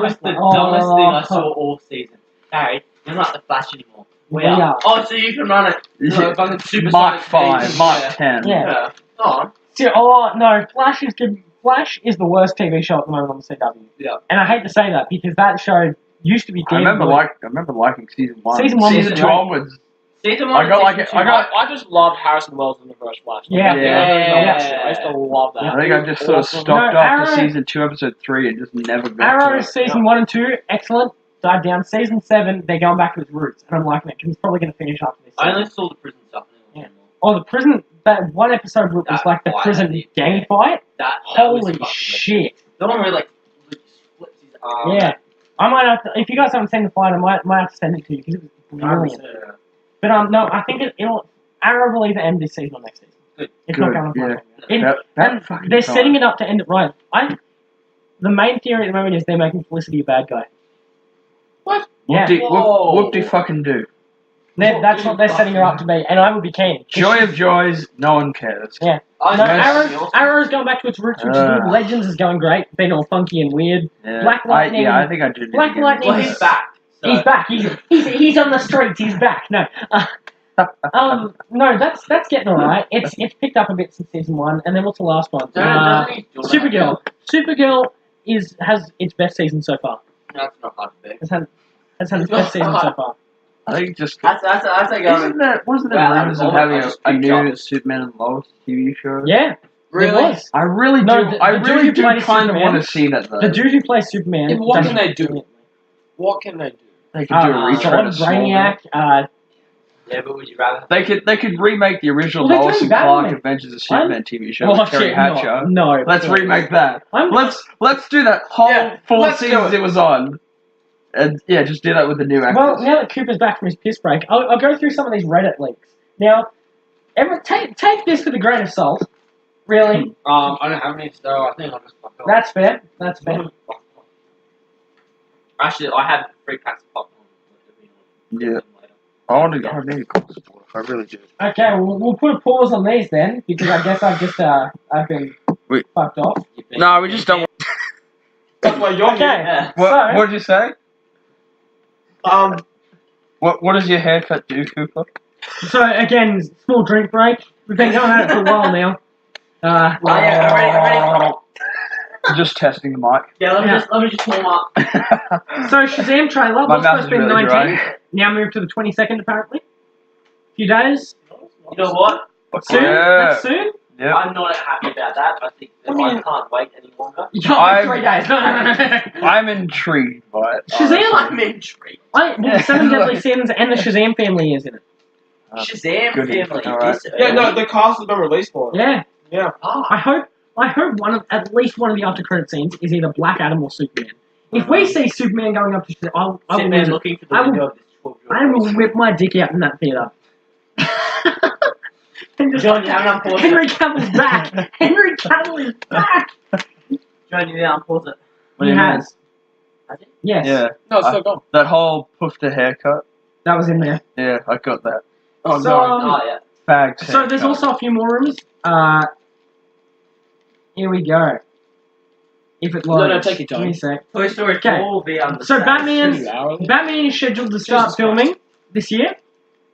was the dumbest thing I saw all season. Barry, you're not the Flash anymore. We are. Oh, so you can run it. No, fucking super Mark 5, Mark 10. Yeah. Oh. No, Flash is good. Flash is the worst TV show at the moment on the CW. Yeah. And I hate to say that because that show used to be I damn remember liking season 1. Season 1 was Season 2 great. onwards. Season 1 I just loved Harrison Wells in the first Flash. Yeah. I used to love that. I think I just sort of stopped after season 2, episode 3, and just never got to Arrow it. season 1 and 2, excellent. Died down. Season 7, they're going back to its roots, and I'm liking it because it's probably going to finish after this. I only saw the prison stuff. Yeah. Oh, the prison. That one episode was That like the fight, prison gang fight. That Holy was shit! the one where like flips his arm. Yeah, I might have to. If you guys haven't seen the fight, I might have to send it to you because it was brilliant. But no, I think it'll. Arrow will either end this season or next season. Good. It's not going to Yeah. and they're setting it up to end it right. The main theory at the moment is they're making Felicity a bad guy. What? Yeah, Whoop de fucking do. that's what they're setting her up to be, and I would be keen. Joy of joys, no one cares. Yeah. No, Arrow's going back to its roots, which is good. Legends is going great, being all funky and weird. Yeah. Black Lightning. I think I do. Black Lightning. Well, he's back. So. He's back. He's on the streets. He's back. No. No, that's getting alright. It's picked up a bit since season 1, and then what's the last one? Supergirl. Supergirl has its best season so far. That's not hard to pick. Has had its best season so far. I think just. That's like Wasn't there rumors of having a new Superman and Lois TV show? Yeah. Really? It was. I really do. No, I the really dude who do plays kind of Superman- want to see that though. The dude who plays Superman. Yeah, but what does can they it do? brilliantly. What can they do? They could do a retread of Brainiac. Yeah, but would you rather? They could remake the original Well, they're Lois doing and Clark Batman. Adventures of Superman TV show Well, with Terry shit, Hatcher. No. Let's remake that. I'm- Let's do that whole Yeah, 4 let's do seasons it. it was on, and yeah, just do that with the new actors. Well, now that Cooper's back from his piss break, I'll go through some of these Reddit leaks. Now, take this with a grain of salt. Really, I don't have any, so I think I'll just fuck off. that's fair. That's fair. Actually, I have 3 packs of popcorn. Yeah. I need a course support. I really do. Okay, we'll put a pause on these then, because I guess I've been Wait. fucked off. No, we just don't. That's why you're Okay, What did you say? here. What does your haircut do, Cooper? so again, small drink break. We've been going at it for a while now. I'm ready. Just testing the mic. Yeah, let me just warm up. So Shazam trailer My was mouth supposed is to be the really 19th. dry. Now moved to the 22nd apparently. A few days. You know what? Soon. Yeah. That's soon. Yeah. I'm not happy about that. I think that I can't wait any longer. You can't wait 3 days. No. I'm intrigued by it. Shazam! I'm intrigued. The Seven Deadly Sins and the Shazam family is in it. Shazam good family. info, alright. This Yeah, no, the cast has been released for it. Yeah. Yeah. I hope at least one of the after credit scenes is either Black Adam or Superman. If we see Superman going up to Shazam, I will Superman lose it. looking for the I will- window of this 12-year-old. I will whip my dick out in that theater. John, you haven't unpaused Henry it. Cavill's back. Henry Cavill is back. John, you didn't unpause it. What do He you mean? has. Has it? Yes. Yeah. No, it's still gone. That whole puff to haircut. That was in there. Yeah, I got that. Oh, So, no. Oh, yeah. Fags. So there's haircut. also a few more rumors. Here we go. If it loads. No, take your time. Give me a sec. Toy Story Okay. 4 will be on the So same. Batman is scheduled to start Jesus filming this year.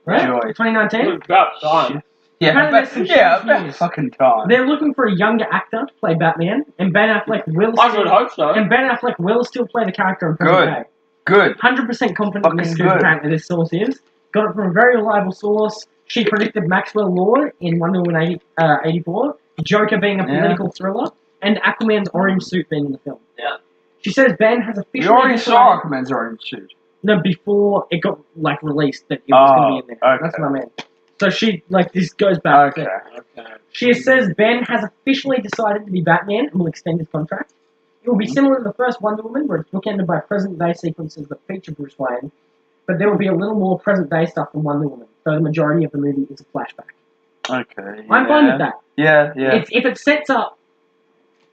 Right? Joy. 2019. It's about time. Yeah, Apparently there's some about news. fucking time. They're looking for a younger actor to play Batman, and Ben Affleck will. I would hope so. And Ben Affleck will still play the character in present Good. day. Good. 100% confident in this Fucking scoop, good. apparently this source is. Got it from a very reliable source. She predicted Maxwell Lord in Wonder Woman 84, Joker being a Yeah. political thriller, and Aquaman's orange suit being in the film. Yeah. She says Ben has officially You already decided- saw Aquaman's orange suit. No, before it got released that it was going to be in there. okay. That's what I meant. So she this goes back. Okay. Okay. She says Ben has officially decided to be Batman and will extend his contract. It will be similar to the first Wonder Woman, where it's bookended by present-day sequences that feature Bruce Wayne, but there will be a little more present-day stuff than Wonder Woman, so the majority of the movie is a flashback. Okay. I'm fine with that. Yeah, yeah. If it sets up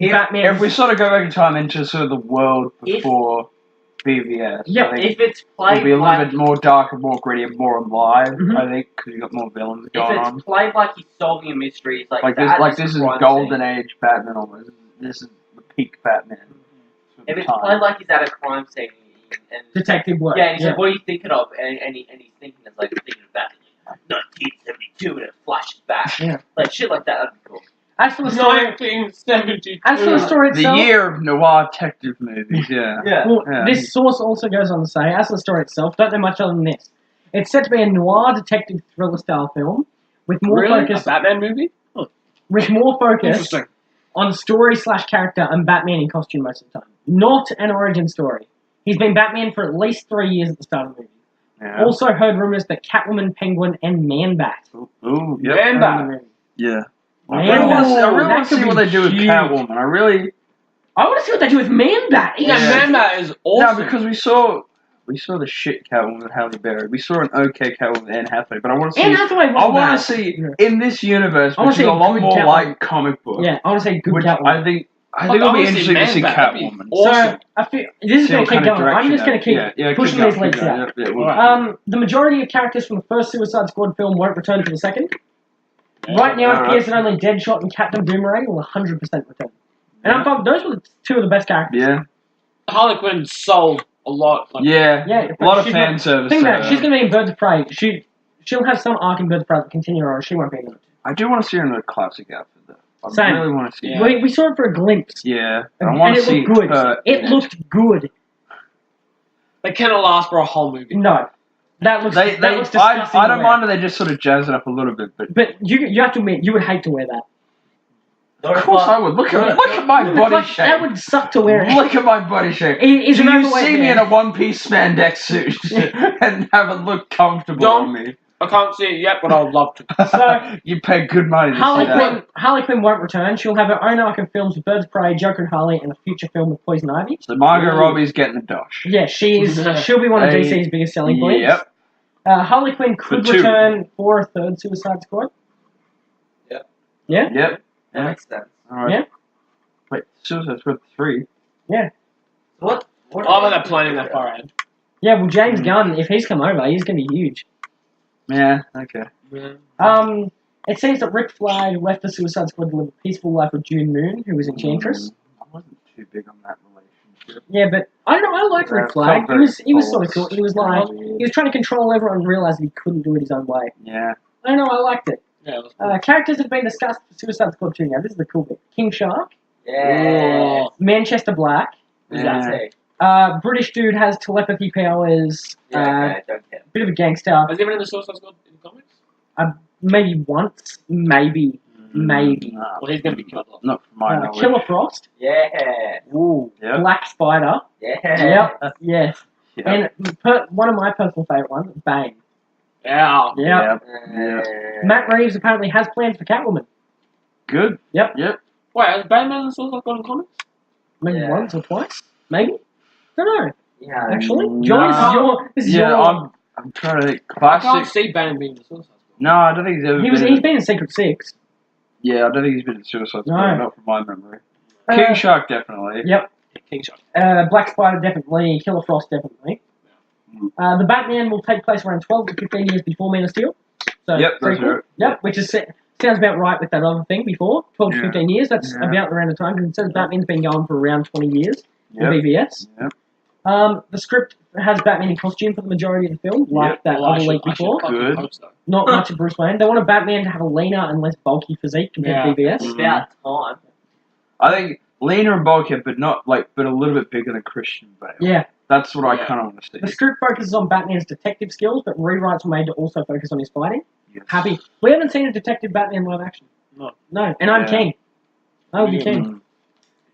Batman... If we sort of go back in time into sort of the world before BVS. Yep, I think If it's played it'll be a little like bit more dark and more gritty and more alive. Mhm. I think because you got more villains if going it's on. played like he's solving a mystery, it's Like this is crime golden scene. age Batman almost. This is the peak Batman. for the If it's time. played like he's at a crime scene and Detective work. yeah, and he's like, what are you thinking of? And he's thinking it's like thinking of that 1972 and it flashes back. Yeah. Like shit like that, that'd be cool. As for the story, 1972. as for the story The itself, year of noir detective movies, yeah. well, Yeah. this source also goes on to say, as for the story itself, don't know much other than this. It's set to be a noir detective thriller style film with more Really? A focus Batman movie? Interesting. on story/character and Batman in costume most of the time. Not an origin story. He's been Batman for at least 3 years at the start of the movie. Yeah. Also heard rumors that Catwoman, Penguin, and Man-Bat Ooh, yep. Man are in Bat. the movie. Yeah. I Man, really want to that see could what be they do with huge. Catwoman. I really... I want to see what they do with Man-Bat. Yeah, Yeah. Man Bat is awesome. No, because we saw the shit Catwoman with Halle Berry. We saw an okay Catwoman with Anne Hathaway, but I want to see... Anne Hathaway I wasn't want bad. to see, in this universe, I wanna which is see a lot good more Catwoman. like comic book, Yeah, I want to say good which Catwoman. I think I it'll be wanna see interesting to see Man Bat. That'd be Catwoman. awesome. So, I feel, this is See going what to keep kind of going. I'm direction just going to keep pushing these leaks out. Yeah, Alright. The majority of characters from the first Suicide Squad film won't return for the second. Right now, it Alright. appears that only Deadshot and Captain Boomerang will 100% return. And I thought those were two of the best characters. Yeah, Harley Quinn sold a lot. Like, yeah, Yeah, a lot of she's fan not- service. Think about it, to she's her. going to be in Birds of Prey. She'll have some arc in Birds of Prey that continue on. She won't be in it. I do want to see her in a classic outfit, though. I Same. really want to see Yeah. her. We saw it for a glimpse. Yeah, I And want to it see looked good. her. It looked good. They cannot last for a whole movie. No. That looks They, that looks disgusting. I to don't wear. mind that they just sort of jazz it up a little bit, but But you have to admit, you would hate to wear that. of course I would. Look at my body Like, shape. that would suck to wear it. Look at my body shape. Is Do an you overweight see me man. in a one-piece spandex suit and have it look comfortable Don't. on me? I can't see it yet, but I would love to. So, You pay good money to Harley see that. Quinn won't return. She'll have her own arc of films with Birds of Prey, Joker and Harley, and a future film with Poison Ivy. So Margot Ooh. Robbie's getting a dosh. Yeah, she'll be one of Hey, DC's biggest selling points. Yep. Harley Quinn could For two. return for a third Suicide Squad. Yep. Yeah? Yep. That makes sense. All right. Yeah. Wait, Suicide Squad 3. What? I love that planning that far ahead. Yeah, well, James Gunn, if he's come over, he's going to be huge. Yeah. Okay. It seems that Rick Flag left the Suicide Squad to live a peaceful life with June Moon, who was Enchantress. I wasn't too big on that relationship. Yeah, but I don't know. I liked Yeah, Rick it Flag. felt He was very sort of cool. He was like he was trying to control everyone and realized that he couldn't do it his own way. Yeah. I don't know. I liked it. Yeah, it was cool. Characters have been discussed for Suicide Squad 2 now. This is the cool bit. King Shark, Yeah. Manchester Black, Who's Yeah. that say? British dude has telepathy powers. Yeah, okay, don't care. Bit of a gangster. Has he been in the Suicide Squad in the comics? Maybe once. Maybe. Maybe. Nah, Well, he's going to be killed off. not from my knowledge. Killer Frost. Yeah. Ooh. Yep. Black Spider. Yeah. Yep. Yes. Yep. And one of my personal favourite ones, Bane. Yeah. Yep. Yep. Matt Reeves apparently has plans for Catwoman. Good. Yep. Yep. Wait, has Batman and the Suicide Squad in comics? Maybe Yeah. once or twice. Maybe. Don't know. Yeah. Actually, Nah. John, this is Yeah, your. I'm trying to think. I can't Classic. see Bane being in the Suicide Squad. No, I don't think he's ever He's been. been in Secret Six. Yeah, I don't think he's been in Suicide Squad. No. Not from my memory. Uh, King Shark definitely. Yep. King Shark. Black Spider definitely. Killer Frost definitely. The Batman will take place around 12 to 15 years before Man of Steel. So Yep, pretty that's cool. right. Yep, which is sounds about right with that other thing before 12 to Yeah. 15 years. That's Yeah. about around the time because it says Batman's been going for around 20 years in Yep. BVS. Yep. The script has Batman in costume for the majority of the film, like Yep. that Well, other week before. Good. Hope so. Not much of Bruce Wayne. They want a Batman to have a leaner and less bulky physique compared to BVS. It's about time. I think leaner and bulkier, but a little bit bigger than Christian Bale. Yeah. That's what I Yeah. kind of want to see. The script focuses on Batman's detective skills, but rewrites were made to also focus on his fighting. Yes. Happy. We haven't seen a detective Batman live action. No. No, and I'm Yeah. keen. I would be Mm. keen.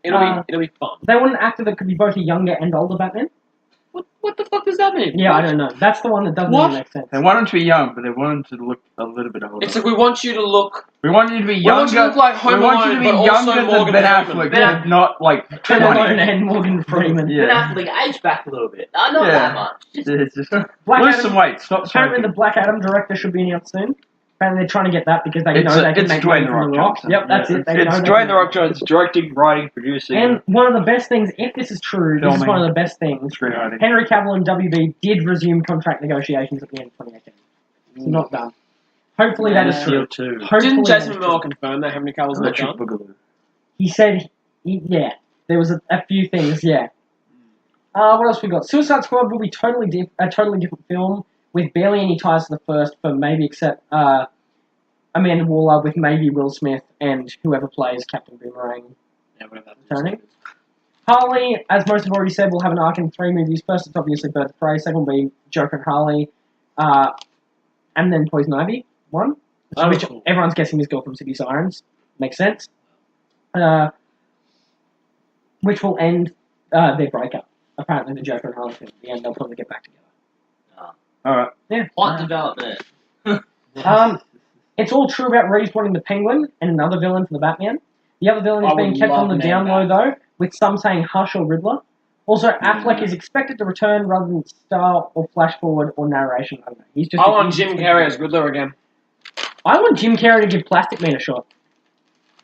It'll be fun. They want an actor that could be both a younger and older Batman. What the fuck does that mean? Yeah, I don't know. That's the one that doesn't What? really make sense. They want him to be young, but they want him to look a little bit older. It's like we want you to look. we want you to be We younger. want you to look like Home we want you Alone, to be but also younger than Morgan Ben Freeman. Affleck, but not like Ben 20. Affleck and Morgan Freeman. Yeah. Ben Affleck aged back a little bit. Not Yeah. that much. It's just Black lose Adam- some weight. Stop Apparently, smoking. the Black Adam director should be announced soon. Apparently they're trying to get that because they It's know they can it's make Dwayne money from The The Rock Rock. Johnson. Yep, that's it. They know It's they Dwayne can- The Rock Johnson directing, writing, producing. And one of the best things, if this is true, this is Filming. one of the best things. Screenwriting. Henry Cavill and WB did resume contract negotiations at the end of 2018. It's not done. Hopefully that is true. Steel 2. Hopefully Didn't that Jason is Momoa true. confirm that Henry Cavill's not Electric done? Boogaloo. He said, yeah, there was a few things, yeah. What else we got? Suicide Squad will be a totally different film with barely any ties to the first, for maybe except Amanda Waller with maybe Will Smith and whoever plays Captain Boomerang. Yeah, whatever. Returning. Harley, as most have already said, will have an arc in 3 movies. First, it's obviously Birds of Prey. Second will be Joker and Harley. And then Poison Ivy, 1. Oh, Which cool. everyone's guessing is Girl from City Sirens. Makes sense. Which will end their breakup. Apparently, the Joker and Harley film. At the end, they'll probably get back together. Alright. Yeah. Plot development. It's all true about Reeves wanting the Penguin and another villain for the Batman. The other villain is I being would kept love on the Man down low, though, with some saying Hush or Riddler. Also, Affleck is expected to return rather than star or flash forward or narration. I don't know. He's just. I want Jim Carrey as Riddler again. I want Jim Carrey to give Plastic Man a shot.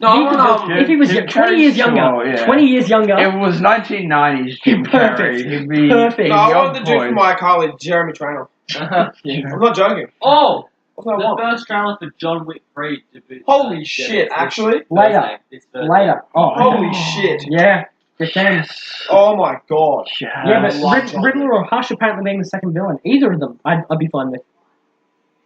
No, He I could- want if he was Jim 20 Carrey's years younger, small, yeah. 20 years younger, It was 1990s Jim Perfect. Carrey. He'd be Perfect. No, I young want the dude boy. from my colleague, Jeremy Traynor. I'm not joking. Oh, What's that the want? first trailer for John Wick 3 debut. Holy shit, actually? Later. This Thursday. Later. Oh, Holy shit. Yeah, good thing. Oh my god. Yeah, but love John Riddler or Hush apparently being the second villain. Either of them, I'd be fine with.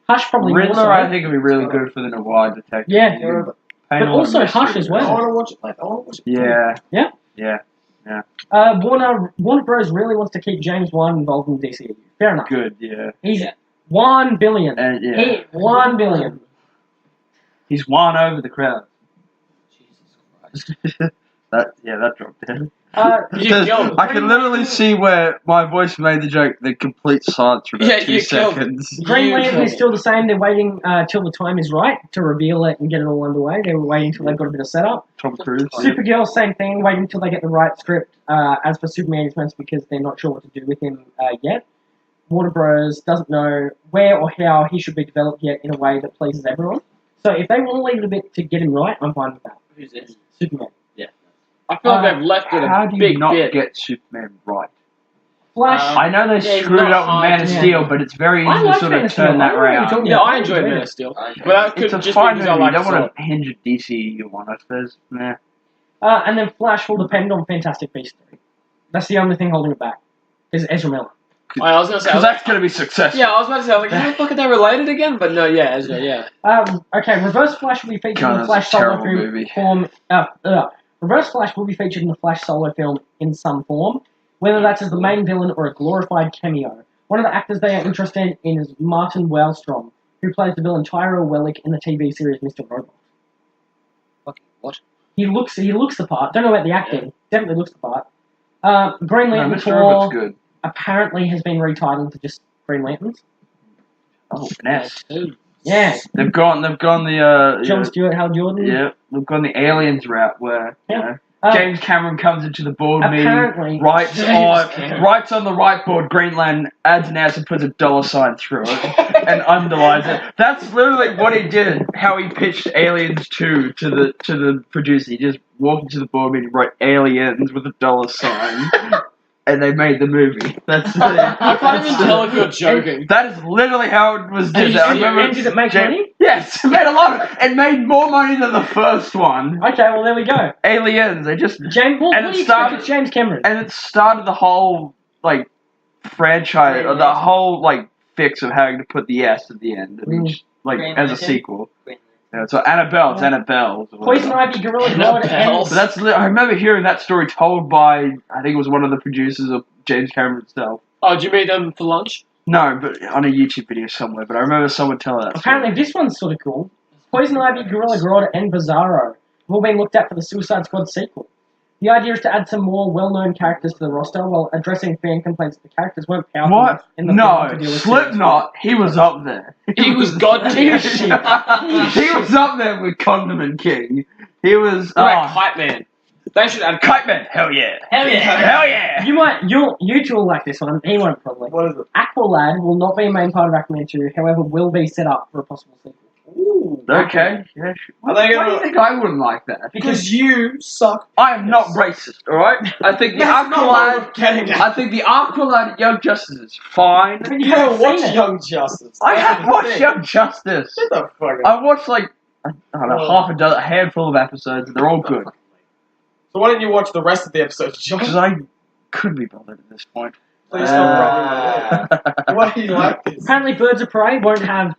Hush probably more so. Riddler, I think, would be really good for the noir detective. Yeah. You can paint But a lot of also mystery Hush as with well. I it. want to watch it. I want to watch it. Yeah. Warner Bros. Really wants to keep James Wan involved in DCU. Fair enough. Good, yeah. He's $1 billion. And yeah. He $1 billion. He's won over the crowd. Jesus Christ. that dropped in. You killed I can literally see where my voice made the joke, the complete silence for about Yeah, 2 you killed it. seconds. Green You Lantern killed is still the same. They're waiting till the time is right to reveal it and get it all underway. They were waiting until they've got a bit of setup. Tom Cruise. Supergirl, same thing. Waiting until they get the right script. As for Superman, it's meant because they're not sure what to do with him yet. Warner Bros. Doesn't know where or how he should be developed yet in a way that pleases everyone. So if they want to leave it a bit to get him right, I'm fine with that. Who's this? Superman. I feel like they've left it How a do you big not bit. get Superman right? Flash. I know they yeah, he's screwed not up with hard Man of to- Steel, but it's very I easy to like sort Man of of Steel. turn that I don't know what you're around. talking Yeah, about. I enjoyed Man of Steel. But that could It's a just be fine because movie. I You like don't want Solid. to hinge at DCU one, I suppose. Nah. And then Flash will depend on Fantastic Beasts 3. That's the only thing holding it back. Is Ezra Miller. I was going to say, Because that's going to be successful. yeah, I was about to say, I was like, how the fuck are they related again? But no, yeah, Ezra, yeah. Okay, Reverse Flash will be featured in the God, Flash that's a solo terrible movie. form. Reverse Flash will be featured in the Flash solo film in some form, whether that's as the main villain or a glorified cameo. One of the actors they are interested in is Martin Wellstrom, who plays the villain Tyrell Wellick in the TV series Mr. Robot. Fucking what? He looks the part. Don't know about the acting. Definitely looks the part. Green No, Lantern Mr. Robot's 4 good. apparently has been retitled to just Green Lanterns. Oh, finesse. Yeah. They've gone the Jon Stewart, Hal Jordan. yeah, they've gone the aliens route where you know, James Cameron comes into the board apparently, meeting, writes on the whiteboard Green Lantern, adds an S and puts a $ through it and underlines it. That's literally what he did. How he pitched Aliens 2 to the producer. He just walked into the board meeting, wrote Aliens with a $, and they made the movie. That's I can't even tell if you're joking. That is literally how it was Are you did. I serious? remember Did it make James- money? Yes, it made a lot of, it made more money than the first one. Okay, well there we go. Aliens, they just James, well, And what it do you expect started- with James Cameron? and it started the whole like franchise, or the whole like fix of having to put the S at the end of each, like Green as a Lantern? sequel. Yeah, so Annabelle, it's Annabelle. Poison Ivy, Gorilla Grodd, Annabelle. But that's I remember hearing that story told by I think it was one of the producers of James Cameron himself. Oh, did you meet them for lunch? No, but on a YouTube video somewhere. But I remember someone telling that. Apparently this one's sort of cool. Poison Ivy, Gorilla Grodd, and Bizarro have all been looked at for the Suicide Squad sequel. The idea is to add some more well-known characters to the roster while addressing fan complaints that the characters weren't powerful What? enough in the film to No, deal with Slipknot. He was up there. He was goddamn shit. He was up there with Condiment King. He was. Right, Hype Man. They should add Kite Man. Hell yeah. Hell yeah. Hell yeah. You two will like this one. He won't probably. What is it? Aqualad will not be a main part of Aquaman 2, however, will be set up for a possible sequel. Ooh. Okay. Yeah. Sure. Are they Why do you gonna? think I wouldn't like that? Because you suck. I am not racist. All right. I think the That's not what Aqualad. I'm getting at. I think the Aqualad Young Justice is fine. You don't watch Young Justice. I That's have the watched thing. Young Justice. Get the fuck out. I watched like I don't know, a handful of episodes, and they're all good. So why didn't you watch the rest of the episodes, John? Because I couldn't be bothered at this point. Please stop rubbing. Why do you like this? Apparently, Birds of Prey won't have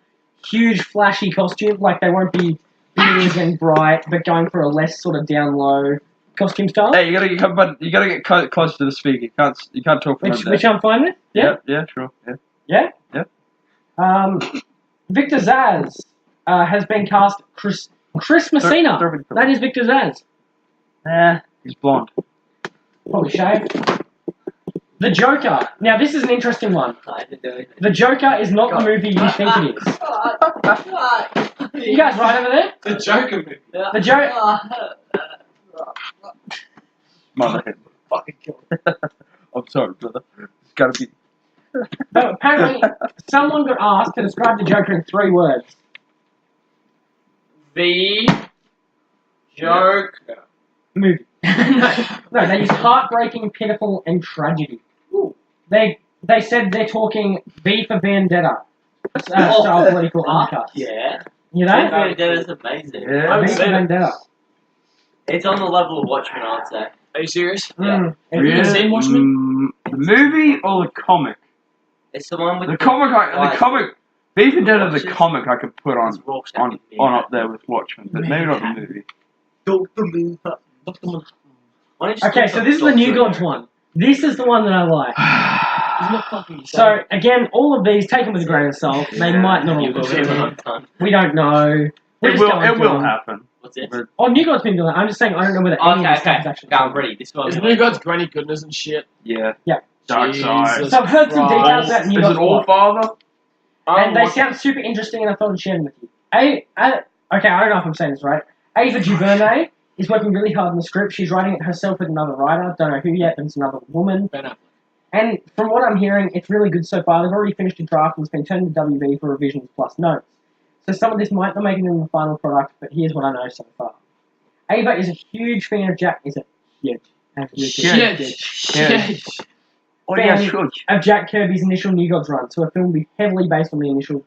huge, flashy costumes. Like, they won't be big and bright, but going for a less sort of down low costume style. Hey, you gotta get close to the speaker. You can't talk from Which I'm fine with. Yeah. Yeah, sure. Yeah. Yeah? Yep. Victor Zsasz has been cast Chris Messina. That is Victor Zsasz. He's blonde. Probably shaved. The Joker. Now, this is an interesting one. I didn't do anything. The Joker is not the movie you think it is. You guys right over there? The Joker movie. The Joker. Motherhead. Fucking kill me. I'm sorry, brother. It's gotta be. But apparently, someone got asked to describe the Joker in 3 words. The joke. Movie. no, they used heartbreaking, pitiful, and tragedy. They said they're talking V for Vendetta style political undercuts. Yeah. You know? Vendetta's amazing. Yeah. V for Vendetta. It's on the level of Watchmen, I'd say. Are you serious? Mm. Really? Seen Watchmen? The movie or the comic? It's the one with The comic. The comic. V for Vendetta, the Watches. comic, I could put on Rorschach on in me. up there with Watchmen, but maybe not the movie. Okay, so this is the New Gods one. This is the one that I like. So, again, all of these, take them with a grain of salt. They might not all You be will true. have We don't know. We're It just going will through them. happen. What's it? But Oh, New God's been doing it. I'm just saying I don't know whether any of Okay, this stuff is okay. actually Go, true. I'm ready. This one. Is New God's Granny Goodness and shit? yeah. Yeah. Dark Side. Jesus So I've heard some details about New Is God's it All plot, Father? and they sound super interesting, and I thought I'd share them with you. Okay, I don't know if I'm saying this right. Ava DuVernay is working really hard on the script. She's writing it herself with another writer. Don't know who yet, but it's another woman. Ben Affleck. And from what I'm hearing, it's really good so far. They've already finished a draft and it's been turned to WB for revisions plus notes. So some of this might not make it in the final product, but here's what I know so far. Ava is a huge fan of Jack. Is it huge? Shit. Oh Fan yeah, sure. of Jack Kirby's initial New Gods run. So a film will be heavily based on the initial.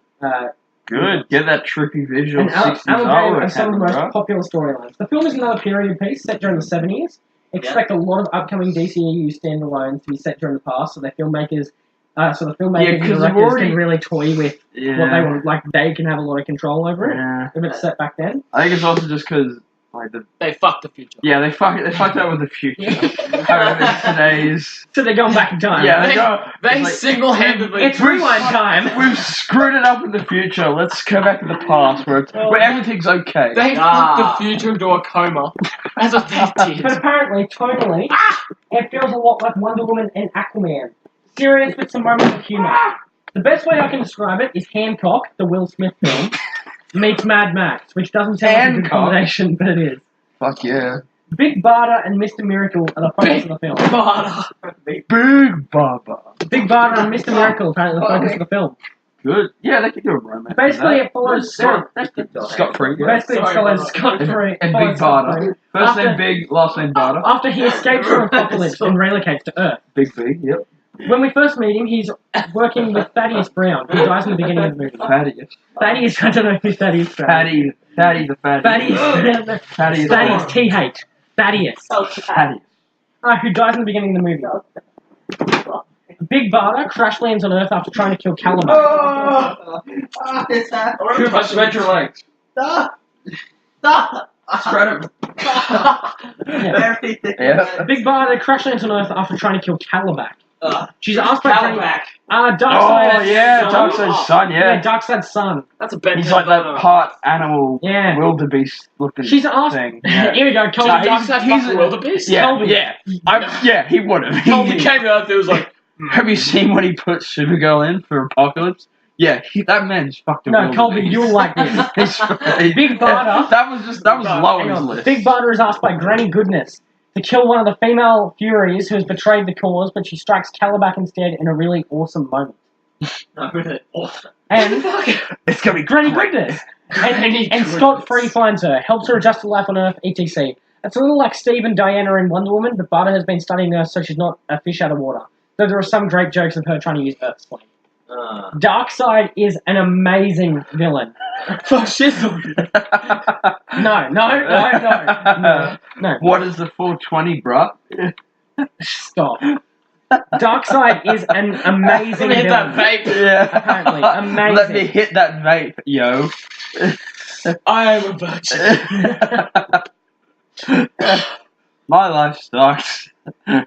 Good. Get that trippy visual And 60s amalgam of some of the most right? popular storylines. The film is another period piece set during the 70s. Expect a lot of upcoming DCEU standalones to be set during the past, so the filmmakers and directors can really toy with what they want. Like, they can have a lot of control over it if it's set back then. I think it's also just because like They fucked the future. they fucked up with the future. Today's So they're going back in time. They like, single-handedly. It's rewind time. we've screwed it up in the future. Let's go back to the past where everything's okay. They flipped the future into a coma. That's what they did. But apparently, tonally, it feels a lot like Wonder Woman and Aquaman. Serious with some moments of humour. The best way I can describe it is Hancock, the Will Smith film, meets Mad Max, which doesn't sound like a good Hancock? combination, but it is. Fuck yeah. Big Barda and Mr. Miracle are the focus of the film. Big Baba. Big Barda and Mr. Miracle are apparently the focus of the film. Good. Yeah, they can do a romance. Basically, it follows Scott. Scott Free. Basically, it follows Scott Free. And Big Barda. First name Big, last name Barda. After he escapes from Apocalypse and relocates to Earth. Big B, yep. When we first meet him, he's working with Thaddeus Brown, who dies in the beginning of the movie. Thaddeus, I don't know who Thaddeus Brown is. Fatty the fatty. Thaddeus, T-H. Thaddeus. Who dies in the beginning of the movie. Big Barda crash lands on Earth after trying to kill Caliban. Spread your legs. Spread them. Yeah. Yeah. Big Barda crash lands on Earth after trying to kill Caliban. She's asked by Caliban. Darkseid's Darkseid's son, Yeah, Darkseid's son. That's a Ben. He's like that part animal, Yeah. wildebeest looking She's asked. thing. Yeah. Here we go. Colby. he's a wildebeest. Colby. Yeah, he would have. Colby came out there was like, Have you seen when he put Supergirl in for Apocalypse? Yeah, that man's fucking. No, Colby, you'll like this. Big Barda. That was low on his list. Big Barda is asked by Granny Goodness to kill one of the female Furies who has betrayed the cause, but she strikes Caliban instead in a really awesome moment. And It's gonna be Granny great. Goodness And Scott Free finds her, helps her adjust to life on Earth, etc. It's a little like Steve and Diana in Wonder Woman, but Barbara has been studying Earth, so she's not a fish out of water. Though there are some great jokes of her trying to use Earth's flame. Darkseid is an amazing villain. Fuck shit. No. What is the full 20, bruh? Stop. Darkseid is an amazing Hit that villain. vape. Yeah. Apparently, amazing. Let me hit that vape, yo. I am a virgin. My life sucks. My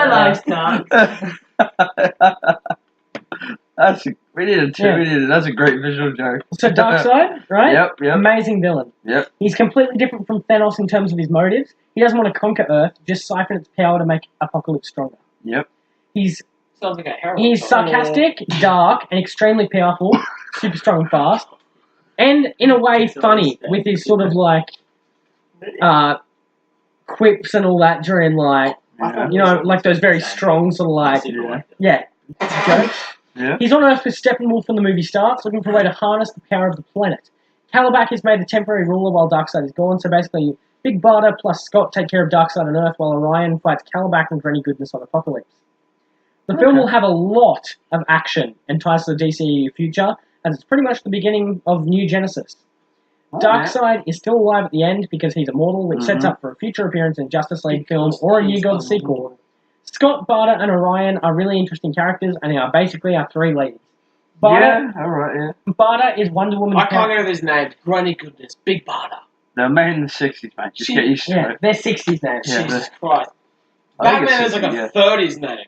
life sucks. We need it too. Yeah. We need it. That's a great visual joke. So Darkseid, right? Yep. Amazing villain. Yep. He's completely different from Thanos in terms of his motives. He doesn't want to conquer Earth, just siphon its power to make Apocalypse stronger. Yep. He's Sounds like a heroin. He's sarcastic, dark, and extremely powerful, super strong and fast, and in a way funny with his sort of like quips and all that during like like those very strong sort of like jokes. Yeah. He's on Earth with Steppenwolf when the movie starts, looking for a way to harness the power of the planet. Calabac is made a temporary ruler while Darkseid is gone, so basically Big Barda plus Scott take care of Darkseid on Earth while Orion fights Calabac and Granny Goodness on Apocalypse. The film will have a lot of action and ties to the DCEU future, as it's pretty much the beginning of New Genesis. Darkseid is still alive at the end because he's immortal, which sets up for a future appearance in Justice League films or a New Gods sequel. Scott, Barda, and Orion are really interesting characters, and they are basically our three leads. Barda is Wonder Woman. I can't get over these names. Granny Goodness, Big Barda. They're made in the 60s, man. Just get used to it. They're 60s names. Yeah, Jesus Christ. I think Batman it's is like 60, a 30s name.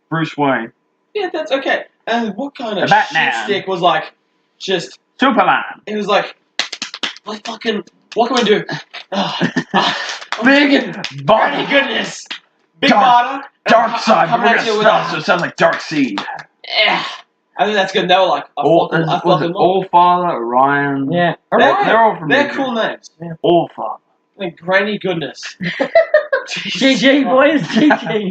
Bruce Wayne. Yeah, that's okay. And what kind of Batman. shit stick was like, just, Superman. it was like, what can I do? Big Granny Barda. Goodness. Big Barda. Darkseid. Coming We're at gonna you with spell it so it sounds like Dark Seed. Yeah. I think that's good. They were like, I fucking love. Allfather, Orion. Yeah. They're all from They're the- cool names. Allfather. Like Granny Goodness. GG, boys, GG.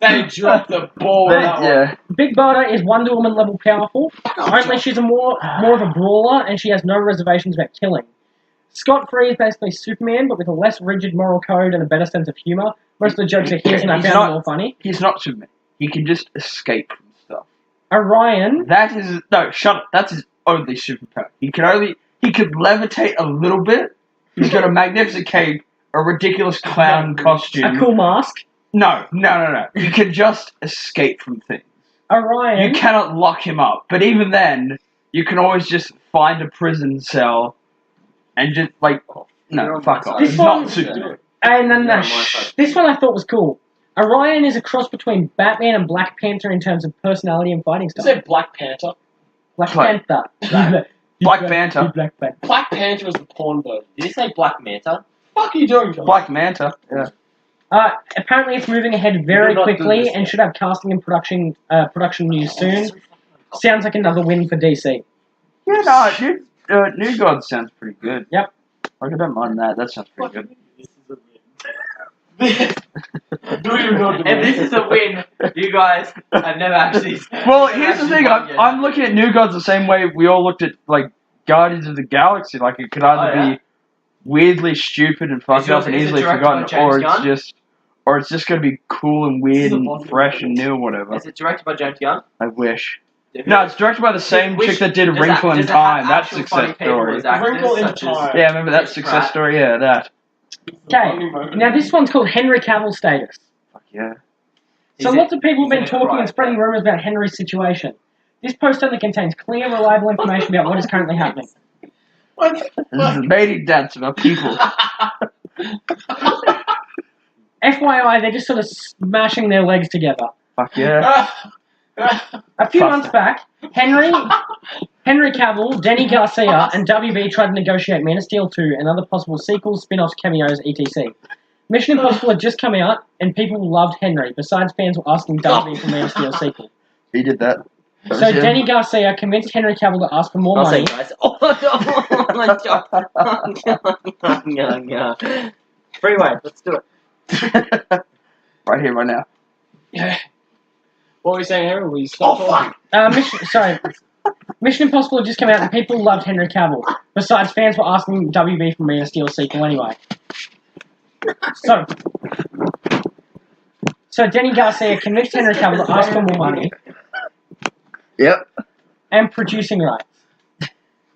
They dropped the ball. on that one. Big Barda is Wonder Woman level powerful, only she's more of a brawler and she has no reservations about killing. Scott Free is basically Superman, but with a less rigid moral code and a better sense of humour. Most of the jokes are his and I found them more funny. He's not Superman. He can just escape from stuff. Orion. That is shut up. That's his only superpower. He could levitate a little bit. He's got a magnificent cape, a ridiculous clown costume. A cool mask. No. He can just escape from things. Orion. You cannot lock him up. But even then, you can always just find a prison cell and just fuck off. This He's one- not Superman. And then Yeah, on my side. this one I thought was cool. Orion is a cross between Batman and Black Panther in terms of personality and fighting You style. said Black Panther. Black Panther. Black Panther. Black Panther. Black Panther was the porn version. Did you say Black Manta? Fuck are you doing, John? Black Manta. Yeah. Apparently it's moving ahead very Did not do quickly this. and should have casting and production news soon. Sounds like another win for DC. Yeah, no, New Gods sounds pretty good. Yep. I don't mind that. That sounds pretty good. Do you know the And this is a win. You guys have never actually. Well, here's the thing. I'm looking at New Gods the same way we all looked at like Guardians of the Galaxy. Like it could either be weirdly stupid and fucked up and is it easily directed forgotten, by James Gunn? or it's just going to be cool and weird This is a and possible fresh movie. and new or whatever. Is it directed by James Gunn? I wish. No, it's directed by the same chick that did A Does Wrinkle in does it have Time. That's actual success funny people story. as actors, Wrinkle in such as- Time. Yeah, remember that Chris success Pratt? story? Yeah, that. Okay, now this one's called Henry Cavill status. Fuck yeah. So Is lots it- of people have been is it talking right? and spreading rumours about Henry's situation. This post only contains clear, reliable information about what is currently happening. What? This is the mating dance of our people. FYI, they're just sort of smashing their legs together. Fuck yeah. A few Fuck months that. back, Henry Cavill, Danny Garcia, and WB tried to negotiate Man of Steel 2 and other possible sequels, spin-offs, cameos, etc. Mission Impossible had just come out, and people loved Henry. Besides, fans were asking WB for Man of Steel sequel. He did that. That So was him. Danny Garcia convinced Henry Cavill to ask for more I'll money. say, guys. Oh my god. Freeway, let's do it. Right here, right now. Yeah. What were you saying, Harry? We stopped talking. Mission Impossible just came out and people loved Henry Cavill. Besides, fans were asking WB for Man of Steel sequel anyway. So Denny Garcia convinced Henry Cavill to ask for more money. Yep. And producing rights.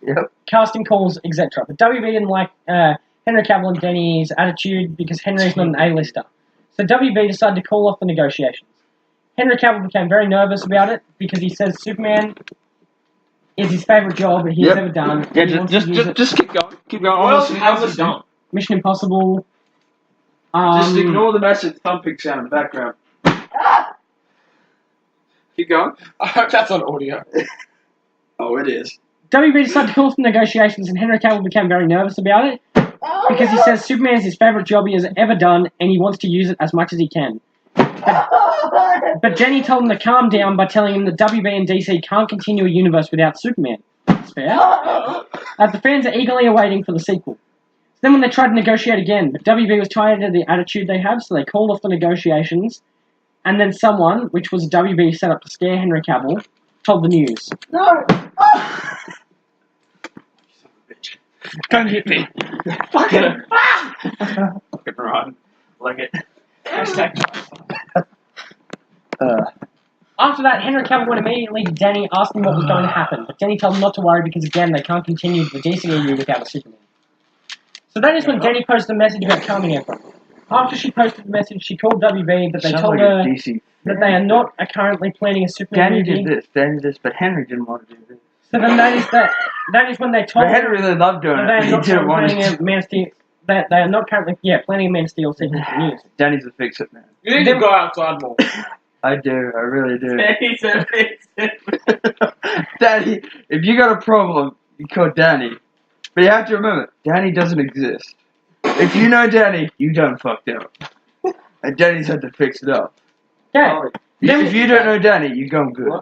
Yep. Casting calls, etc. But WB didn't like Henry Cavill and Denny's attitude because Henry's not an A-lister. So WB decided to call off the negotiations. Henry Cavill became very nervous about it because he says Superman is his favourite job he's ever done. Yeah, just keep going. Keep going. What else has he done? Mission Impossible. Just ignore the massive thumping sound in the background. Keep going. I hope that's on audio. Oh, it is. WB decided to call off the negotiations and Henry Cavill became very nervous about it because he says Superman is his favourite job he has ever done and he wants to use it as much as he can. But Jenny told him to calm down by telling him that WB and DC can't continue a universe without Superman. That's fair. The fans are eagerly awaiting for the sequel. Then when they tried to negotiate again, but WB was tired of the attitude they have, so they called off the negotiations, and then someone, which was WB set up to scare Henry Cavill, told the news. No! Don't hit me. Fucking run. Like it. After that, Henry Cavill went immediately to Danny, asking what was going to happen, but Danny told him not to worry because, again, they can't continue the DCEU without a Superman. So that is when Danny posted a message about calming everyone. After she posted the message, she called WB, but they told her that they are not currently planning a Superman movie. Danny did this, but Henry didn't want to do this. So then that is when they told her Henry really loved doing it. They are not planning a Man of Steel. That they are not currently planning a Man of Steel sequel for news. Danny's a fix-it man. You need to go outside more. I do, I really do. Danny's a fix-it. Danny, if you got a problem, you call Danny. But you have to remember, Danny doesn't exist. If you know Danny, you done fucked up. And Danny's had to fix it up. Okay. If you don't know Danny, you gone good.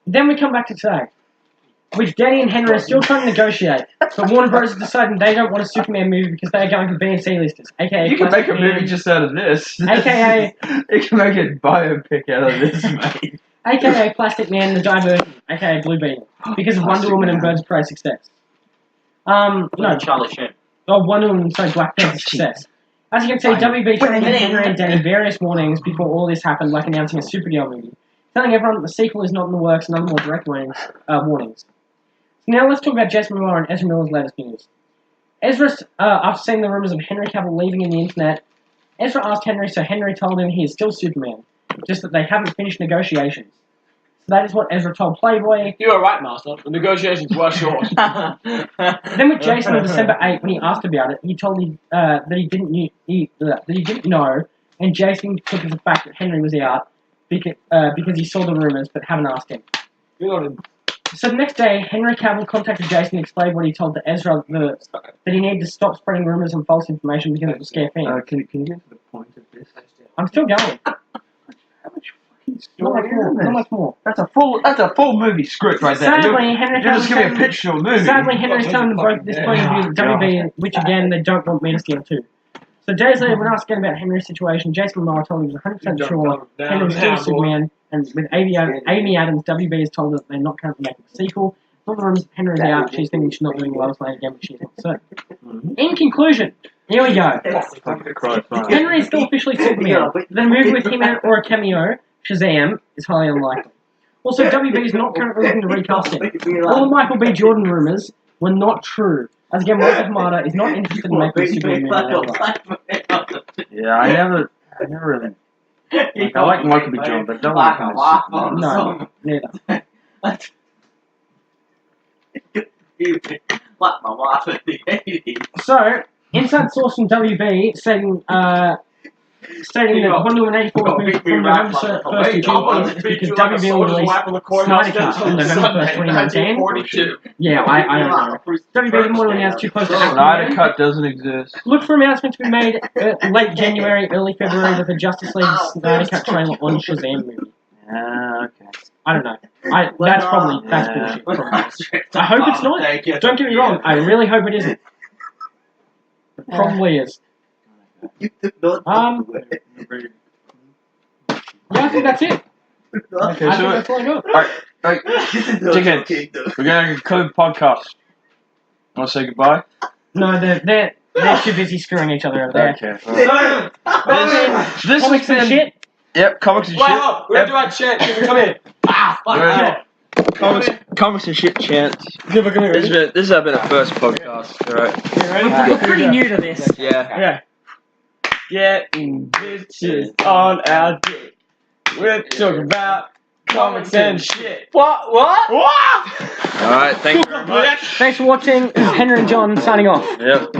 Then we come back to today, which Danny and Henry are still trying to negotiate, but Warner Bros. Is deciding they don't want a Superman movie because they are going for B and C listers, aka you can make a movie just out of this. AKA you can make a biopic out of this, mate. AKA Plastic Man, the Divergent, AKA Blue Beetle, because of Wonder Woman and Birds of Prey success. No, Charlie Sheen. Oh, Wonder Woman, so Black Panther success. As you can see, WB tried to give Henry and Danny various warnings before all this happened, like announcing a Supergirl movie, telling everyone that the sequel is not in the works and other more direct warnings. So now let's talk about Jason Momoa and Ezra Miller's latest news. Ezra, after seeing the rumours of Henry Cavill leaving in the internet, Ezra asked Henry, so Henry told him he is still Superman, just that they haven't finished negotiations. So that is what Ezra told Playboy. You were right, Master. The negotiations were short. Then with Jason on December 8, when he asked about it, he told him that he didn't know, and Jason took as the fact that Henry was out because he saw the rumours but haven't asked him. So the next day, Henry Cavill contacted Jason and explained what he told to Ezra that he needed to stop spreading rumours and false information because it would scare fans. Can you get to the point of this? I'm still going. How much fucking Not story is much this? more. That's a full movie script right there. Sadly, Henry you just give me a Cavill pitch to a movie. Sadly, Henry's telling them both this point of view that WB, which again, they don't want Man of Steel 2. So days later, when asked again about Henry's situation, Jason Momoa told him he was 100% sure Henry was still Superman, and with Amy Adams, WB has told her that they're not currently making a sequel. All the rumors Henry's out, she's thinking she's not doing Lois Lane again, but she's not. So, in conclusion, here we go. Henry is still officially Superman. The movie with him in it or a cameo, Shazam, is highly unlikely. Also, WB is not currently looking to recast him. All the Michael B. Jordan rumors were not true. As again, Michael Hamada is not interested in making a Superman movie. Yeah, I never really. I like Michael B. Jordan, but don't like him as Superman. No, neither. Like my wife in the 80s. So, inside source from WB stating that Wonder Woman 84 was moved from November 1st to June 1st because WB will release Snyder Cut on November 1st, 2019. Yeah, I don't know. WB didn't want to announce too close to Snyder Cut doesn't exist. Look for announcement to be made late January, early February with a Justice League Snyder Cut trailer on Shazam movie. Okay. I don't know. That's bullshit. I hope it's not. Don't get me wrong. I really hope it isn't. It probably is. Yeah, I think that's it. Okay, I so think that's all I got. alright, dickheads, we're gonna conclude the podcast. Want to say goodbye? No, they're too busy screwing each other over there. Okay. Well, this Comics has and been shit. Yep, comics and shit. Wow, we have to write chat. Come here. Ah, fuck Right. yeah. Comics and shit chance. Come here. This has been our first podcast, alright? We're pretty new to this. Yeah. Getting bitches on our dick. We're talking about comics and shit. What? Alright, thank you very much. Thanks for watching. This is Henry and John signing off. Yep.